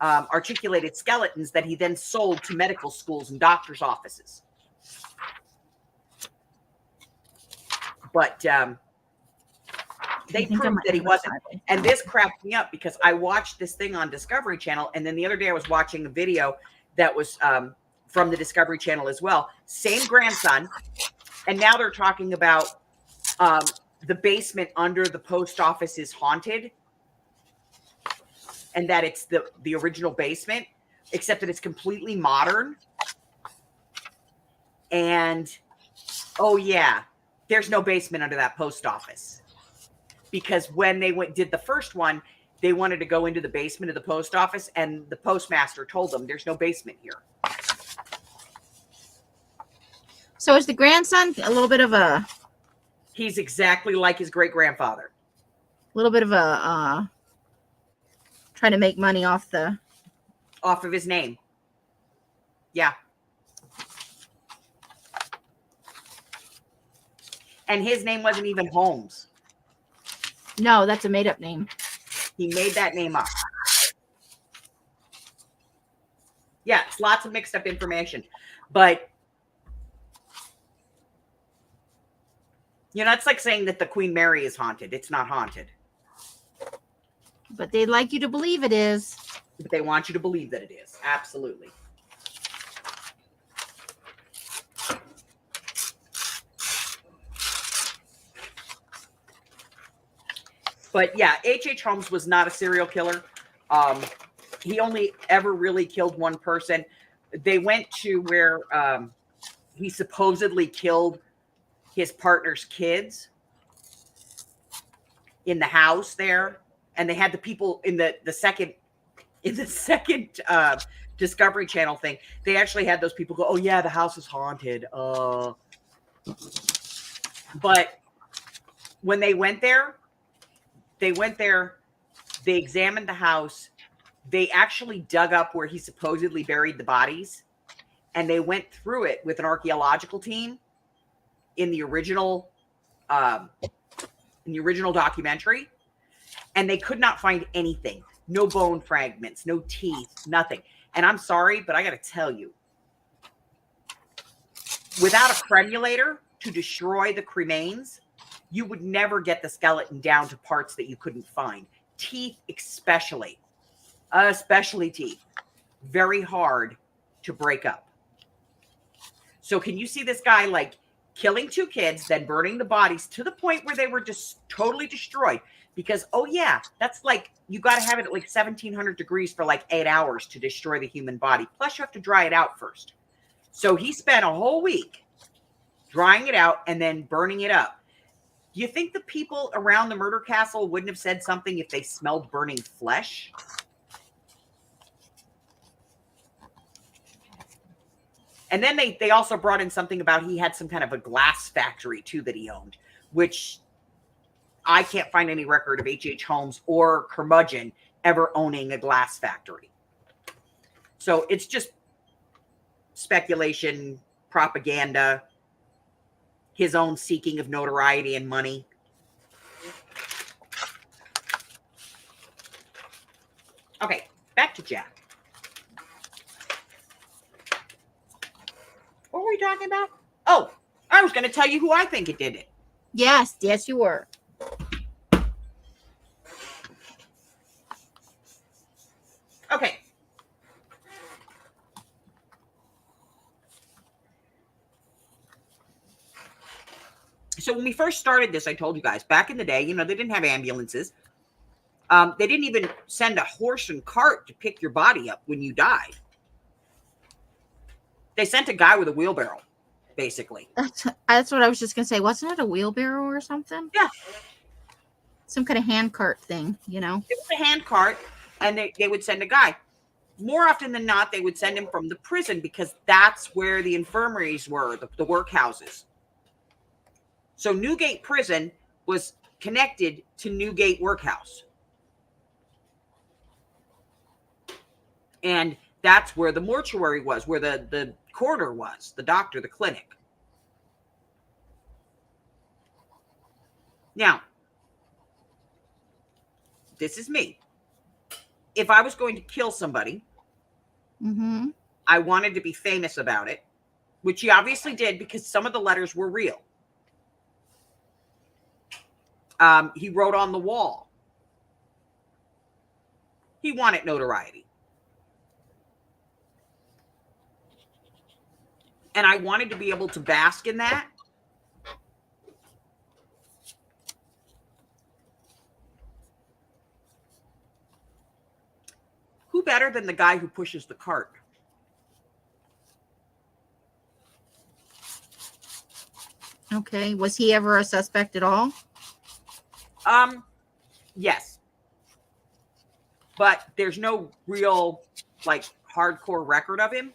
articulated skeletons that he then sold to medical schools and doctors' offices. But they proved that he wasn't. And this cracked me up because I watched this thing on Discovery Channel, and then the other day I was watching a video that was from the Discovery Channel as well. Same grandson. And now they're talking about the basement under the post office is haunted, and that it's the original basement, except that it's completely modern. And, oh yeah, there's no basement under that post office. Because when they did the first one, they wanted to go into the basement of the post office, and the postmaster told them there's no basement here. So is the grandson a little bit of a... He's exactly like his great-grandfather. A little bit of a... trying to make money off of his name. Yeah. And his name wasn't even Holmes. No, that's a made-up name. He made that name up. Yeah, it's lots of mixed up information. But, it's like saying that the Queen Mary is haunted. It's not haunted. But they'd like you to believe it is. But they want you to believe that it is. Absolutely. But yeah, H.H. Holmes was not a serial killer. He only ever really killed one person. They went to where he supposedly killed his partner's kids in the house there. And they had the people in the second Discovery Channel thing. They actually had those people go, "Oh yeah, the house is haunted." But when they went there, they examined the house. They actually dug up where he supposedly buried the bodies, and they went through it with an archaeological team in the original documentary, and they could not find anything. No bone fragments, no teeth, nothing. And I'm sorry, but I got to tell you, without a cremulator to destroy the cremains, you would never get the skeleton down to parts that you couldn't find. Teeth especially teeth. Very hard to break up. So can you see this guy like killing 2 kids, then burning the bodies to the point where they were just totally destroyed? Because, oh yeah, that's like, you got to have it at like 1700 degrees for like 8 hours to destroy the human body. Plus you have to dry it out first. So he spent a whole week drying it out and then burning it up. Do you think the people around the murder castle wouldn't have said something if they smelled burning flesh? And then they also brought in something about he had some kind of a glass factory too that he owned, which I can't find any record of H.H. Holmes or Curmudgeon ever owning a glass factory. So it's just speculation, propaganda, his own seeking of notoriety and money. Okay, back to Jack. What were we talking about? Oh, I was going to tell you who I think it did it. Yes, you were. Okay. So when we first started this, I told you guys, back in the day, they didn't have ambulances. They didn't even send a horse and cart to pick your body up when you died. They sent a guy with a wheelbarrow, basically. That's what I was just going to say. Wasn't it a wheelbarrow or something? Yeah. Some kind of hand cart thing, It was a hand cart, and they would send a guy. More often than not, they would send him from the prison because that's where the infirmaries were, the workhouses. So Newgate Prison was connected to Newgate Workhouse. And that's where the mortuary was, where the coroner was, the doctor, the clinic. Now, this is me. If I was going to kill somebody, I wanted to be famous about it, which he obviously did because some of the letters were real. He wrote on the wall. He wanted notoriety. And I wanted to be able to bask in that. Who better than the guy who pushes the cart? Okay. Was he ever a suspect at all? Yes. But there's no real, hardcore record of him.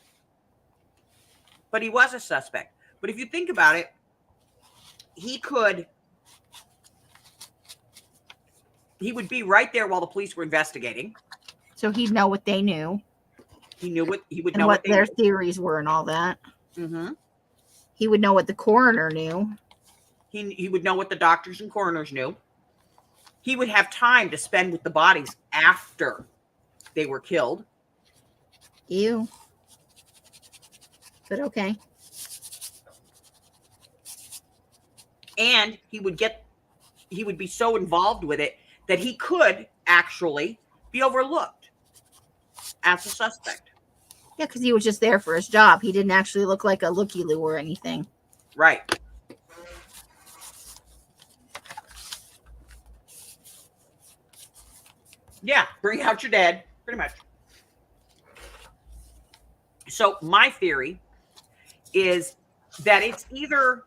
But he was a suspect. But if you think about it, he would be right there while the police were investigating. So he'd know what they knew. He would and know what their knew. theories were and all that. Mm-hmm. He would know what the coroner knew. He would know what the doctors and coroners knew. he would have time to spend with the bodies after they were killed. Ew. But okay. And he would be so involved with it that he could actually be overlooked as a suspect. Yeah, because he was just there for his job. He didn't actually look like a looky-loo or anything. Right. Yeah, bring out your dead, pretty much. So my theory is that it's either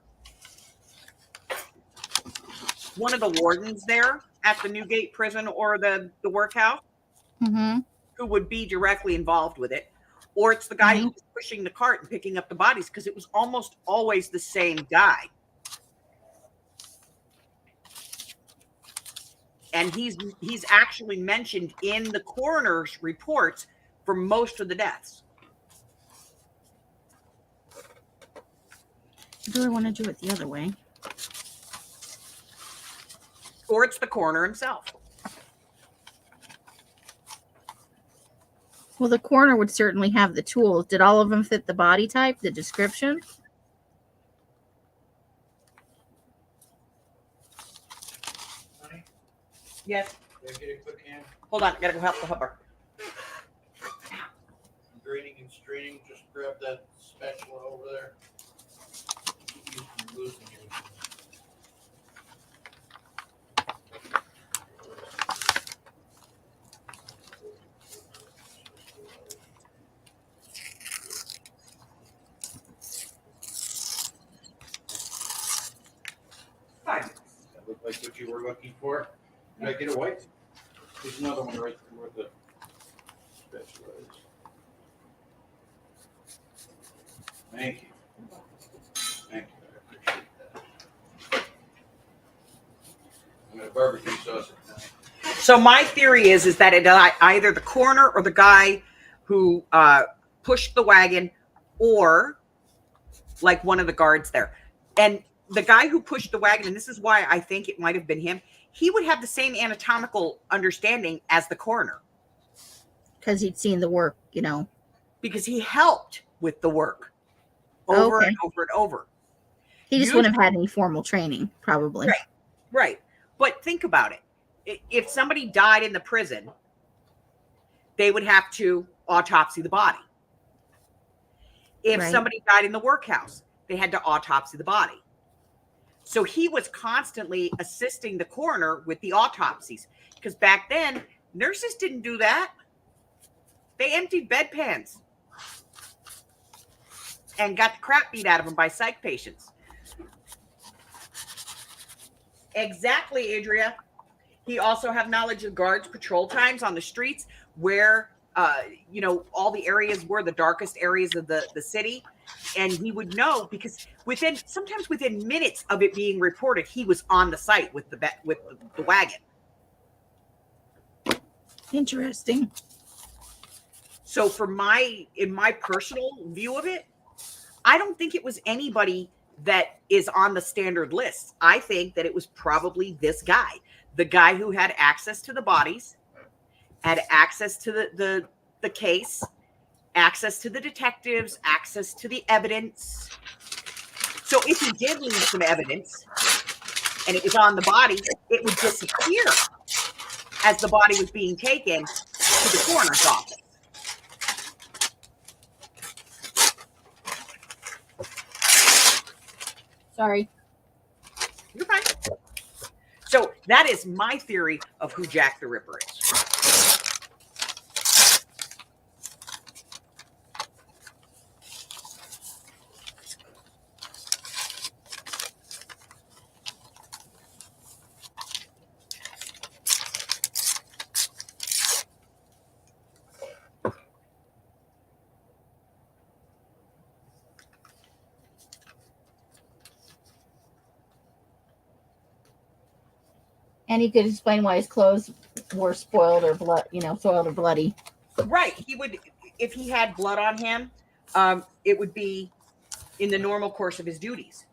one of the wardens there at the Newgate prison or the workhouse Mm-hmm. who would be directly involved with it, or it's the guy who was pushing the cart and picking up the bodies, because it was almost always the same guy. And he's actually mentioned in the coroner's reports for most of the deaths. Do I want to do it the other way? Or it's the coroner himself. Well, the coroner would certainly have the tools. Did all of them fit the body type, the description? Honey, Yes. can I get a quick hand? Hold on, I gotta go help the hubber. Draining and straining, just grab that spatula over there. Keep you from losing your- Fine. That looked like what you were looking for. Did I get a white? There's another one right where the spatula is. Thank you. Thank you. I appreciate that. I'm gonna barbecue sauce it now. So my theory is that it either the coroner or the guy who pushed the wagon, or like one of the guards there. And the guy who pushed the wagon, and this is why I think it might have been him, he would have the same anatomical understanding as the coroner. Because he'd seen the work, Because he helped with the work over Okay. and over and over. He just wouldn't have had any formal training, probably. Right. Right. But think about it. If somebody died in the prison, they would have to autopsy the body. If Right. somebody died in the workhouse, they had to autopsy the body. So he was constantly assisting the coroner with the autopsies, because back then nurses didn't do that. They emptied bedpans and got the crap beat out of them by psych patients. Exactly, Adria. He also have knowledge of guards' patrol times on the streets, where all the areas were the darkest areas of the city. And he would know, because sometimes within minutes of it being reported, he was on the site with the wagon. Interesting. So in my personal view of it, I don't think it was anybody that is on the standard list. I think that it was probably this guy, the guy who had access to the bodies, had access to the case, access to the detectives, access to the evidence. So if he did leave some evidence and it was on the body, it would disappear as the body was being taken to the coroner's office. Sorry. You're fine. So that is my theory of who Jack the Ripper is. And he could explain why his clothes were spoiled or soiled or bloody. Right. He would, if he had blood on him, it would be in the normal course of his duties.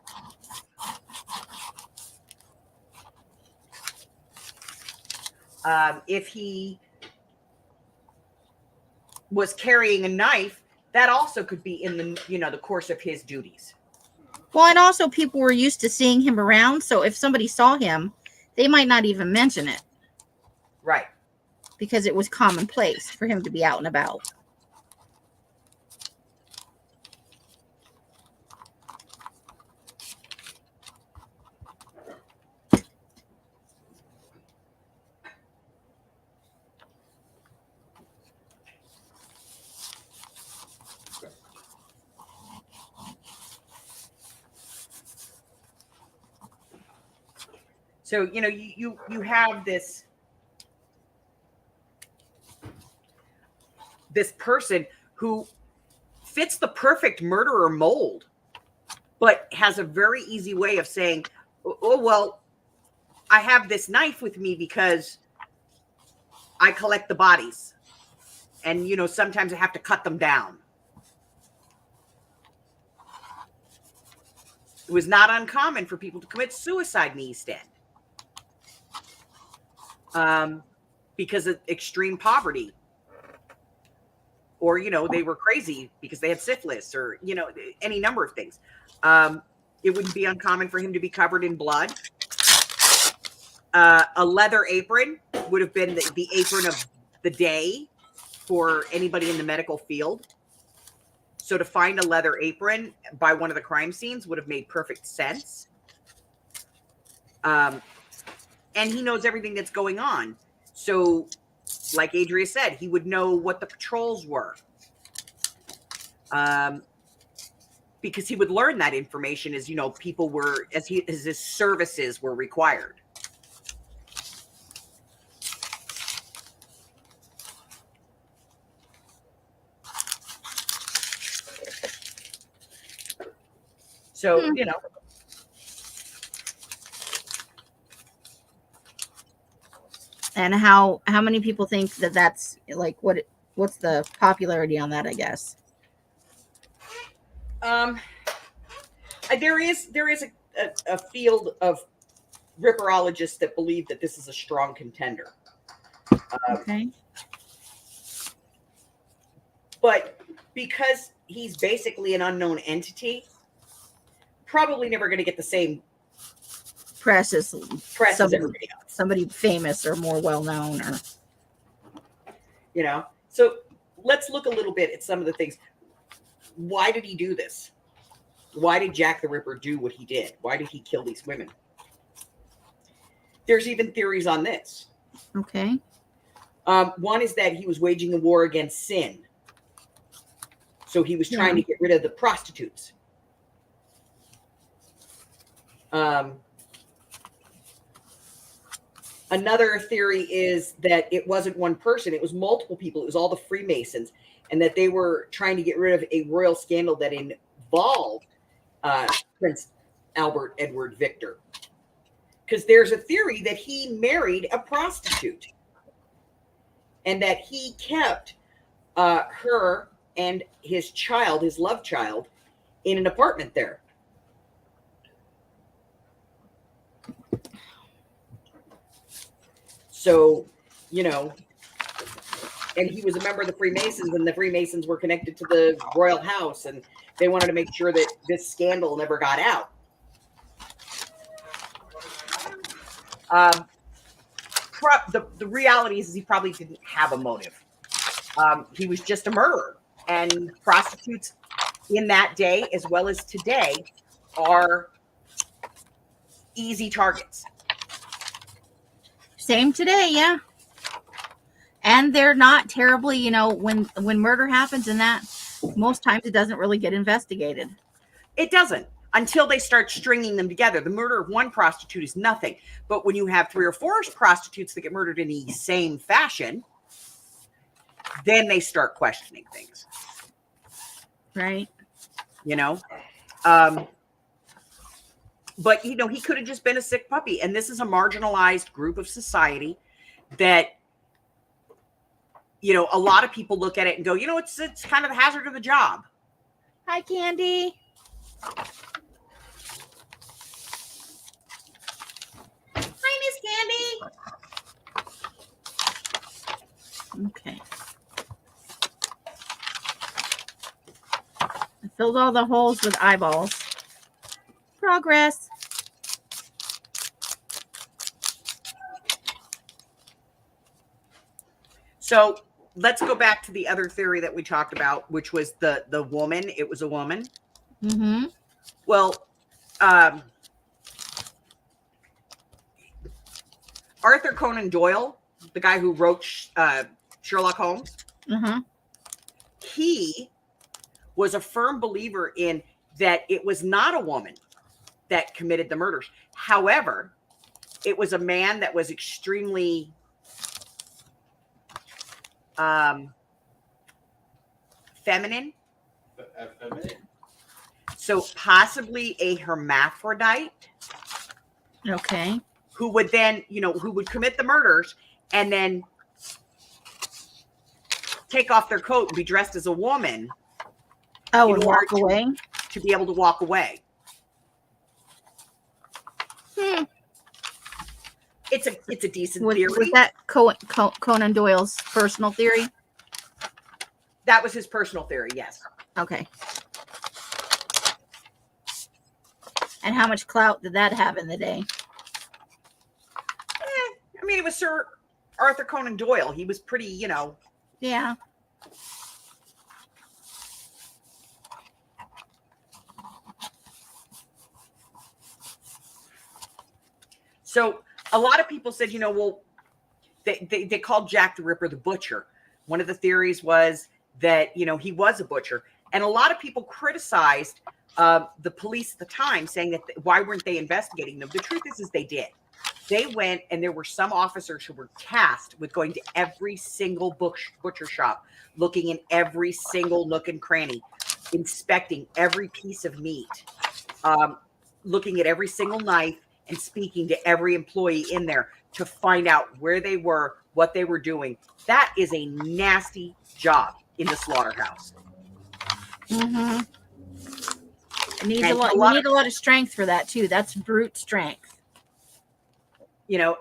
If he was carrying a knife, that also could be in the course of his duties. Well, and also people were used to seeing him around, so if somebody saw him, they might not even mention it. Right. Because it was commonplace for him to be out and about. So, you have this person who fits the perfect murderer mold, but has a very easy way of saying, oh, well, I have this knife with me because I collect the bodies. And, sometimes I have to cut them down. It was not uncommon for people to commit suicide in the East End. Because of extreme poverty. Or, they were crazy because they had syphilis or, any number of things. It wouldn't be uncommon for him to be covered in blood. A leather apron would have been the apron of the day for anybody in the medical field. So to find a leather apron by one of the crime scenes would have made perfect sense. And he knows everything that's going on. So, like Adria said, he would know what the patrols were. Because he would learn that information as, people were, as his services were required. So, And how many people think that that's like what's the popularity on that, I guess? There is a field of ripperologists that believe that this is a strong contender. Okay. But because he's basically an unknown entity, probably never going to get the same press as everybody else. Somebody famous or more well-known or So let's look a little bit at some of the things. Why did he do this? Why did Jack the Ripper do what he did? Why did he kill these women? There's even theories on this. Okay. One is that he was waging a war against sin. So he was trying to get rid of the prostitutes. Another theory is that it wasn't one person. It was multiple people. It was all the Freemasons. And that they were trying to get rid of a royal scandal that involved Prince Albert Edward Victor. Because there's a theory that he married a prostitute. And that he kept her and his child, his love child, in an apartment there. So, and he was a member of the Freemasons, and the Freemasons were connected to the royal house, and they wanted to make sure that this scandal never got out. The reality is he probably didn't have a motive. He was just a murderer, and prostitutes in that day, as well as today, are easy targets. Same today, yeah. And they're not terribly, when murder happens and that, most times it doesn't really get investigated. It doesn't until they start stringing them together. The murder of one prostitute is nothing. But when you have 3 or 4 prostitutes that get murdered in the same fashion, then they start questioning things. Right. But, he could have just been a sick puppy. And this is a marginalized group of society that, a lot of people look at it and go, it's kind of the hazard of the job. Hi, Candy. Hi, Miss Candy. Okay. I filled all the holes with eyeballs. Progress. So let's go back to the other theory that we talked about, which was the woman. It was a woman. Mm-hmm. Well, Arthur Conan Doyle, the guy who wrote Sherlock Holmes, Uh-huh. he was a firm believer in that it was not a woman that committed the murders. However, it was a man that was extremely feminine. So possibly a hermaphrodite Okay. who would then, who would commit the murders and then take off their coat and be dressed as a woman. Oh, in and order walk away. to be able to walk away. It's a decent theory. Was that Conan Doyle's personal theory? That was his personal theory, yes. Okay. And how much clout did that have in the day? I mean, it was Sir Arthur Conan Doyle. He was pretty, Yeah. So a lot of people said, well, they called Jack the Ripper the butcher. One of the theories was that, he was a butcher. And a lot of people criticized the police at the time, saying that why weren't they investigating them? The truth is they did. They went, and there were some officers who were tasked with going to every single butcher shop, looking in every single nook and cranny, inspecting every piece of meat, looking at every single knife, and speaking to every employee in there to find out where they were, what they were doing. That is a nasty job in the slaughterhouse. Mm-hmm. You need a lot of strength for that too. That's brute strength. Yeah,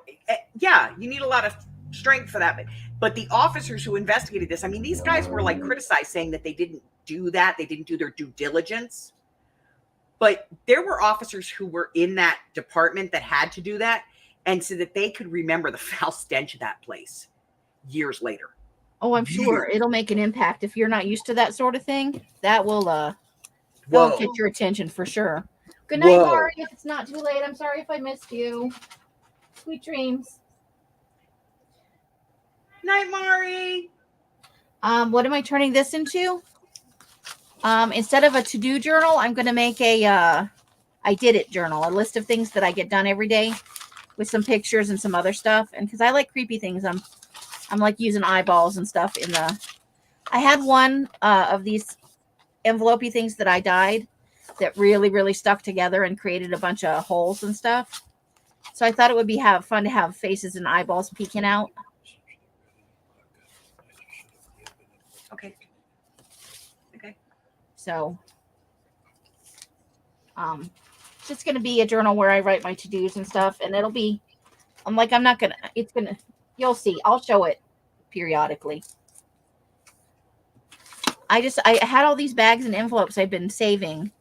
you need a lot of strength for that. But the officers who investigated this, I mean, these guys were like criticized, saying that they didn't do that. They didn't do their due diligence. But there were officers who were in that department that had to do that, and so that they could remember the foul stench of that place years later. Oh, I'm sure it'll make an impact. If you're not used to that sort of thing, that will get your attention for sure. Good night, Mari. If it's not too late, I'm sorry if I missed you. Sweet dreams. Night, Mari. What am I turning this into? Instead of a to-do journal, I'm going to make a I did it journal, a list of things that I get done every day with some pictures and some other stuff. And because I like creepy things, I'm like using eyeballs and stuff in the. I had one of these envelopey things that I dyed that really, really stuck together and created a bunch of holes and stuff. So I thought it would be fun to have faces and eyeballs peeking out. Okay. So, it's just going to be a journal where I write my to-dos and stuff, and it'll be, you'll see, I'll show it periodically. I had all these bags and envelopes I've been saving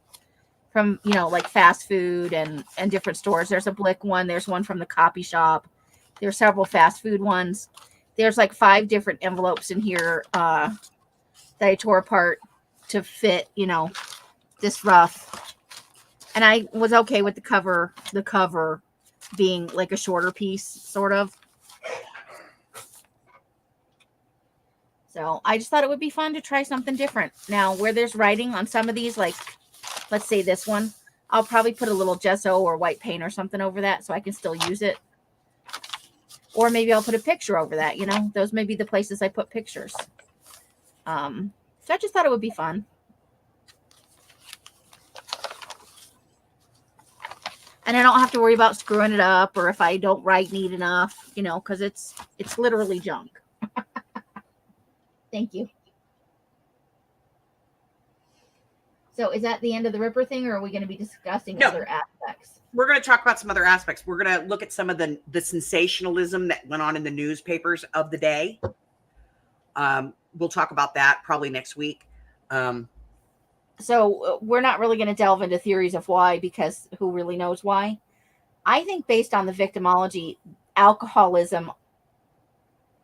from, like fast food and different stores. There's a Blick one. There's one from the copy shop. There's several fast food ones. There's like 5 different envelopes in here that I tore apart to fit, this rough. And I was okay with the cover being like a shorter piece, sort of. So I just thought it would be fun to try something different. Now, where there's writing on some of these, like, let's say this one, I'll probably put a little gesso or white paint or something over that so I can still use it. Or maybe I'll put a picture over that, Those may be the places I put pictures. So I just thought it would be fun. And I don't have to worry about screwing it up or if I don't write neat enough, because it's literally junk. Thank you. So is that the end of the Ripper thing, or are we going to be discussing other aspects? We're going to talk about some other aspects. We're going to look at some of the sensationalism that went on in the newspapers of the day. We'll talk about that probably next week. So we're not really going to delve into theories of why, because who really knows why? I think based on the victimology, alcoholism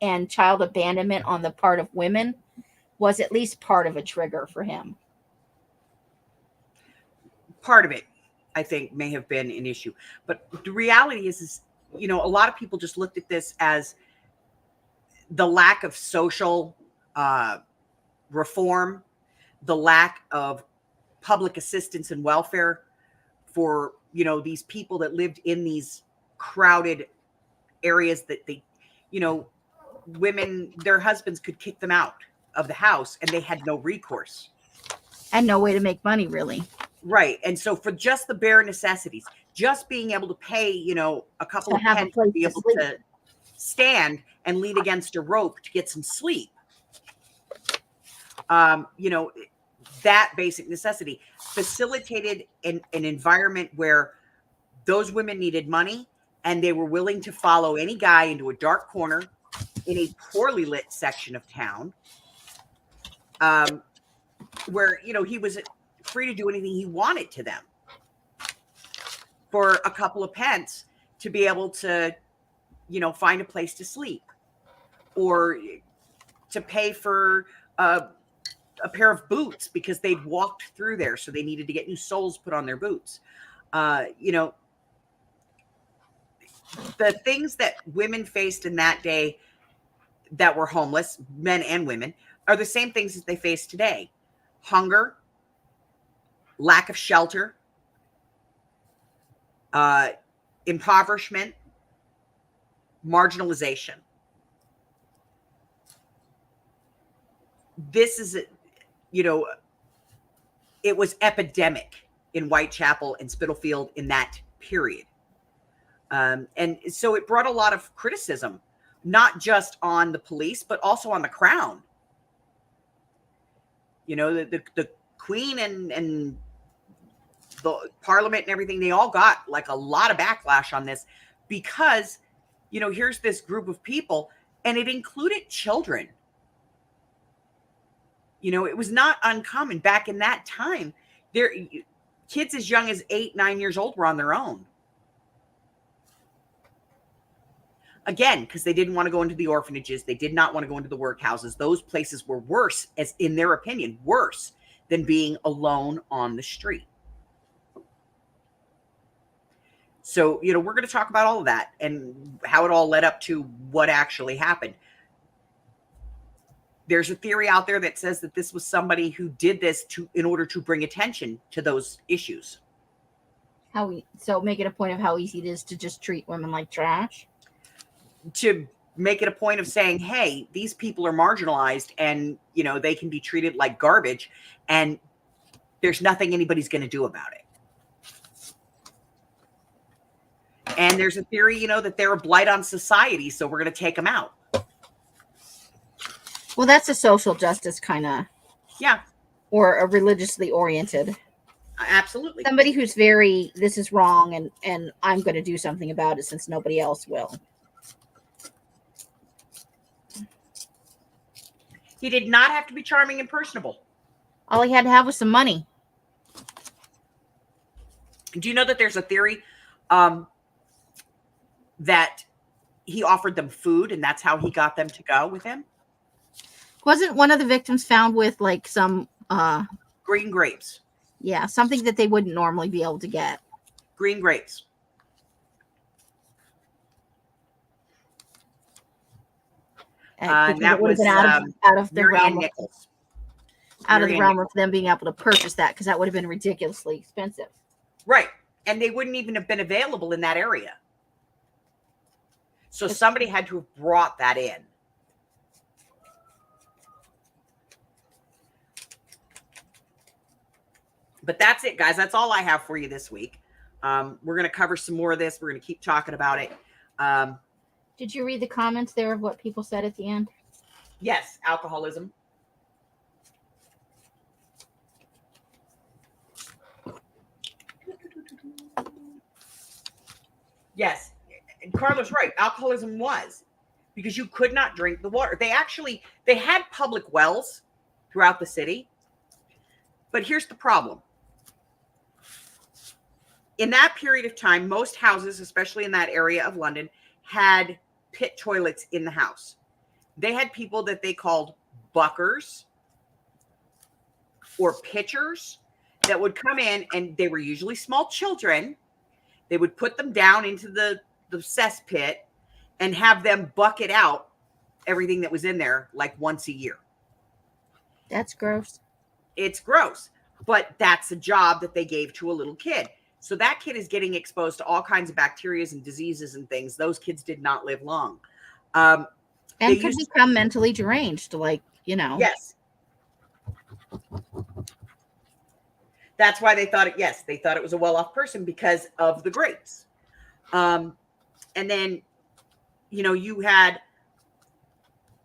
and child abandonment on the part of women was at least part of a trigger for him. Part of it, I think, may have been an issue. But the reality is, a lot of people just looked at this as the lack of social reform, the lack of public assistance and welfare for, these people that lived in these crowded areas that they, women, their husbands could kick them out of the house and they had no recourse. And no way to make money, really. Right. And so for just the bare necessities, just being able to pay, a couple of pence to be able to stand and lean against a rope to get some sleep. That basic necessity facilitated an environment where those women needed money and they were willing to follow any guy into a dark corner in a poorly lit section of town, where, he was free to do anything he wanted to them for a couple of pence to be able to, find a place to sleep or to pay for a pair of boots because they'd walked through there. So they needed to get new soles put on their boots. The things that women faced in that day that were homeless, men and women, are the same things that they face today. Hunger, lack of shelter, impoverishment, marginalization. This is, it was epidemic in Whitechapel and Spitalfield in that period. And so it brought a lot of criticism, not just on the police, but also on the crown. The Queen and the Parliament and everything, they all got like a lot of backlash on this because, here's this group of people and it included children. It was not uncommon back in that time. Kids as young as 8, 9 years old were on their own. Again, because they didn't want to go into the orphanages. They did not want to go into the workhouses. Those places were worse, as in their opinion, worse than being alone on the street. So, we're going to talk about all of that and how it all led up to what actually happened. There's a theory out there that says that this was somebody who did this in order to bring attention to those issues. So make it a point of how easy it is to just treat women like trash? To make it a point of saying, hey, these people are marginalized and, they can be treated like garbage and there's nothing anybody's going to do about it. And there's a theory, that they're a blight on society, so we're going to take them out. Well, that's a social justice kind of. Yeah. Or a religiously oriented. Absolutely. Somebody who's very, this is wrong and I'm going to do something about it since nobody else will. He did not have to be charming and personable. All he had to have was some money. Do you know that there's a theory that he offered them food and that's how he got them to go with him? Wasn't one of the victims found with like some green grapes? Yeah, something that they wouldn't normally be able to get. Green grapes. And that would have been out of the realm Nichols. Out of the realm of them being able to purchase that, because that would have been ridiculously expensive. Right. And they wouldn't even have been available in that area. So somebody had to have brought that in. But that's it, guys. That's all I have for you this week. We're going to cover some more of this. We're going to keep talking about it. Did you read the comments there of what people said at the end? Yes, alcoholism. Yes, and Carla's right. Alcoholism was because you could not drink the water. They had public wells throughout the city. But here's the problem. In that period of time, most houses, especially in that area of London, had pit toilets in the house. They had people that they called buckers or pitchers that would come in, and they were usually small children. They would put them down into the cesspit and have them bucket out everything that was in there like once a year. That's gross. It's gross, but that's a job that they gave to a little kid. So that kid is getting exposed to all kinds of bacteria and diseases and things. Those kids did not live long. And could become mentally deranged, like, Yes. That's why they thought they thought it was a well-off person because of the grapes. And then, you had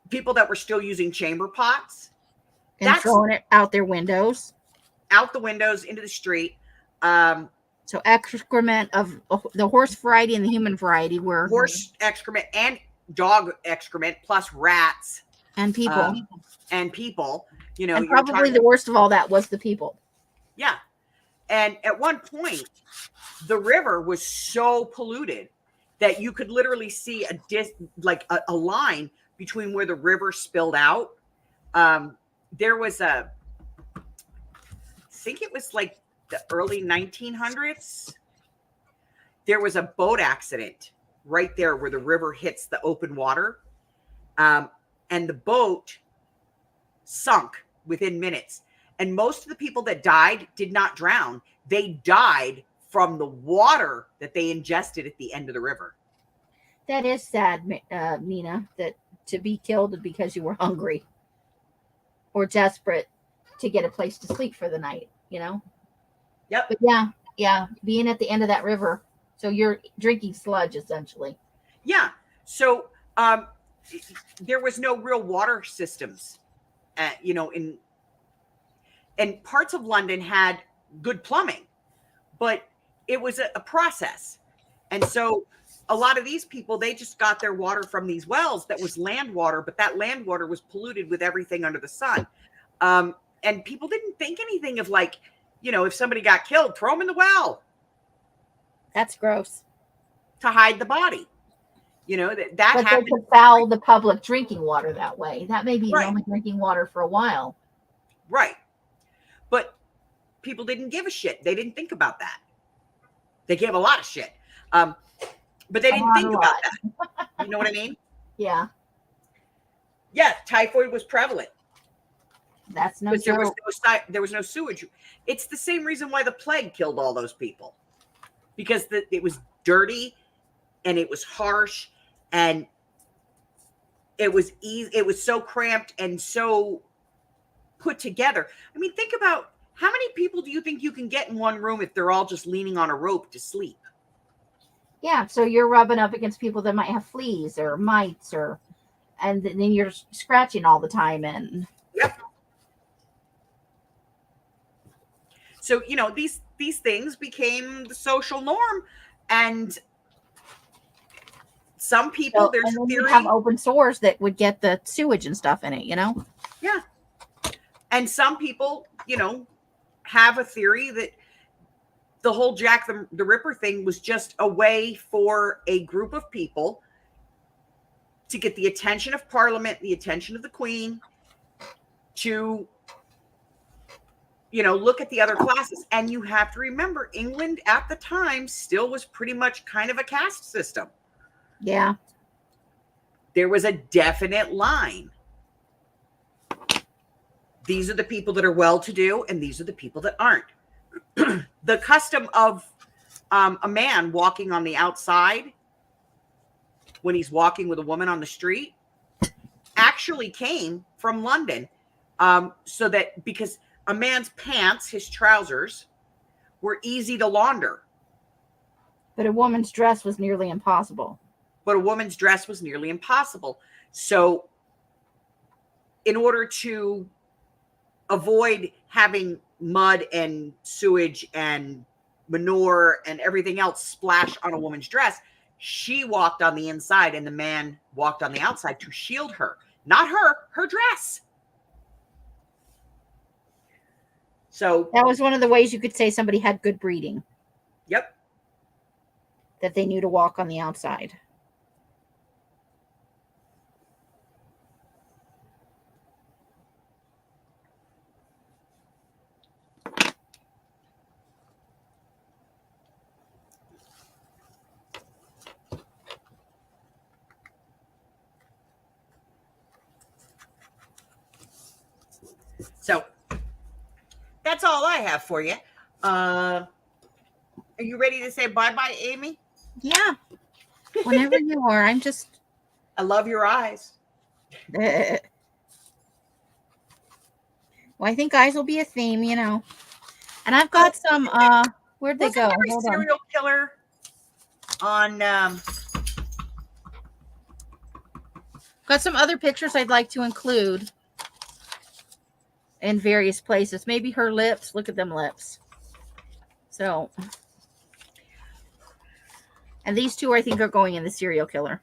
people that were still using chamber pots. And throwing it out their windows. Out the windows, into the street. So excrement of the horse variety and the human variety were horse excrement and dog excrement, plus rats and people. And probably the worst of all that was the people. Yeah. And at one point, the river was so polluted that you could literally see a line between where the river spilled out. There was I think it was like the early 1900s. There was a boat accident right there where the river hits the open water. And the boat sunk within minutes. And most of the people that died did not drown. They died from the water that they ingested at the end of the river. That is sad, Nina, that to be killed because you were hungry or desperate to get a place to sleep for the night, Yep. But yeah, being at the end of that river. So you're drinking sludge, essentially. Yeah. So there was no real water systems, and parts of London had good plumbing, but it was a process. And so a lot of these people, they just got their water from these wells that was land water, but that land water was polluted with everything under the sun. And people didn't think anything of if somebody got killed, throw them in the well. That's gross. To hide the body. That but happened. They could foul the public drinking water that way. That may be Right. the only drinking water for a while. Right. But people didn't give a shit. They didn't think about that. They gave a lot of shit. But they didn't think about that. You know what I mean? Yeah. Yeah, typhoid was prevalent. That's no But joke. there was no sewage. It's the same reason why the plague killed all those people. Because it was dirty and it was harsh and it was easy. It was so cramped and so put together. I mean, think about how many people do you think you can get in one room if they're all just leaning on a rope to sleep? Yeah, so you're rubbing up against people that might have fleas or mites and then you're scratching all the time and Yep. So, these things became the social norm, and some people, there's and then theory. you have open sores that would get the sewage and stuff in it, Yeah. And some people, have a theory that the whole Jack the Ripper thing was just a way for a group of people to get the attention of Parliament, the attention of the Queen, to look at the other classes. And you have to remember, England at the time still was pretty much kind of a caste system. Yeah. There was a definite line. These are the people that are well-to-do, and these are the people that aren't. The custom of a man walking on the outside when he's walking with a woman on the street actually came from London. So that because a man's pants, his trousers, were easy to launder. But a woman's dress was nearly impossible. So in order to avoid having mud and sewage and manure and everything else splash on a woman's dress, She walked on the inside and the man walked on the outside to shield her. Not her, her dress. So That was one of the ways you could say somebody had good breeding, yep. that they knew to walk on the outside. So that's all I have for you. Are you ready to say bye-bye, Amy? Yeah. Whenever you are, I'm just. I love your eyes. Well, I think eyes will be a theme, you know. And I've got some. Where'd they Wasn't go? there a Hold on. serial killer on? Got some other pictures I'd like to include in various places. Maybe her lips. Look at them lips. So, and these two I think are going in the serial killer.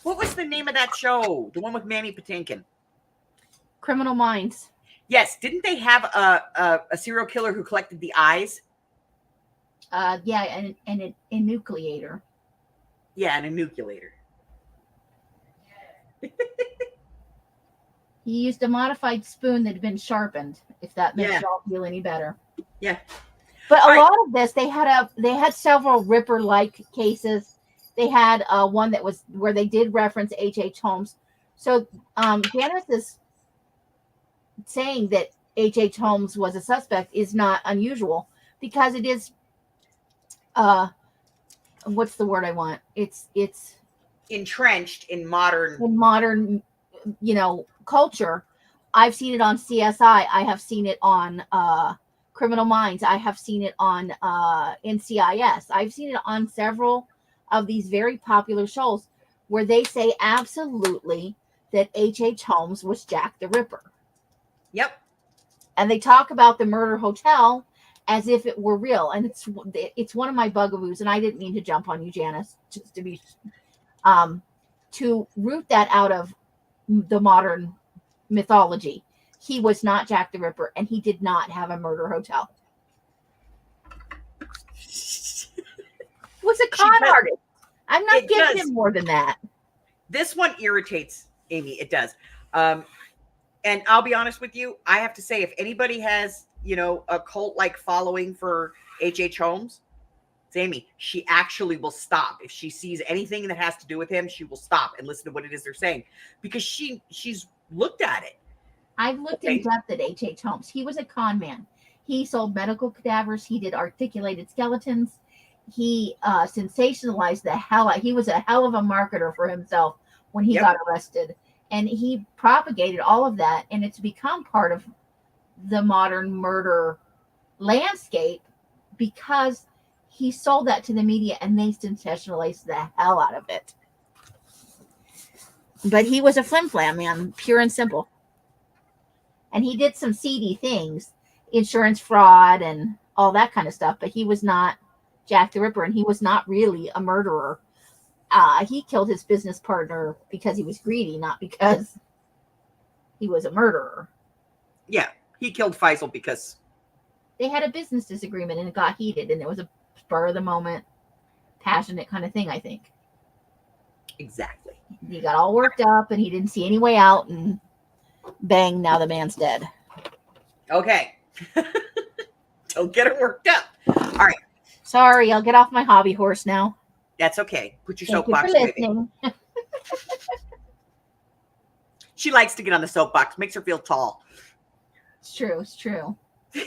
What was the name of that show? The one with Manny Patinkin. Criminal Minds. Yes, didn't they have a serial killer who collected the eyes? Yeah, and an enucleator. Yeah, an enucleator. He used a modified spoon that had been sharpened, if that makes Yeah. y'all feel any better. Yeah. But All a right. lot of this, they had several Ripper-like cases. They had one that was where they did reference H.H. Holmes. So Janice is saying that H.H. Holmes was a suspect is not unusual because it is what's the word I want? It's Entrenched in modern. in modern, you know, culture. I've seen it on CSI. I have seen it on Criminal Minds. I have seen it on NCIS. I've seen it on several of these very popular shows where they say absolutely that H.H. Holmes was Jack the Ripper. Yep. And they talk about the murder hotel as if it were real. And it's one of my bugaboos. And I didn't mean to jump on you, Janice, just to be to root that out of the modern mythology. He was not Jack the Ripper, and he did not have a murder hotel. He was a con artist. I'm not giving him more than that. This one irritates Amy. It does. And I'll be honest with you. I have to say, if anybody has, you know, a cult-like following for H.H. Holmes, it's Amy. She actually will stop. If she sees anything that has to do with him, she will stop and listen to what it is they're saying. Because she's looked at it. I've looked in depth at H.H. Holmes. He was a con man. He sold medical cadavers. He did articulated skeletons. He sensationalized the hell out. He was a hell of a marketer for himself when he got arrested. And he propagated all of that. And it's become part of the modern murder landscape because he sold that to the media and they sensationalized the hell out of it. But he was a flim-flam, man, pure and simple. And he did some seedy things, insurance fraud and all that kind of stuff. But he was not Jack the Ripper, and he was not really a murderer. He killed his business partner because he was greedy, not because he was a murderer. Yeah, he killed Faisal because they had a business disagreement and it got heated, and it was a spur of the moment, passionate kind of thing, I think. Exactly. He got all worked up and he didn't see any way out, and bang, now the man's dead. Okay. Don't get it worked up. All right. Sorry, I'll get off my hobby horse now. That's okay. Put your Thank you soapbox for away. listening. She likes to get on the soapbox. Makes her feel tall. It's true. It's true. Good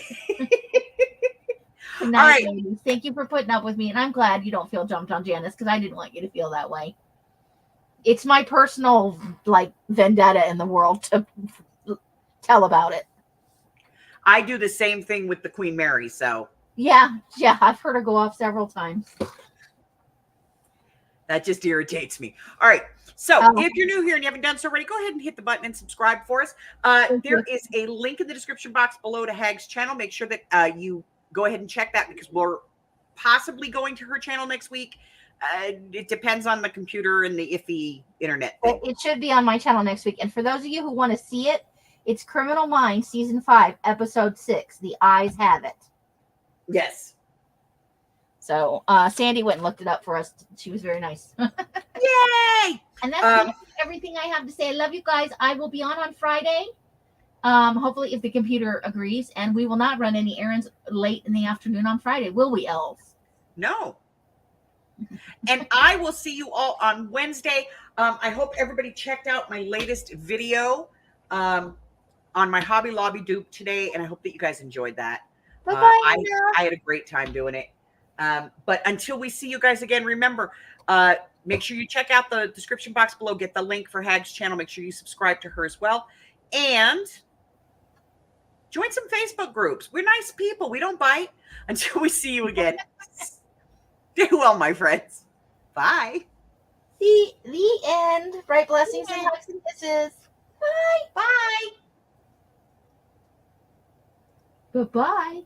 All night, right. ladies. Thank you for putting up with me, and I'm glad you don't feel jumped on, Janice, because I didn't want you to feel that way. It's my personal vendetta in the world to tell about it. I do the same thing with the Queen Mary, so Yeah, I've heard her go off several times. that just irritates me. All right. So if you're new here and you haven't done so already, go ahead and hit the button and subscribe for us. There is a link in the description box below to Hag's channel. Make sure that you go ahead and check that because we're possibly going to her channel next week. It depends on the computer and the iffy internet thing. It should be on my channel next week. And for those of you who want to see it, it's Criminal Minds Season 5, Episode 6. The Eyes Have It. Yes. So Sandy went and looked it up for us. She was very nice. Yay! And that's everything I have to say. I love you guys. I will be on Friday. Hopefully, if the computer agrees. And we will not run any errands late in the afternoon on Friday. Will we, elves? No. And I will see you all on Wednesday. I hope everybody checked out my latest video on my Hobby Lobby dupe today, and I hope that you guys enjoyed that. Bye-bye. I had a great time doing it. But until we see you guys again, remember, make sure you check out the description box below. Get the link for Hag's channel. Make sure you subscribe to her as well. And join some Facebook groups. We're nice people. We don't bite. Until we see you again. Do well, my friends. Bye. The end. Bright blessings and hugs and kisses. Bye. Bye. Bye-bye.